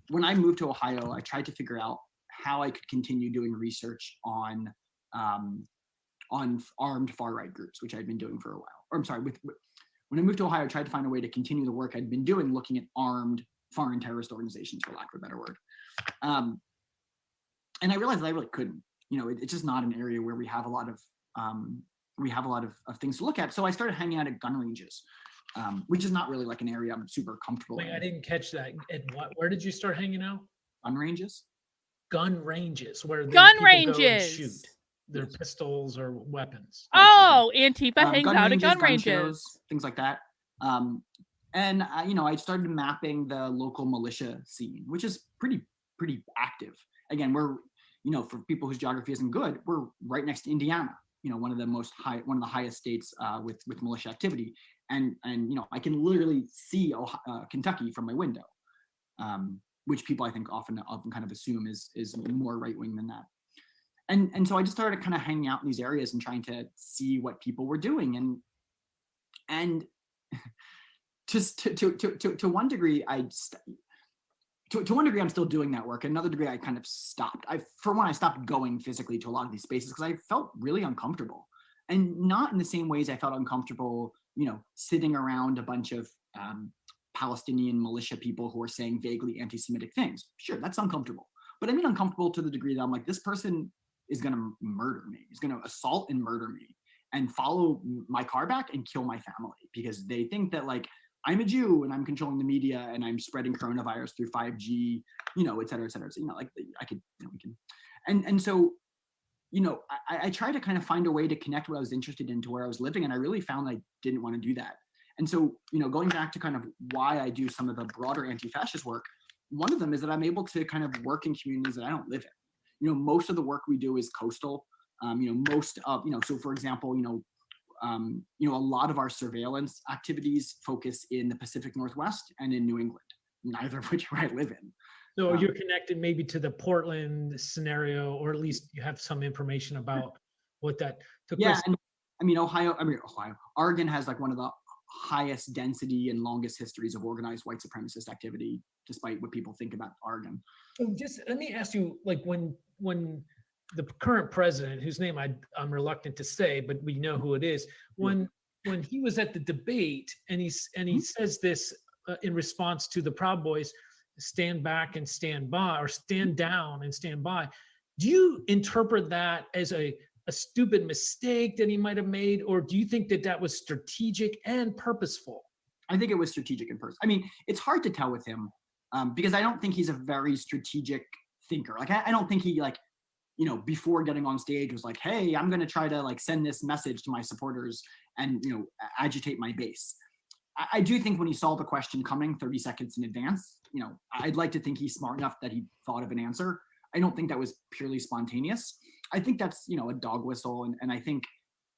when I moved to Ohio, I tried to figure out how I could continue doing research on armed far right groups, which I'd been doing for a while. Or I'm sorry, when I moved to Ohio, I tried to find a way to continue the work I'd been doing, looking at armed foreign terrorist organizations, for lack of a better word. And I realized that I really couldn't. It's just not an area where we have a lot of things to look at. So I started hanging out at gun ranges, which is not really like an area I'm super comfortable in. I didn't catch that. Where did you start hanging out? Gun ranges? Gun ranges, where gun people ranges go and shoot their pistols or weapons. Oh, Antifa hangs gun out ranges, at gun gun ranges. shows, things like that. And I started mapping the local militia scene, which is pretty active. Again, we're for people whose geography isn't good, we're right next to Indiana. One of the highest states with militia activity, and I can literally see Kentucky from my window, which people I think often kind of assume is more right wing than that. And so I just started kind of hanging out in these areas and trying to see what people were doing, and just to one degree to one degree, I'm still doing that work. Another degree, I kind of stopped. I stopped going physically to a lot of these spaces because I felt really uncomfortable, and not in the same ways I felt uncomfortable, sitting around a bunch of Palestinian militia people who are saying vaguely anti-Semitic things. Sure, that's uncomfortable, but I mean uncomfortable to the degree that I'm like, this person is going to murder me. Is going to assault and murder me, and follow my car back and kill my family because they think that I'm a Jew and I'm controlling the media and I'm spreading coronavirus through 5G, et cetera, et cetera. So, I could, we can. And so, I tried to kind of find a way to connect what I was interested in to where I was living. And I really found I didn't want to do that. And so, going back to kind of why I do some of the broader anti-fascist work, one of them is that I'm able to kind of work in communities that I don't live in. Most of the work we do is coastal. So for example, a lot of our surveillance activities focus in the Pacific Northwest and in New England, neither of which I live in. So you're connected maybe to the Portland scenario, or at least you have some information about what that took place. Yeah, and Oregon has one of the highest density and longest histories of organized white supremacist activity, despite what people think about Oregon. So just let me ask you, when the current president, whose name I'm reluctant to say, but we know who it is, when he was at the debate and he says this in response to the Proud Boys, stand back and stand by, or stand down and stand by. Do you interpret that as a a stupid mistake that he might have made, or do you think that that was strategic and purposeful? I think it was strategic and purposeful. I mean, it's hard to tell with him because I don't think he's a very strategic thinker. Like, I don't think he, like, you know, before getting on stage was like, hey, I'm going to try to like send this message to my supporters and, you know, agitate my base. I do think when he saw the question coming 30 seconds in advance, you know, I'd like to think he's smart enough that he thought of an answer. I don't think that was purely spontaneous. I think that's, you know, a dog whistle. And I think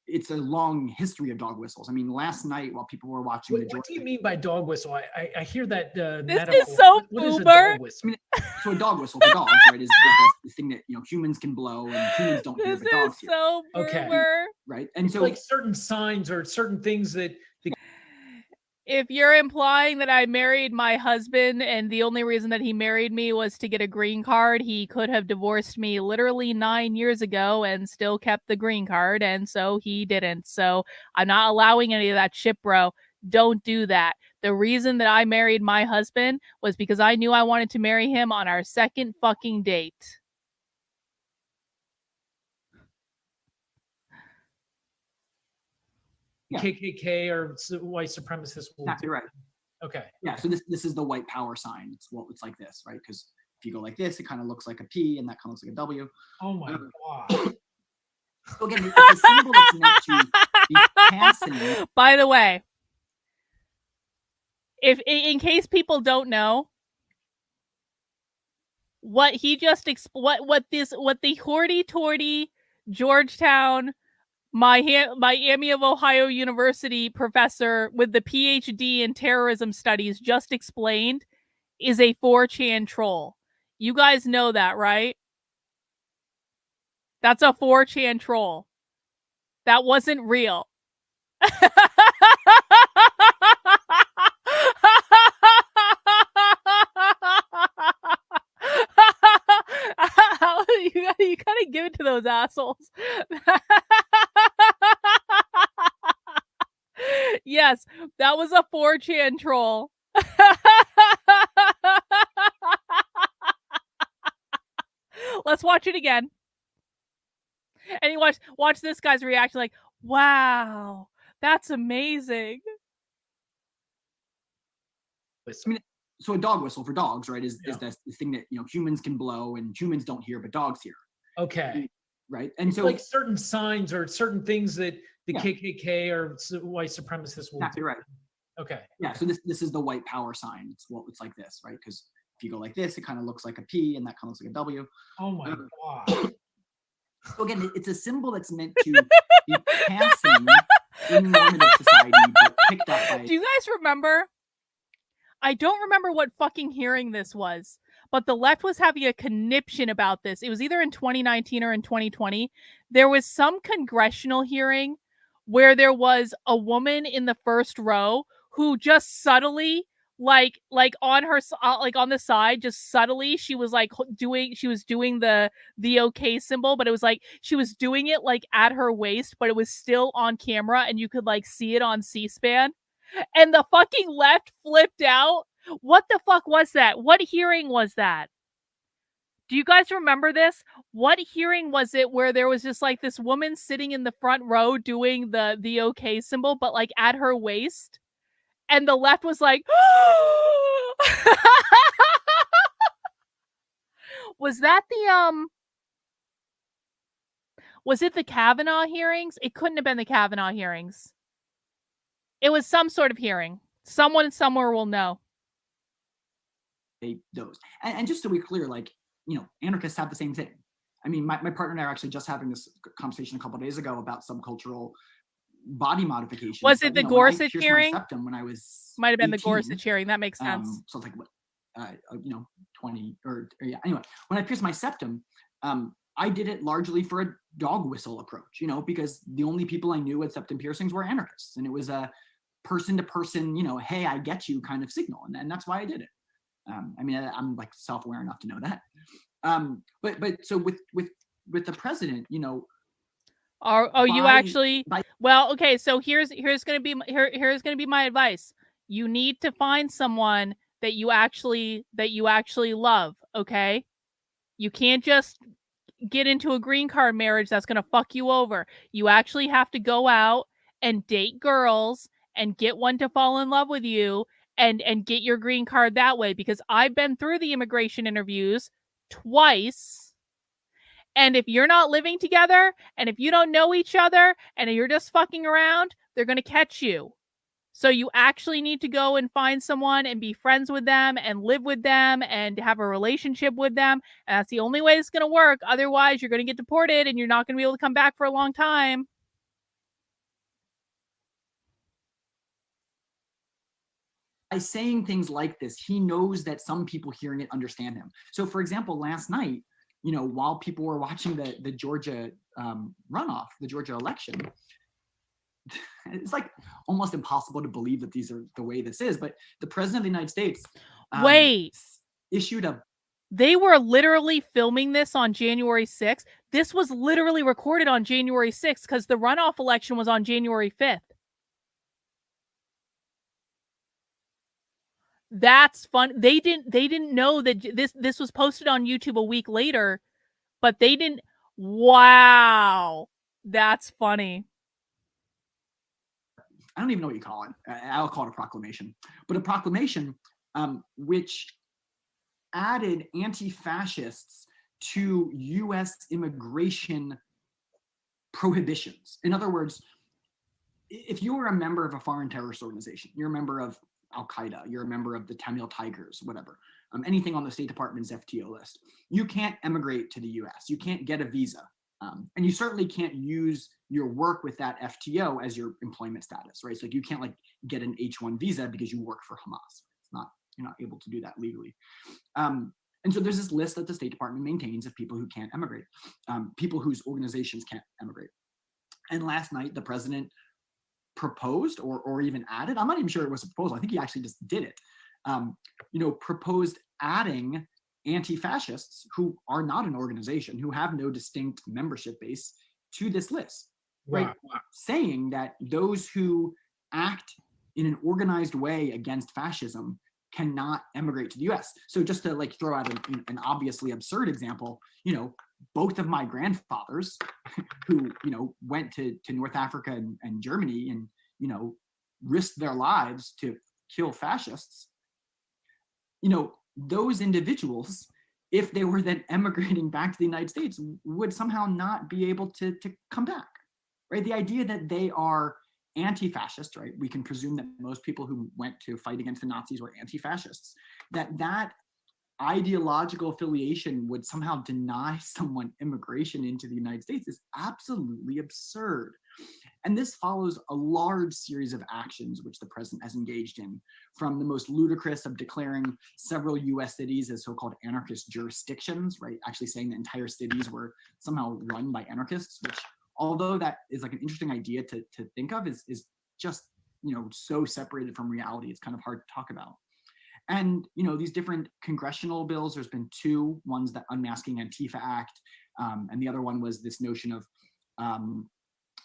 it's a long history of dog whistles. I mean, last night while people were watching What do you mean by dog whistle? I hear that This metaphor. is so What is a boomer. dog whistle? I mean, so a dog whistle for dogs, right, is the thing that, you know, humans can blow and humans don't hear, This but dogs is hear, so Okay. boomer. right? And It's so like certain signs or certain things that If you're implying that I married my husband and the only reason that he married me was to get a green card, he could have divorced me literally 9 years ago and still kept the green card, and so he didn't. So I'm not allowing any of that shit, bro. Don't do that. The reason that I married my husband was because I knew I wanted to marry him on our second fucking date. Yeah. KKK or white supremacists will exactly right. Okay. Yeah, so this is the white power sign. It's like this, right? Because if you go like this, it kind of looks like a P, and that kind of looks like a W. Oh my Um, God. So again, it's a symbol that's meant to be passing. By the way, if in case people don't know, what he just what the hoity-toity Georgetown Miami of Ohio University professor with the PhD in terrorism studies just explained is a 4chan troll. You guys know that, right? That's a 4chan troll. That wasn't real. You gotta give it to those assholes. Yes, that was a 4chan troll. Let's watch it again. And you watch this guy's reaction like, wow, that's amazing. I mean, so a dog whistle for dogs, right, is Yeah. this thing that, you know, humans can blow and humans don't hear, but dogs hear, Okay. right? And It's so like certain signs or certain things that the Yeah. KKK or white supremacists will exactly do. right. Okay. Yeah, so this is the white power sign. It's like this, right? Because if you go like this, it kind of looks like a P, and that kind of looks like a W. Oh my Um, God. So again, it's a symbol that's meant to be passing in normative society, but picked up by. Do you guys remember? I don't remember what fucking hearing this was, but the left was having a conniption about this. It was either in 2019 or in 2020. There was some congressional hearing where there was a woman in the first row who just subtly, like on her, like on the side, just subtly, she was doing the OK symbol, but it was like she was doing it like at her waist, but it was still on camera and you could like see it on C-SPAN. And the fucking left flipped out. What the fuck was that? What hearing was that? Do you guys remember this? What hearing was it where there was just like this woman sitting in the front row doing the OK symbol, but like at her waist? And the left was like, was that was it the Kavanaugh hearings? It couldn't have been the Kavanaugh hearings. It was some sort of hearing. Someone somewhere will know. Those. And just to be clear, like, you know, anarchists have the same thing. I mean, my partner and I are actually just having this conversation a couple of days ago about subcultural body modification. Was it the Gorsuch hearing? When I was Might have been the 18, Gorsuch hearing. That makes sense. So it's like what, you know, 20 or yeah. Anyway, when I pierced my septum, I did it largely for a dog whistle approach, you know, because the only people I knew with septum piercings were anarchists, and it was a person to person, you know, hey, I get you kind of signal, and that's why I did it. I mean, I'm like self-aware enough to know that. But so with the president, you know. You actually? Well, okay. So here's gonna be my advice. You need to find someone that you actually love. Okay, you can't just get into a green card marriage that's going to fuck you over. You actually have to go out and date girls and get one to fall in love with you and get your green card that way, because I've been through the immigration interviews twice. And if you're not living together and if you don't know each other and you're just fucking around, they're going to catch you. So you actually need to go and find someone and be friends with them and live with them and have a relationship with them. And that's the only way it's going to work. Otherwise, you're going to get deported and you're not going to be able to come back for a long time. By saying things like this, he knows that some people hearing it understand him. So, for example, last night, while people were watching the Georgia runoff, the Georgia election, it's like almost impossible to believe that these are the way this is. But the president of the United States issued a... They were literally filming this on January 6th. This was literally recorded on January 6th because the runoff election was on January 5th. That's fun. They didn't know that this was posted on YouTube a week later, but they didn't. Wow. That's funny. I don't even know what you call it. I'll call it a proclamation. But a proclamation which added anti-fascists to U.S. immigration prohibitions. In other words, if you were a member of a foreign terrorist organization, you're a member of Al-Qaeda, you're a member of the Tamil Tigers, whatever, anything on the State Department's FTO list, you can't emigrate to the U.S. You can't get a visa. And you certainly can't use your work with that FTO as your employment status, right? So you can't get an H-1 visa because you work for Hamas. You're not able to do that legally. And so there's this list that the State Department maintains of people who can't emigrate, people whose organizations can't emigrate. And last night, the president proposed or even added, I'm not even sure it was a proposal, I think he actually just did it, proposed adding anti-fascists who are not an organization, who have no distinct membership base, to this list, right? Wow. Saying that those who act in an organized way against fascism cannot emigrate to the US. So just to throw out an obviously absurd example, both of my grandfathers who, went to North Africa and Germany and, risked their lives to kill fascists, those individuals, if they were then emigrating back to the United States, would somehow not be able to come back, right? The idea that they are anti-fascist, right? We can presume that most people who went to fight against the Nazis were anti-fascists, that ideological affiliation would somehow deny someone immigration into the United States is absolutely absurd. And this follows a large series of actions which the president has engaged in, from the most ludicrous of declaring several US cities as so-called anarchist jurisdictions, right? Actually saying that entire cities were somehow run by anarchists, which, although that is an interesting idea to think of, is just, so separated from reality, it's kind of hard to talk about. And, these different congressional bills, there's been two, one's the Unmasking Antifa Act, and the other one was this notion of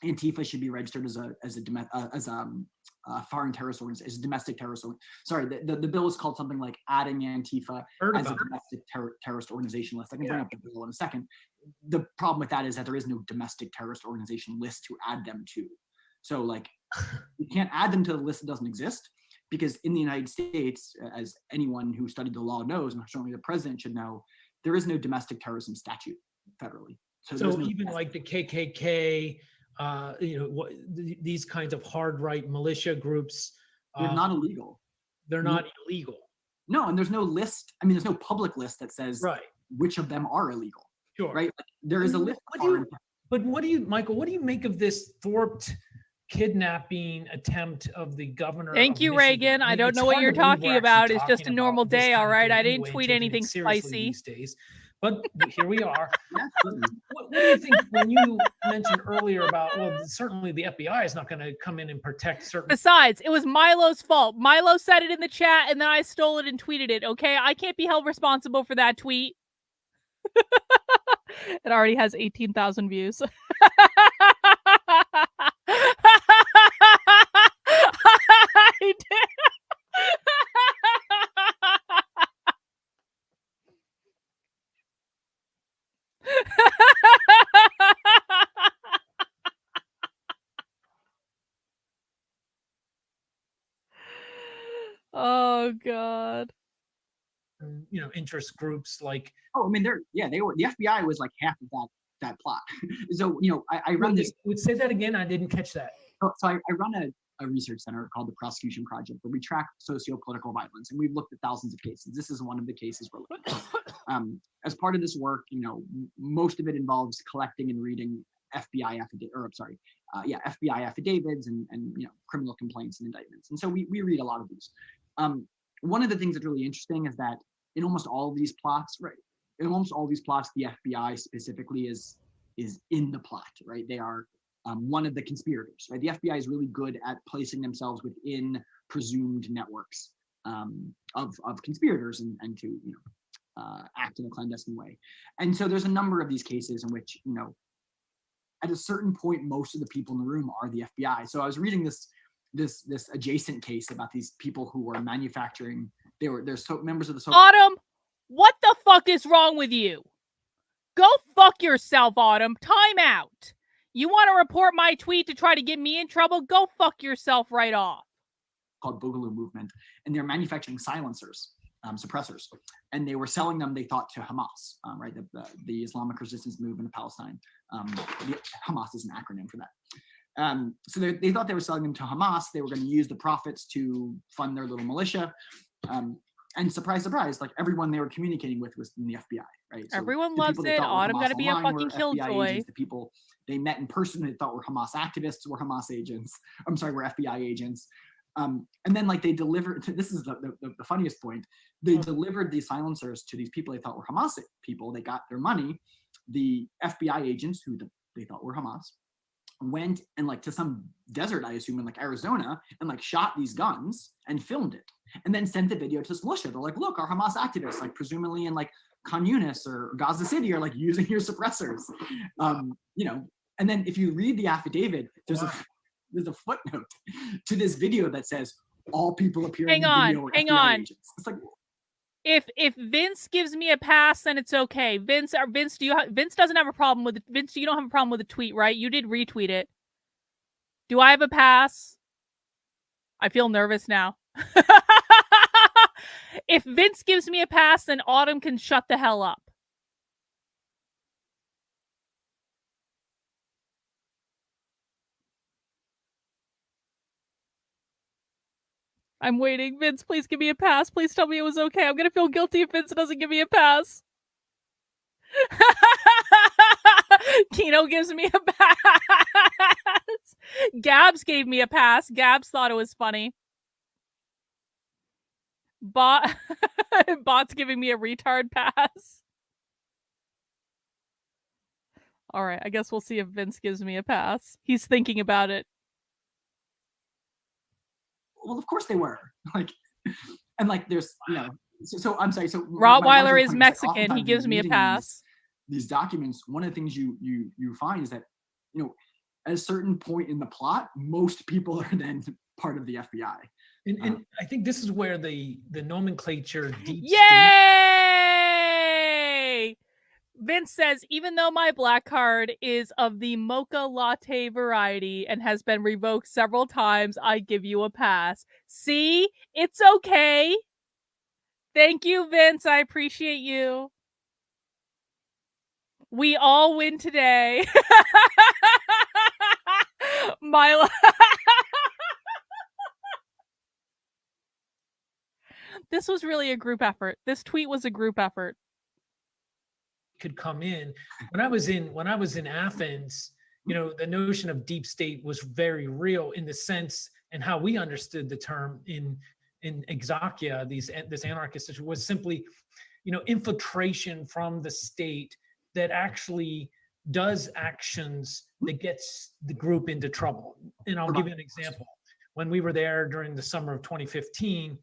Antifa should be registered as a foreign terrorist organization, as a domestic terrorist. Sorry, the bill is called something like adding Antifa as a domestic terrorist organization list. I can bring up the bill in a second. The problem with that is that there is no domestic terrorist organization list to add them to. So you can't add them to the list that doesn't exist, because in the United States, as anyone who studied the law knows, and certainly the president should know, there is no domestic terrorism statute federally. So no even like the KKK, these kinds of hard right militia groups, they're not illegal. They're not illegal. No, and there's no list. I mean, there's no public list that says which of them are illegal. Sure. Right. There is a list. But what do you, Michael? What do you make of this thwarted kidnapping attempt of the governor? Thank you, Reagan. I don't know what you're talking about. It's just a normal day, all right? I didn't tweet anything spicy these days. But here we are. What do you think when you mentioned earlier about, well, certainly the FBI is not going to come in and protect certain... Besides, it was Milo's fault. Milo said it in the chat, and then I stole it and tweeted it, okay? I can't be held responsible for that tweet. It already has 18,000 views. I did. interest groups like. Oh, I mean, they were, the FBI was like half of that plot. So, I run this. Would say that again. I didn't catch that. So I run a research center called the Prosecution Project, where we track socio-political violence, and we've looked at thousands of cases. This is one of the cases we're looking at. As part of this work, most of it involves collecting and reading FBI affidavits and criminal complaints and indictments. And so we read a lot of these. One of the things that's really interesting is that in almost all of these plots, the FBI specifically is in the plot, right? They are one of the conspirators, right? The FBI is really good at placing themselves within presumed networks of conspirators and to act in a clandestine way. And so there's a number of these cases in which at a certain point most of the people in the room are the FBI. So I was reading this adjacent case about these people who were manufacturing. They're members of the Autumn, what the fuck is wrong with you? Go fuck yourself, Autumn. Time out. You want to report my tweet to try to get me in trouble? Go fuck yourself right off. Called Boogaloo Movement, and they're manufacturing silencers, suppressors, and they were selling them, they thought, to Hamas, right? The Islamic Resistance Movement of Palestine. Hamas is an acronym for that. So they thought they were selling them to Hamas. They were going to use the profits to fund their little militia. And surprise, surprise, like everyone they were communicating with was in the FBI, right? So everyone loves it. Autumn got to be a fucking killjoy. The people they met in person they thought were Hamas activists were Hamas agents. Were FBI agents. And then like they delivered, this is the funniest point, they delivered these silencers to these people they thought were Hamas people. They got their money. The FBI agents who they thought were Hamas went and like to some desert, I assume in like Arizona, and like shot these guns and filmed it. And then sent the video to this militia. They're like, look, our Hamas activists, like presumably in like Khan Yunis or Gaza City, are like using your suppressors. And then if you read the affidavit, there's a footnote to this video that says all people appearing in the video are FBI agents. It's like, if Vince gives me a pass, then it's okay. Vince, Vince doesn't have a problem with it. Vince, you don't have a problem with the tweet, right? You did retweet it. Do I have a pass? I feel nervous now. If Vince gives me a pass, then Autumn can shut the hell up. I'm waiting. Vince, please give me a pass. Please tell me it was okay. I'm going to feel guilty if Vince doesn't give me a pass. Kino gives me a pass. Gabs gave me a pass. Gabs thought it was funny. Bot's giving me a retard pass. All right, I guess we'll see if Vince gives me a pass. He's thinking about it. Well, of course they were. There's, so I'm sorry. So Rottweiler is Mexican. He gives me a pass. These documents, one of the things you find is that, at a certain point in the plot, most people are then part of the FBI. And I think this is where the nomenclature deep Yay! Vince says, even though my black card is of the mocha latte variety and has been revoked several times, I give you a pass. See? It's okay. Thank you, Vince. I appreciate you. We all win today. Milo. This was really a group effort. This tweet was a group effort. could come in. When I was in Athens, the notion of deep state was very real in the sense and how we understood the term in Exarchia, this anarchist was simply, infiltration from the state that actually does actions that gets the group into trouble. And I'll give you an example. When we were there during the summer of 2015,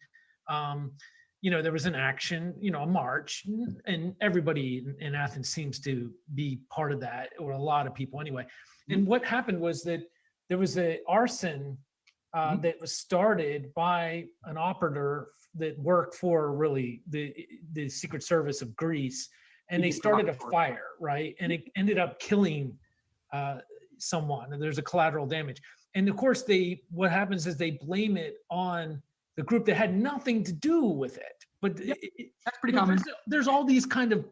there was an action, a march, and everybody in Athens seems to be part of that, or a lot of people anyway. And what happened was that there was an arson that was started by an operator that worked for really the Secret Service of Greece, and they started a fire, right? And it ended up killing someone, and there's a collateral damage. And of course, what happens is they blame it on the group that had nothing to do with it. but That's pretty but common. there's all these kind of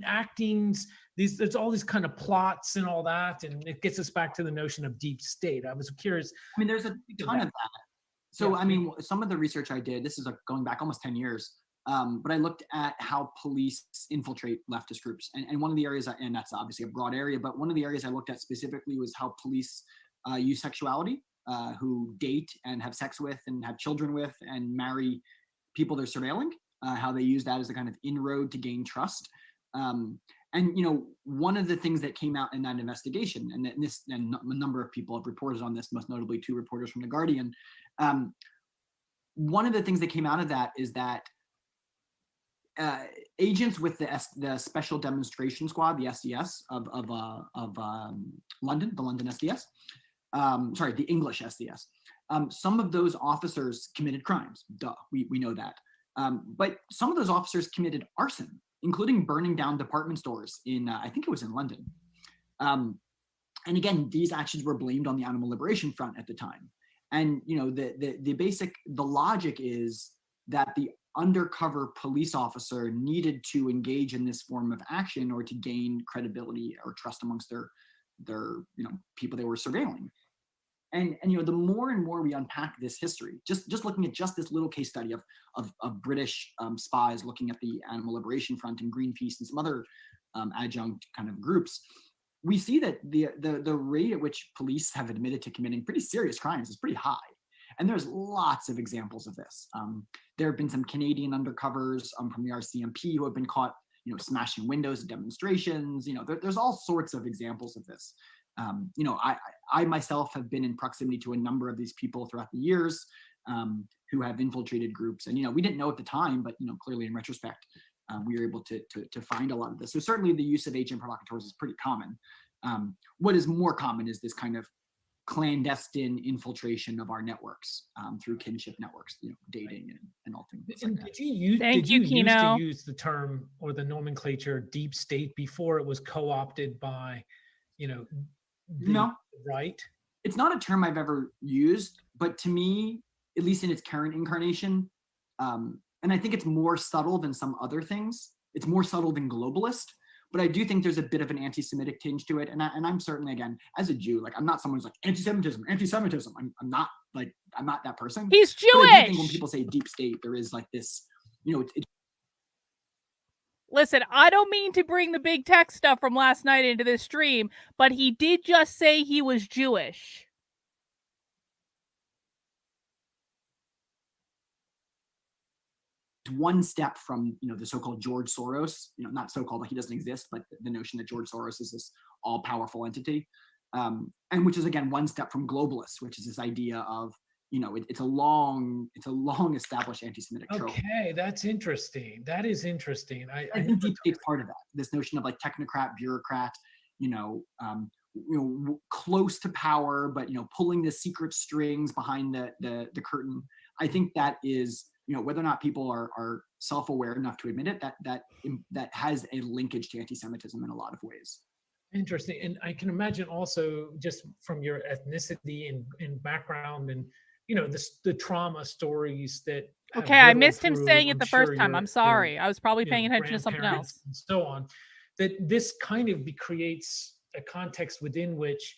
actings, there's all these kind of plots and all that, and it gets us back to the notion of deep state. I was curious. I mean, there's a ton of that. So, Yeah. I mean, some of the research I did, this is going back almost 10 years, but I looked at how police infiltrate leftist groups. And one of the areas, and that's obviously a broad area, but one of the areas I looked at specifically was how police use sexuality, who date and have sex with and have children with and marry people they're surveilling, how they use that as a kind of inroad to gain trust. And one of the things that came out in that investigation, and a number of people have reported on this, most notably 2 reporters from The Guardian. One of the things that came out of that is that agents with the Special Demonstration Squad, the SDS of London, the London SDS, sorry, the English SDS. Some of those officers committed crimes. Duh, we know that. But some of those officers committed arson, including burning down department stores in, I think it was in London. And again, these actions were blamed on the Animal Liberation Front at the time. And the logic is that the undercover police officer needed to engage in this form of action or to gain credibility or trust amongst their people they were surveilling. And the more and more we unpack this history, just looking at just this little case study of British spies looking at the Animal Liberation Front and Greenpeace and some other adjunct kind of groups, we see that the rate at which police have admitted to committing pretty serious crimes is pretty high. And there's lots of examples of this. There have been some Canadian undercovers from the RCMP who have been caught, smashing windows at demonstrations. There's all sorts of examples of this. I myself have been in proximity to a number of these people throughout the years who have infiltrated groups. And, we didn't know at the time, but, clearly in retrospect, we were able to find a lot of this. So certainly the use of agent provocateurs is pretty common. What is more common is this kind of clandestine infiltration of our networks through kinship networks, dating and all things like that. Did you used to use the term or the nomenclature deep state before it was co-opted by, no, right? It's not a term I've ever used, but to me, at least in its current incarnation, and I think it's more subtle than some other things. It's more subtle than globalist, but I do think there's a bit of an anti-Semitic tinge to it. And I'm certainly, again, as a Jew, I'm not someone who's like anti-Semitism. I'm not that person. He's Jewish. But I do think when people say deep state, there is this, Listen, I don't mean to bring the big tech stuff from last night into this stream, but he did just say he was Jewish. One step from the so-called George Soros, not so-called, he doesn't exist, but the notion that George Soros is this all-powerful entity, and which is again one step from globalists, which is this idea of it's a long established anti-Semitic trope. Okay, that's interesting. That is interesting. I think deep state's part of that. This notion of technocrat, bureaucrat, close to power, but pulling the secret strings behind the curtain. I think that is. Whether or not people are self-aware enough to admit it, that has a linkage to anti-Semitism in a lot of ways. Interesting. And I can imagine also just from your ethnicity and background and, the trauma stories that. Okay, I missed him saying it the first time. I'm sorry. I was probably paying attention to something else. And so on. That this kind of creates a context within which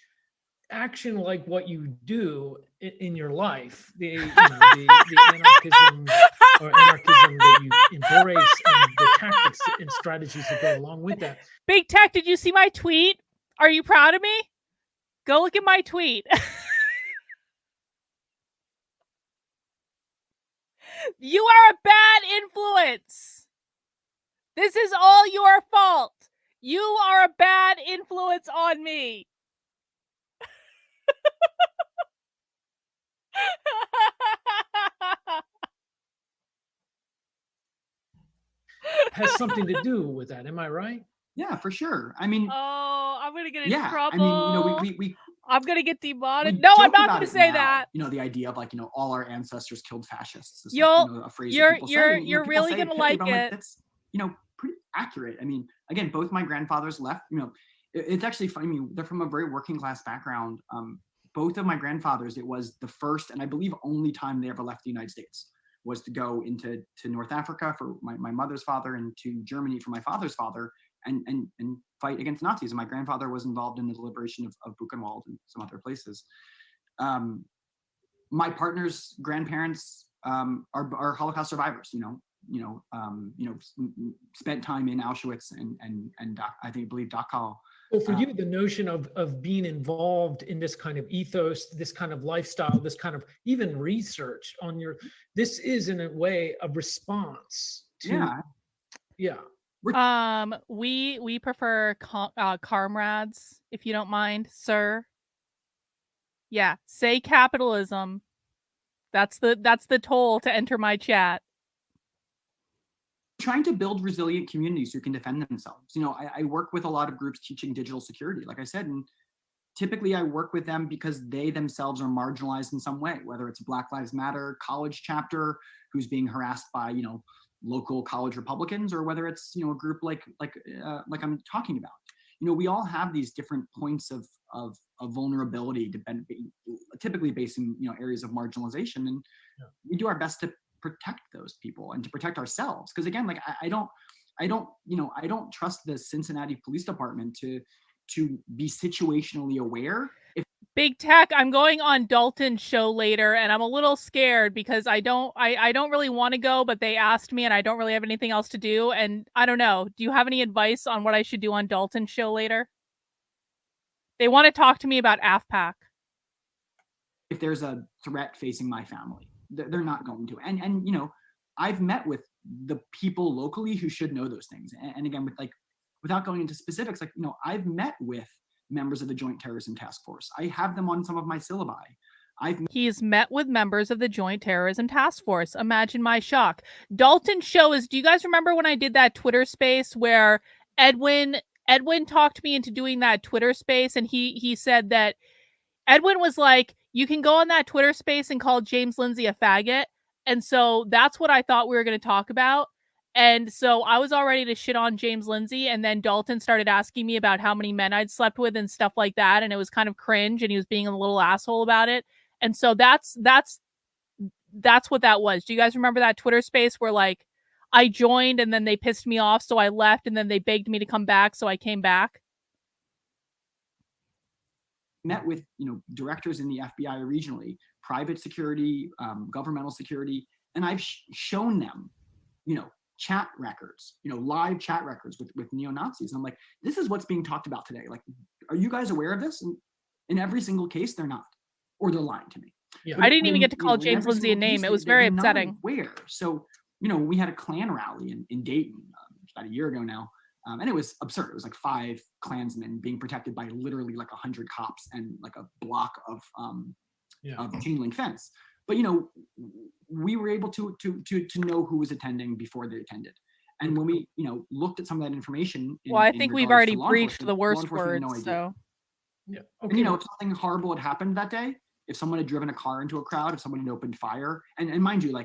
action like what you do in your life, the anarchism that you embrace and the tactics and strategies that go along with that. Big Tech, did you see my tweet? Are you proud of me? Go look at my tweet. You are a bad influence. This is all your fault. You are a bad influence on me. Has something to do with that. Am I right? Yeah, for sure. I mean, I'm gonna get in trouble. I mean, I'm gonna get demoted. No, I'm not gonna say that. The idea of all our ancestors killed fascists. Is a phrase you're really gonna like it. That's pretty accurate. I mean, again, both my grandfathers left. It's actually funny. I mean, they're from a very working class background. Both of my grandfathers, it was the first and I believe only time they ever left the United States. was to go to North Africa for my mother's father and to Germany for my father's father and fight against Nazis. And my grandfather was involved in the liberation of Buchenwald and some other places. My partner's grandparents are Holocaust survivors, spent time in Auschwitz and I believe Dachau. So for you, the notion of being involved in this kind of ethos, this kind of lifestyle, this kind of even research on this is in a way a response to, we prefer comrades, if you don't mind, sir. Yeah, say capitalism. That's the toll to enter my chat. Trying to build resilient communities who can defend themselves. I work with a lot of groups teaching digital security, like I said, and typically I work with them because they themselves are marginalized in some way, whether it's a Black Lives Matter college chapter who's being harassed by, local college Republicans, or whether it's, a group like I'm talking about. We all have these different points of vulnerability, typically based in, areas of marginalization. And we do our best to protect those people and to protect ourselves. Because again, I don't trust the Cincinnati Police Department to be situationally aware. Big Tech, I'm going on Dalton's show later, and I'm a little scared because I don't really want to go, but they asked me and I don't really have anything else to do. And I don't know. Do you have any advice on what I should do on Dalton's show later? They want to talk to me about AFPAC. If there's a threat facing my family, they're not going to. And I've met with the people locally who should know those things. And again, without going into specifics, I've met with members of the Joint Terrorism Task Force. I have them on some of my syllabi. He's met with members of the Joint Terrorism Task Force. Imagine my shock. Dalton's show is, do you guys remember when I did that Twitter space where Edwin talked me into doing that Twitter space, and he said that Edwin was like, you can go on that Twitter space and call James Lindsay a faggot. And so that's what I thought we were going to talk about. And so I was all ready to shit on James Lindsay. And then Dalton started asking me about how many men I'd slept with and stuff like that. And it was kind of cringe, and he was being a little asshole about it. And so that's what that was. Do you guys remember that Twitter space where I joined and then they pissed me off, so I left, and then they begged me to come back, so I came back? Met with directors in the FBI regionally, private security, governmental security, and I've shown them chat records, live chat records with neo-Nazis. And I'm like, this is what's being talked about today. Are you guys aware of this? And in every single case, they're not, or they're lying to me. Yeah. I didn't even get to call James Lindsay a name. It was very upsetting. Where? So, we had a Klan rally in Dayton about a year ago now. And it was absurd. It was 5 Klansmen being protected by literally 100 cops and a block of chain link fence. But we were able to know who was attending before they attended. And when we looked at some of that information, I think we've already breached the worst words. So yeah, okay. And, if something horrible had happened that day, if someone had driven a car into a crowd, if someone had opened fire, and mind you,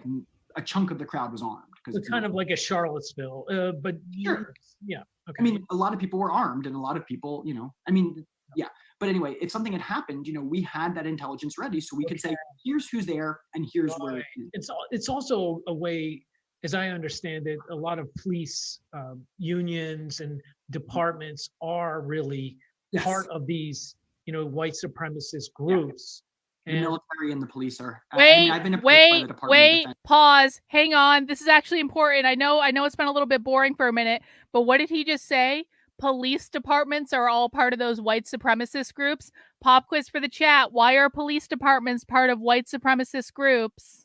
a chunk of the crowd was armed. It's kind of like a Charlottesville, but sure. Yeah. Okay. I mean, a lot of people were armed, and a lot of people, yeah. But anyway, if something had happened, we had that intelligence ready, so we could say, here's who's there, and here's where. It's also a way, as I understand it, a lot of police unions and departments are really part of these, white supremacist groups. The military and the police are. Wait, pause. Hang on. This is actually important. I know it's been a little bit boring for a minute, but what did he just say? Police departments are all part of those white supremacist groups. Pop quiz for the chat. Why are police departments part of white supremacist groups?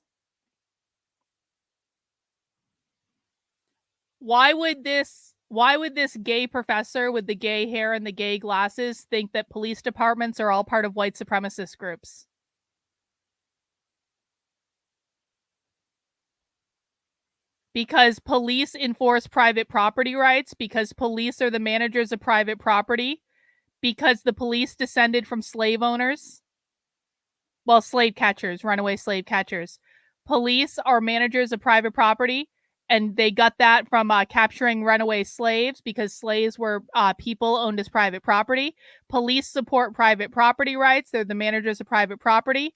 Why would this gay professor with the gay hair and the gay glasses think that police departments are all part of white supremacist groups? Because police enforce private property rights, because police are the managers of private property, because the police descended from slave owners. Well, slave catchers, runaway slave catchers. Police are managers of private property, and they got that from capturing runaway slaves, because slaves were people owned as private property. Police support private property rights. They're the managers of private property.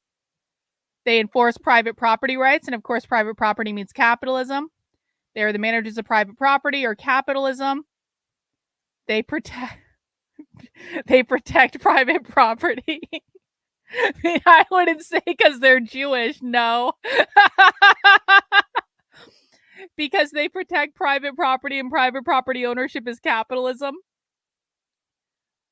They enforce private property rights, and of course, private property means capitalism. They are the managers of private property or capitalism. They protect private property. I wouldn't say because they're Jewish, no. Because they protect private property, and private property ownership is capitalism.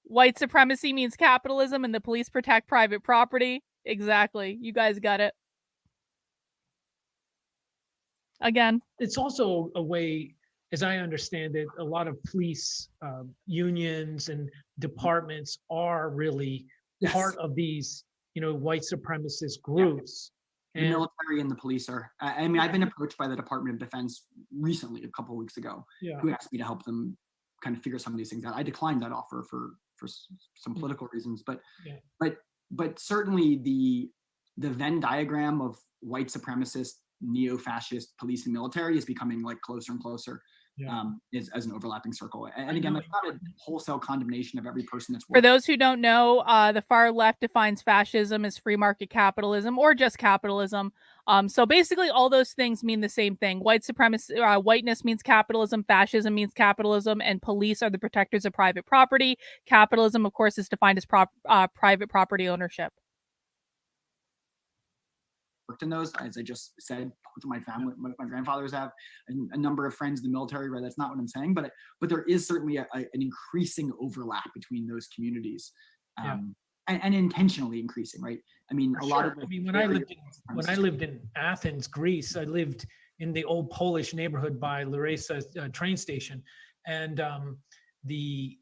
White supremacy means capitalism, and the police protect private property. Exactly. You guys got it. Again. It's also a way, as I understand it, a lot of police unions and departments are really part of these, white supremacist groups. The military and the police are. I mean, I've been approached by the Department of Defense recently, a couple of weeks ago, who asked me to help them kind of figure some of these things out. I declined that offer for some political reasons, but certainly the Venn diagram of white supremacist, neo-fascist police and military is becoming like closer and closer. As an overlapping circle. And again, that's not a wholesale condemnation of every person that's For those who don't know, the far left defines fascism as free market capitalism or just capitalism. So basically all those things mean the same thing. White supremacy, whiteness means capitalism, fascism means capitalism, and police are the protectors of private property. Capitalism, of course, is defined as private property ownership. In those, as I just said, both of my family, my grandfathers have a number of friends in the military, right? That's not what I'm saying, but there is certainly an increasing overlap between those communities, and intentionally increasing, right? I mean, when I lived in Athens, Greece, I lived in the old Polish neighborhood by Larissa train station, and the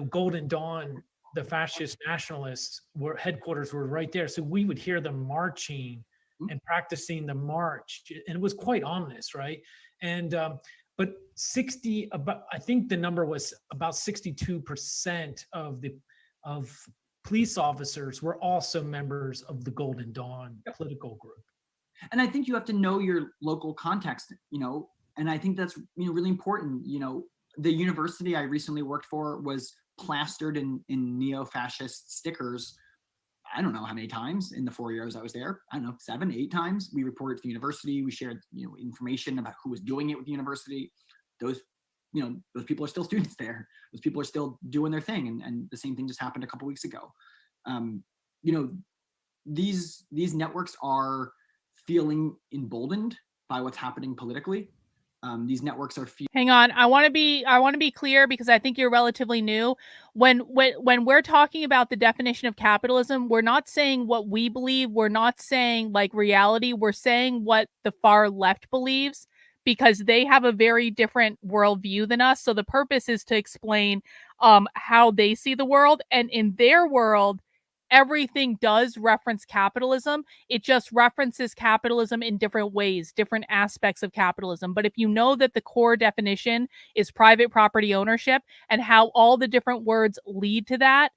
Golden Dawn, the fascist nationalists headquarters were right there, so we would hear them marching and practicing the march, and it was quite ominous, right? And but I think the number was about 62% of police officers were also members of the Golden Dawn political group. And I think you have to know your local context, and I think that's really important. The university I recently worked for was plastered in neo-fascist stickers. I don't know how many times in the 4 years I was there. I don't know, 7, 8 times. We reported to the university. We shared, information about who was doing it with the university. Those people are still students there. Those people are still doing their thing. And the same thing just happened a couple weeks ago. These networks are feeling emboldened by what's happening politically. These networks are. Hang on, I want to be clear because I think you're relatively new. When we're talking about the definition of capitalism, we're not saying what we believe. We're not saying like reality. We're saying what the far left believes because they have a very different worldview than us. So the purpose is to explain how they see the world, and in their world, everything does reference capitalism. It just references capitalism in different ways, different aspects of capitalism. But if you know that the core definition is private property ownership and how all the different words lead to that,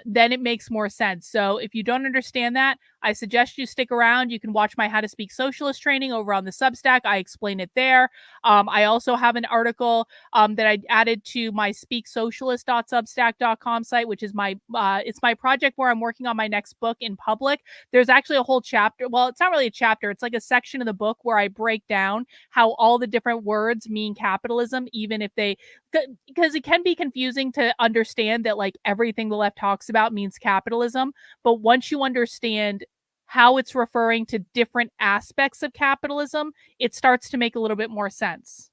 then it makes more sense. So if you don't understand that, I suggest you stick around. You can watch my How to Speak Socialist training over on the Substack. I explain it there. I also have an article that I added to my speaksocialist.substack.com site, which is it's my project where I'm working on my next book in public. There's actually a whole chapter. Well, it's not really a chapter. It's like a section of the book where I break down how all the different words mean capitalism, even if because it can be confusing to understand that like everything the left talks about means capitalism. But once you understand how it's referring to different aspects of capitalism, it starts to make a little bit more sense.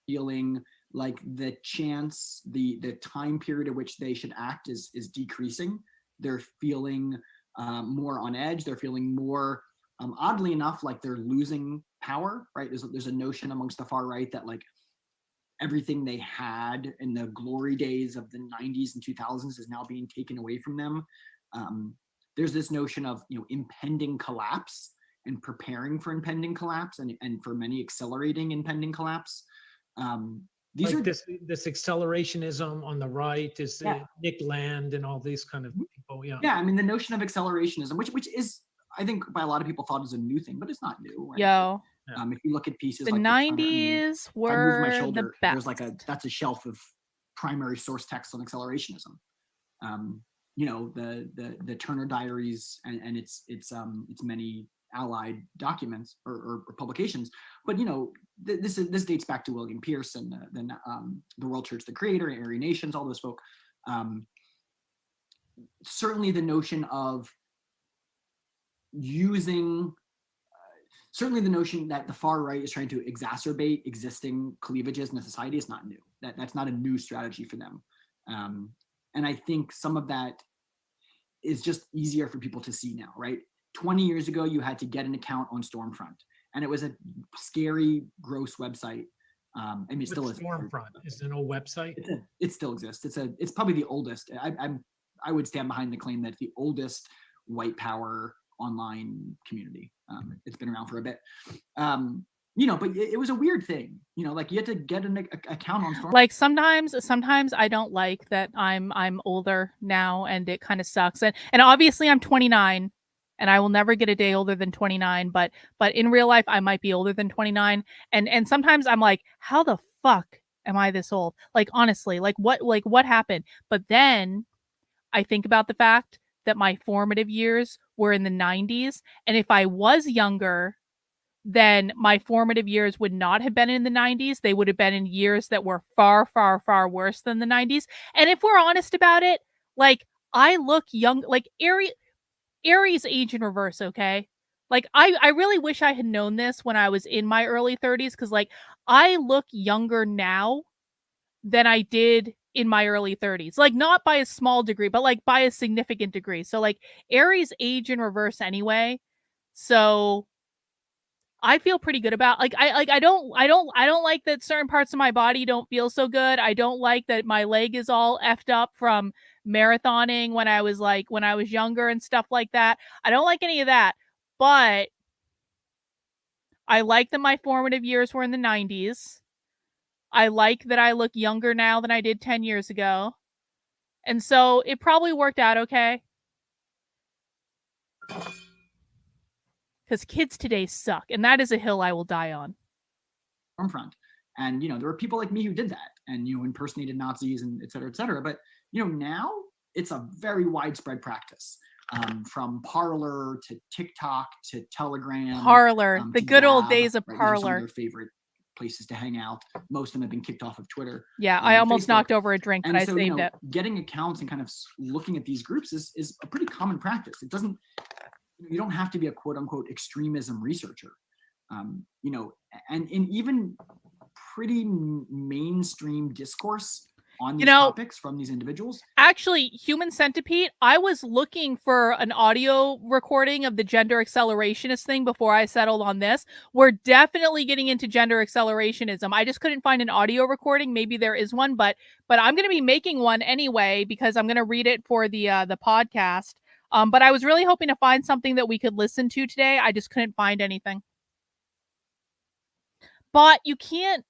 Feeling like the chance, the time period at which they should act is decreasing. They're feeling more on edge. They're feeling more, oddly enough, like they're losing power, right? There's a notion amongst the far right that like everything they had in the glory days of the 90s and 2000s is now being taken away from them. There's this notion of impending collapse and preparing for impending collapse, and for many accelerating impending collapse. These like are this accelerationism on the right, is Nick Land and all these kind of people. Yeah, I mean the notion of accelerationism, which is, I think by a lot of people thought is a new thing, but it's not new. Right? If you look at pieces the like 90s were the best. There's that's a shelf of primary source text on accelerationism. the Turner Diaries and its many allied documents or publications. But this dates back to William Pierce and the World Church, the Creator, Aryan Nations, all those folk. Certainly the notion of certainly the notion that the far right is trying to exacerbate existing cleavages in the society is not new. That's not a new strategy for them. And I think some of that is just easier for people to see now, right? 20 years ago, you had to get an account on Stormfront, and it was a scary, gross website. I mean, it still is. Stormfront is an old website. It still exists. It's probably the oldest. I would stand behind the claim that it's the oldest white power online community. It's been around for a bit. But it was a weird thing. Like you had to get an account on Stormfront. Like sometimes I don't like that I'm older now, and it kind of sucks. And obviously I'm 29, and I will never get a day older than 29. But in real life, I might be older than 29. And sometimes I'm like, how the fuck am I this old? Like honestly, like what happened? But then I think about the fact that my formative years were in the 90s, and if I was younger, then my formative years would not have been in the 90s. They would have been in years that were far, far, far worse than the 90s. And if we're honest about it, like I look young, like Aries age in reverse, okay? Like I really wish I had known this when I was in my early 30s, because like I look younger now than I did in my early 30s. Like not by a small degree, but like by a significant degree. So like Aries age in reverse anyway. So I feel pretty good about I don't like that certain parts of my body don't feel so good. I don't like that my leg is all effed up from marathoning when I was younger and stuff like that. I don't like any of that. But I like that my formative years were in the 90s. I like that I look younger now than I did 10 years ago. And so it probably worked out okay. Because kids today suck, and that is a hill I will die on. Stormfront, and there were people like me who did that, and impersonated Nazis and et cetera. But now it's a very widespread practice, from Parler to TikTok to Telegram. Parler, the to good old Gab, days of right? These are some Parler. of their favorite places to hang out. Most of them have been kicked off of Twitter. Yeah, I almost Facebook. knocked over a drink, but And I so, saved it. Getting accounts and kind of looking at these groups is a pretty common practice. It doesn't. You don't have to be a quote unquote extremism researcher, and in even pretty mainstream discourse on these topics from these individuals. Actually, Human Centipede, I was looking for an audio recording of the gender accelerationist thing before I settled on this. We're definitely getting into gender accelerationism. I just couldn't find an audio recording. Maybe there is one, but I'm going to be making one anyway because I'm going to read it for the podcast. But I was really hoping to find something that we could listen to today. I just couldn't find anything. But you can't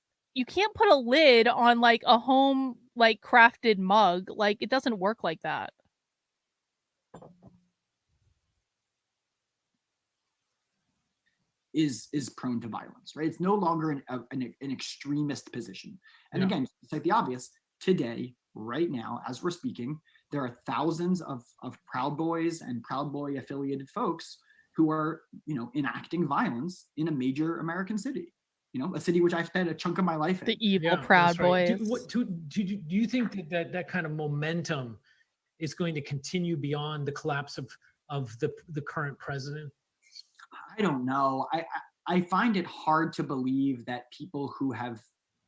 put a lid on like a home like crafted mug. Like it doesn't work like that. Is prone to violence, right? It's no longer an extremist position. And again, it's like the obvious. Today, right now, as we're speaking, there are thousands of Proud Boys and Proud Boy affiliated folks who are, enacting violence in a major American city. A city which I've spent a chunk of my life in. The evil Proud Boys. Do you think that kind of momentum is going to continue beyond the collapse of the current president? I don't know. I find it hard to believe that people who have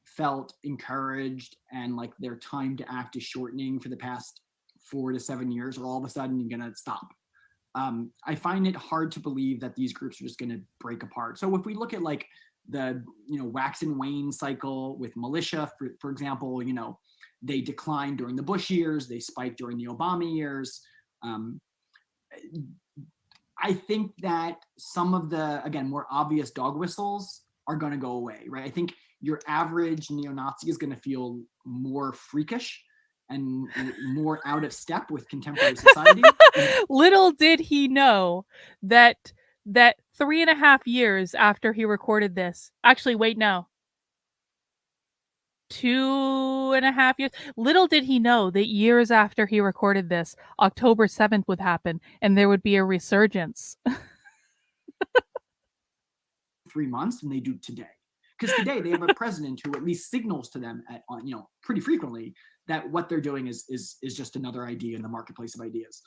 felt encouraged and like their time to act is shortening for the past 4 to 7 years are all of a sudden going to stop. I find it hard to believe that these groups are just going to break apart. So if we look at like the wax and wane cycle with militia, for example, they declined during the Bush years, they spiked during the Obama years. I think that some of the, again, more obvious dog whistles are going to go away, right? I think your average neo-Nazi is going to feel more freakish and more out of step with contemporary society. Little did he know that 3.5 years after he recorded this, actually, wait, no. 2.5 years. Little did he know that years after he recorded this, October 7th would happen and there would be a resurgence. 3 months than they do today. Because today they have a president who at least signals to them pretty frequently that what they're doing is just another idea in the marketplace of ideas.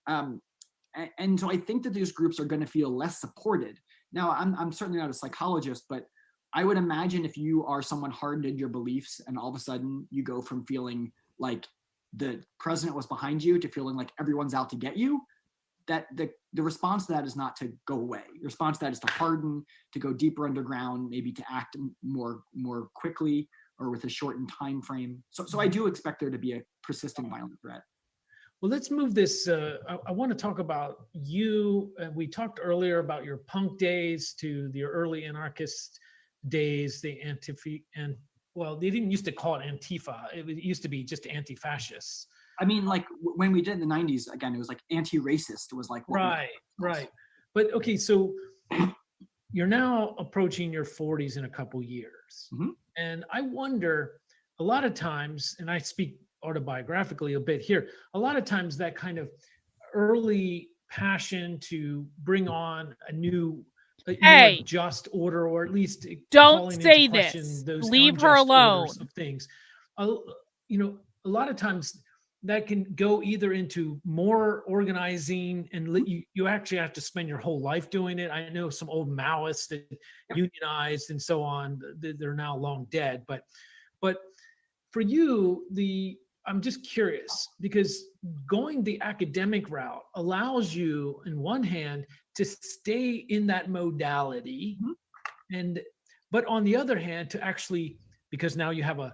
And so I think that these groups are going to feel less supported. Now, I'm certainly not a psychologist, but I would imagine if you are someone hardened in your beliefs and all of a sudden you go from feeling like the president was behind you to feeling like everyone's out to get you, that the response to that is not to go away. The response to that is to harden, to go deeper underground, maybe to act more quickly or with a shortened time frame. So I do expect there to be a persistent violent threat. Well, let's move this. I want to talk about you. We talked earlier about your punk days to the early anarchist days, the Antifa, and well, they didn't used to call it Antifa. It used to be just anti-fascists. I mean, like when we did in the 90s, again, it was like anti-racist. It was like, right. But okay, so you're now approaching your 40s in a couple years. Mm-hmm. And I wonder, a lot of times, and I speak autobiographically a bit here, a lot of times that kind of early passion to bring on a more just order, or at least don't say this. Leave her alone. Of things, a lot of times that can go either into more organizing, and you actually have to spend your whole life doing it. I know some old Maoists that unionized and so on. They're now long dead, but for you, I'm just curious, because going the academic route allows you, in one hand, to stay in that modality, but on the other hand, to actually, because now you have a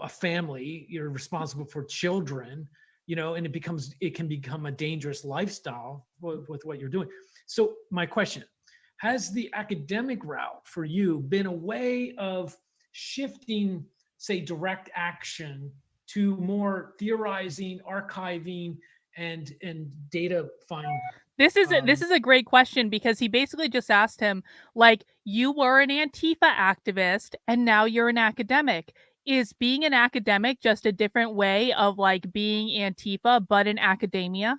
family, you're responsible for children, and it can become a dangerous lifestyle with what you're doing. So my question, has the academic route for you been a way of shifting, say, direct action to more theorizing, archiving, and data finding? This is a great question, because he basically just asked him, like, you were an Antifa activist and now you're an academic. Is being an academic just a different way of like being Antifa, but in academia?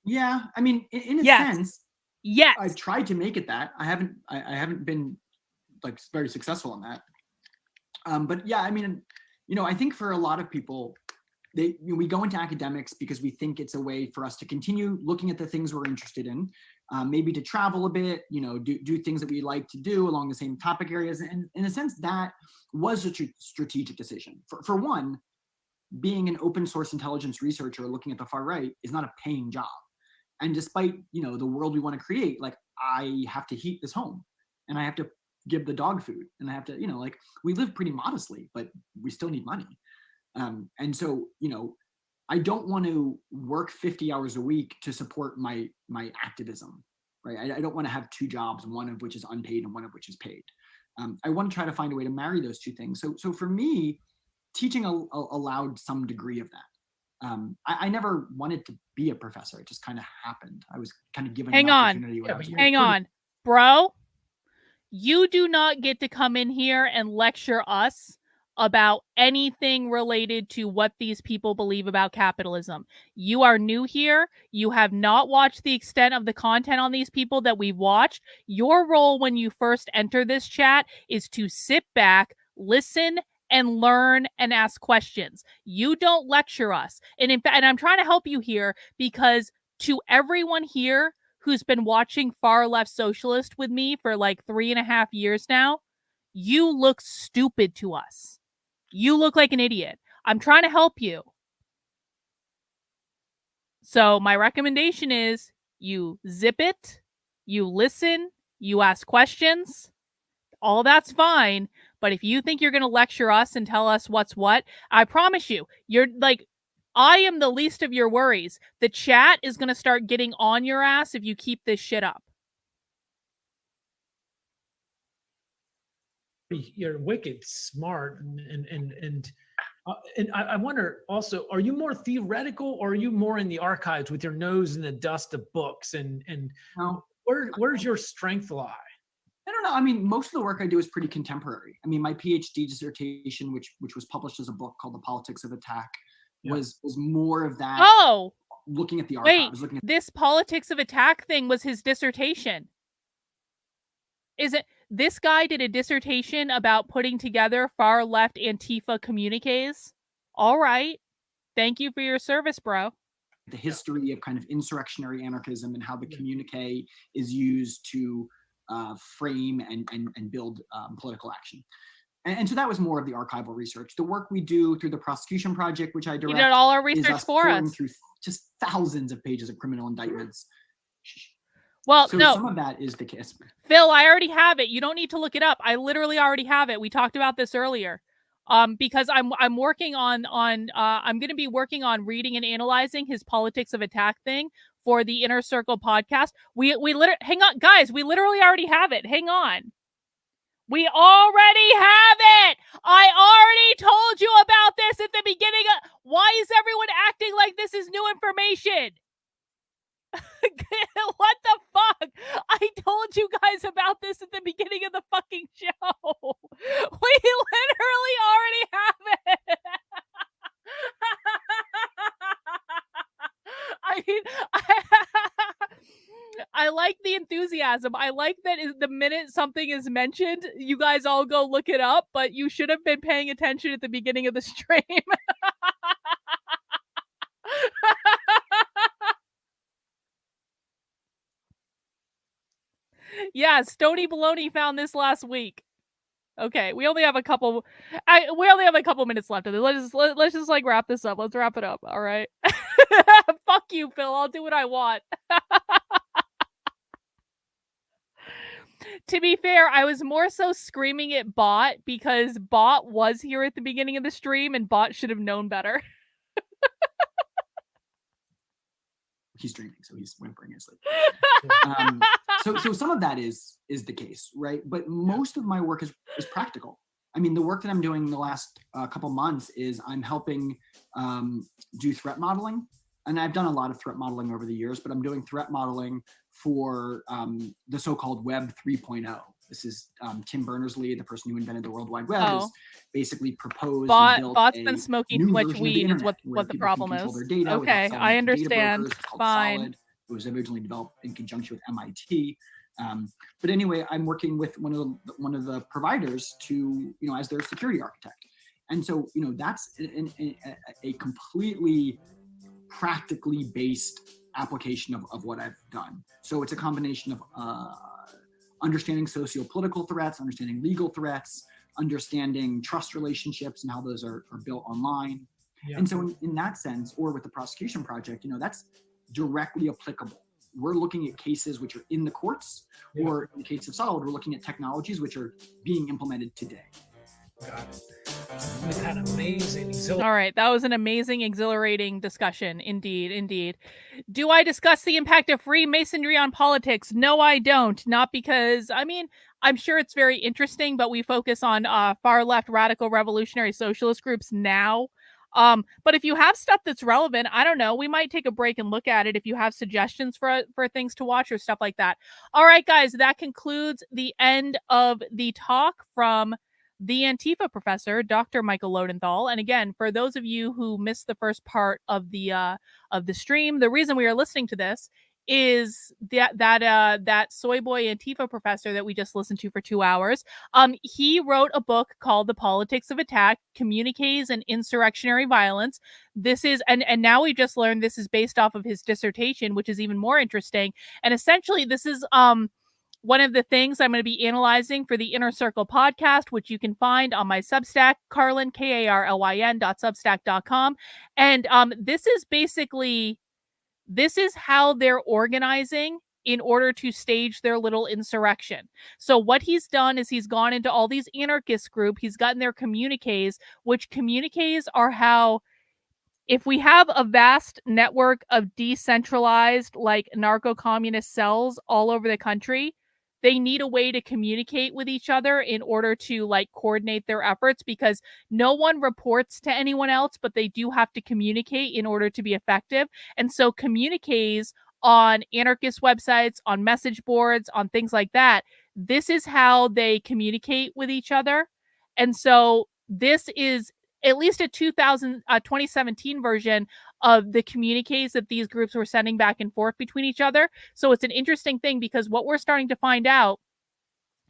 Yeah, I mean, in a sense, yes. I've tried to make it that. I haven't been like very successful in that. But yeah, I mean, I think for a lot of people, we go into academics because we think it's a way for us to continue looking at the things we're interested in, maybe to travel a bit, do things that we like to do along the same topic areas. And in a sense, that was a strategic decision. For one, being an open source intelligence researcher looking at the far right is not a paying job. And despite, the world we want to create, like, I have to heat this home and I have to give the dog food and I have to, we live pretty modestly, but we still need money. And so, I don't want to work 50 hours a week to support my activism, right? I don't want to have two jobs, one of which is unpaid and one of which is paid. I want to try to find a way to marry those two things. So for me, teaching allowed some degree of that. I never wanted to be a professor. It just kind of happened. I was kind of given an opportunity. Hang on, bro. You do not get to come in here and lecture us about anything related to what these people believe about capitalism. You are new here. You have not watched the extent of the content on these people that we've watched. Your role when you first enter this chat is to sit back, listen, and learn and ask questions. You don't lecture us. And in fact, and I'm trying to help you here, because to everyone here who's been watching Far Left Socialist with me for like 3.5 years now, you look stupid to us. You look like an idiot. I'm trying to help you. So my recommendation is you zip it, you listen, you ask questions. All that's fine. But if you think you're going to lecture us and tell us what's what, I promise you, you're like, I am the least of your worries. The chat is going to start getting on your ass if you keep this shit up. You're wicked smart, and I wonder also, are you more theoretical or are you more in the archives with your nose in the dust of books? And no. Where's your strength lie? I don't know. I mean, most of the work I do is pretty contemporary. I mean, my PhD dissertation, which was published as a book called The Politics of Attack, was more of that. Oh, looking at the wait, archives, looking at this Politics of Attack thing was his dissertation. Is it? This guy did a dissertation about putting together far left Antifa communiques. All right. Thank you for your service, bro. the history of kind of insurrectionary anarchism and how the communique is used to frame and build political action. And so that was more of the archival research. The work we do through the prosecution project, which I direct, you did all our is research us for pouring us. through just thousands of pages of criminal indictments. Well, So no, some of that is the case. Phil, I already have it. You don't need to look it up. I literally already have it. We talked about this earlier. Because I'm working on I'm going to be working on reading and analyzing his Politics of Attack thing for the Inner Circle podcast. We literally, hang on, guys, we literally already have it. Hang on. We already have it. I already told you about this at the beginning. Why is everyone acting like this is new information? What the fuck? I told you guys about this at the beginning of the fucking show. We literally already have it. I mean, I like the enthusiasm. I like that the minute something is mentioned, you guys all go look it up, but you should have been paying attention at the beginning of the stream. Yeah, Stony Baloney found this last week. Okay, we only have a couple minutes left of this. Let's just like wrap this up. Let's wrap it up. All right. Fuck you, Phil. I'll do what I want. To be fair, I was more so screaming at Bot because Bot was here at the beginning of the stream and Bot should have known better. He's dreaming, so he's whimpering his sleep. So some of that is the case, right? But most of my work is practical. I mean, the work that I'm doing the last couple months is I'm helping do threat modeling. And I've done a lot of threat modeling over the years, but I'm doing threat modeling for the so-called Web 3.0. This is Tim Berners-Lee, the person who invented the World Wide Web, has basically proposed and built Bot's been smoking too much weed is what the problem is. Okay, I understand. Fine. Solid. It was originally developed in conjunction with MIT. But anyway, I'm working with one of the providers to, as their security architect. And so, that's a completely practically based application of what I've done. So it's a combination of understanding socio-political threats, understanding legal threats, understanding trust relationships and how those are built online. Yeah. And so in that sense, or with the prosecution project, that's directly applicable. We're looking at cases which are in the courts, or in the case of Solid, we're looking at technologies which are being implemented today. Got it. With that amazing, all right, that was an amazing, exhilarating discussion. Indeed. Do I discuss the impact of Freemasonry on politics? No, I don't. Not because, I'm sure it's very interesting, but we focus on far left radical revolutionary socialist groups now. But if you have stuff that's relevant, I don't know, we might take a break and look at it if you have suggestions for things to watch or stuff like that. All right, guys, that concludes the end of the talk from the Antifa professor, Dr. Michael Loadenthal. And again, for those of you who missed the first part of the stream, the reason we are listening to this is that soy boy Antifa professor that we just listened to for 2 hours. He wrote a book called The Politics of Attack, Communiques and Insurrectionary Violence. This is, and now we just learned this is based off of his dissertation, which is even more interesting. And essentially this is one of the things I'm going to be analyzing for the Inner Circle podcast, which you can find on my Substack, Carlin, KARLYN.substack.com. And this is how they're organizing in order to stage their little insurrection. So what he's done is he's gone into all these anarchist groups. He's gotten their communiques, which communiques are how, if we have a vast network of decentralized, like narco-communist cells all over the country, they need a way to communicate with each other in order to like coordinate their efforts, because no one reports to anyone else, but they do have to communicate in order to be effective. And so communiques on anarchist websites, on message boards, on things like that, this is how they communicate with each other. And so this is at least a 2017 version of the communiques that these groups were sending back and forth between each other. So it's an interesting thing because what we're starting to find out,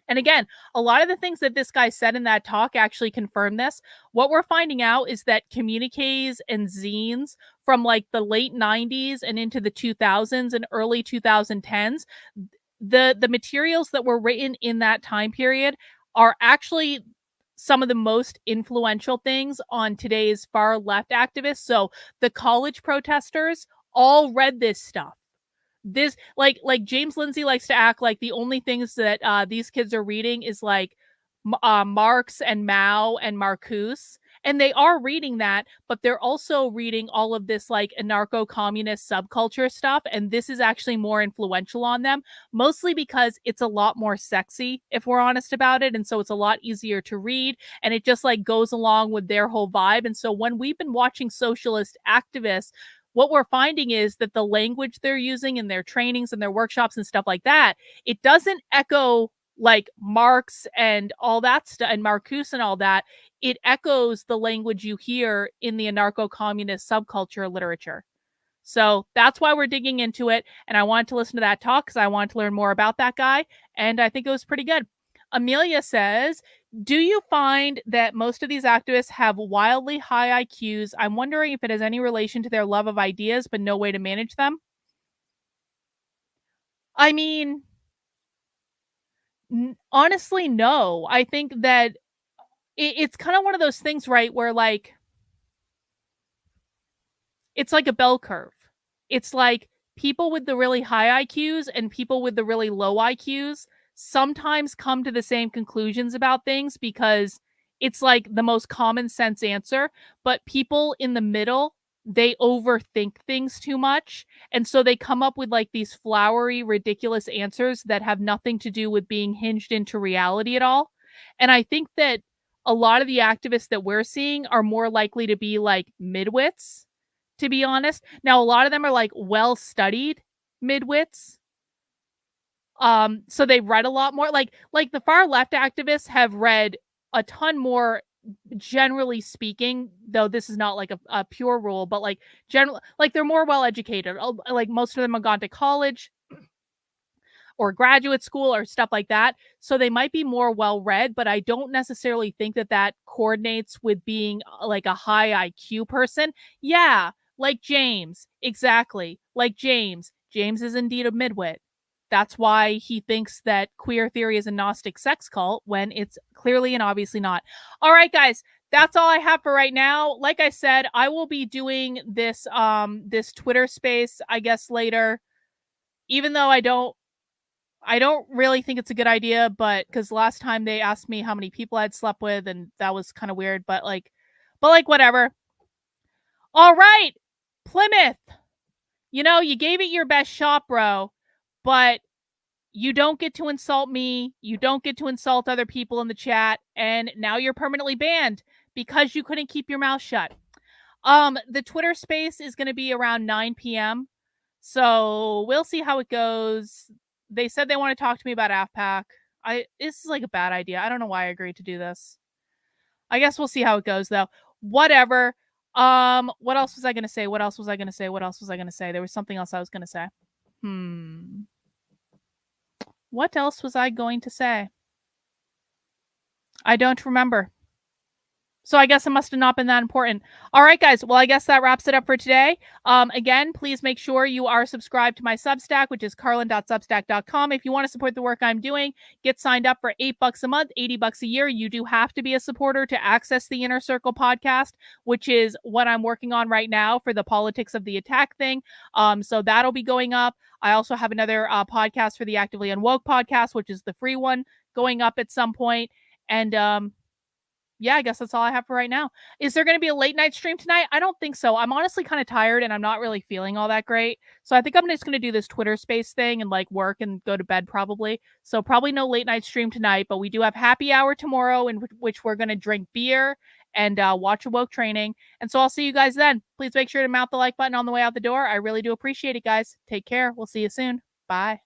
and again, a lot of the things that this guy said in that talk actually confirm this. What we're finding out is that communiques and zines from like the late 90s and into the 2000s and early 2010s, the materials that were written in that time period are actually some of the most influential things on today's far left activists. So the college protesters all read this stuff. This like James Lindsay likes to act like the only things that these kids are reading is like Marx and Mao and Marcuse, and they are reading that, but they're also reading all of this like anarcho-communist subculture stuff, and this is actually more influential on them, mostly because it's a lot more sexy, if we're honest about it, and so it's a lot easier to read, and it just like goes along with their whole vibe. And so when we've been watching socialist activists, what we're finding is that the language they're using in their trainings and their workshops and stuff like that, it doesn't echo like Marx and all that stuff and Marcuse and all that. It echoes the language you hear in the anarcho-communist subculture literature. So that's why we're digging into it. And I wanted to listen to that talk because I wanted to learn more about that guy. And I think it was pretty good. Amelia says, do you find that most of these activists have wildly high IQs? I'm wondering if it has any relation to their love of ideas, but no way to manage them. I mean, honestly, no. I think that it's kind of one of those things, right, where like, it's like a bell curve. It's like people with the really high IQs and people with the really low IQs sometimes come to the same conclusions about things because it's like the most common sense answer, but people in the middle, they overthink things too much. And so they come up with like these flowery, ridiculous answers that have nothing to do with being hinged into reality at all. And I think that a lot of the activists that we're seeing are more likely to be like midwits, to be honest. Now, a lot of them are like well-studied midwits. So they've read a lot more. Like the far left activists have read a ton more, generally speaking, though this is not like a pure rule, but like general, like they're more well educated. Like most of them have gone to college or graduate school or stuff like that. So they might be more well read, but I don't necessarily think that that coordinates with being like a high IQ person. Yeah, like James. Exactly. Like James. James is indeed a midwit. That's why he thinks that queer theory is a Gnostic sex cult when it's clearly and obviously not. All right, guys, that's all I have for right now. Like I said, I will be doing this this Twitter space, I guess, later. Even though I don't really think it's a good idea, but because last time they asked me how many people I'd slept with, and that was kind of weird, but whatever. All right, Plymouth. You know, you gave it your best shot, bro, but you don't get to insult me. You don't get to insult other people in the chat. And now you're permanently banned because you couldn't keep your mouth shut. The Twitter space is going to be around 9 p.m. So we'll see how it goes. They said they want to talk to me about AFPAC. This is like a bad idea. I don't know why I agreed to do this. I guess we'll see how it goes though. Whatever. What else was I going to say? There was something else I was going to say. What else was I going to say? I don't remember. So I guess it must have not been that important. All right, guys. Well, I guess that wraps it up for today. Again, please make sure you are subscribed to my Substack, which is carlin.substack.com. If you want to support the work I'm doing, get signed up for $8 a month, $80 a year. You do have to be a supporter to access the Inner Circle podcast, which is what I'm working on right now for the Politics of the Attack thing. So that'll be going up. I also have another podcast for the Actively Unwoke podcast, which is the free one, going up at some point. And yeah, I guess that's all I have for right now. Is there going to be a late night stream tonight? I don't think so. I'm honestly kind of tired and I'm not really feeling all that great. So I think I'm just going to do this Twitter space thing and like work and go to bed probably. So probably no late night stream tonight, but we do have happy hour tomorrow in which we're going to drink beer and watch Awoke training. And so I'll see you guys then. Please make sure to mount the like button on the way out the door. I really do appreciate it, guys. Take care. We'll see you soon. Bye.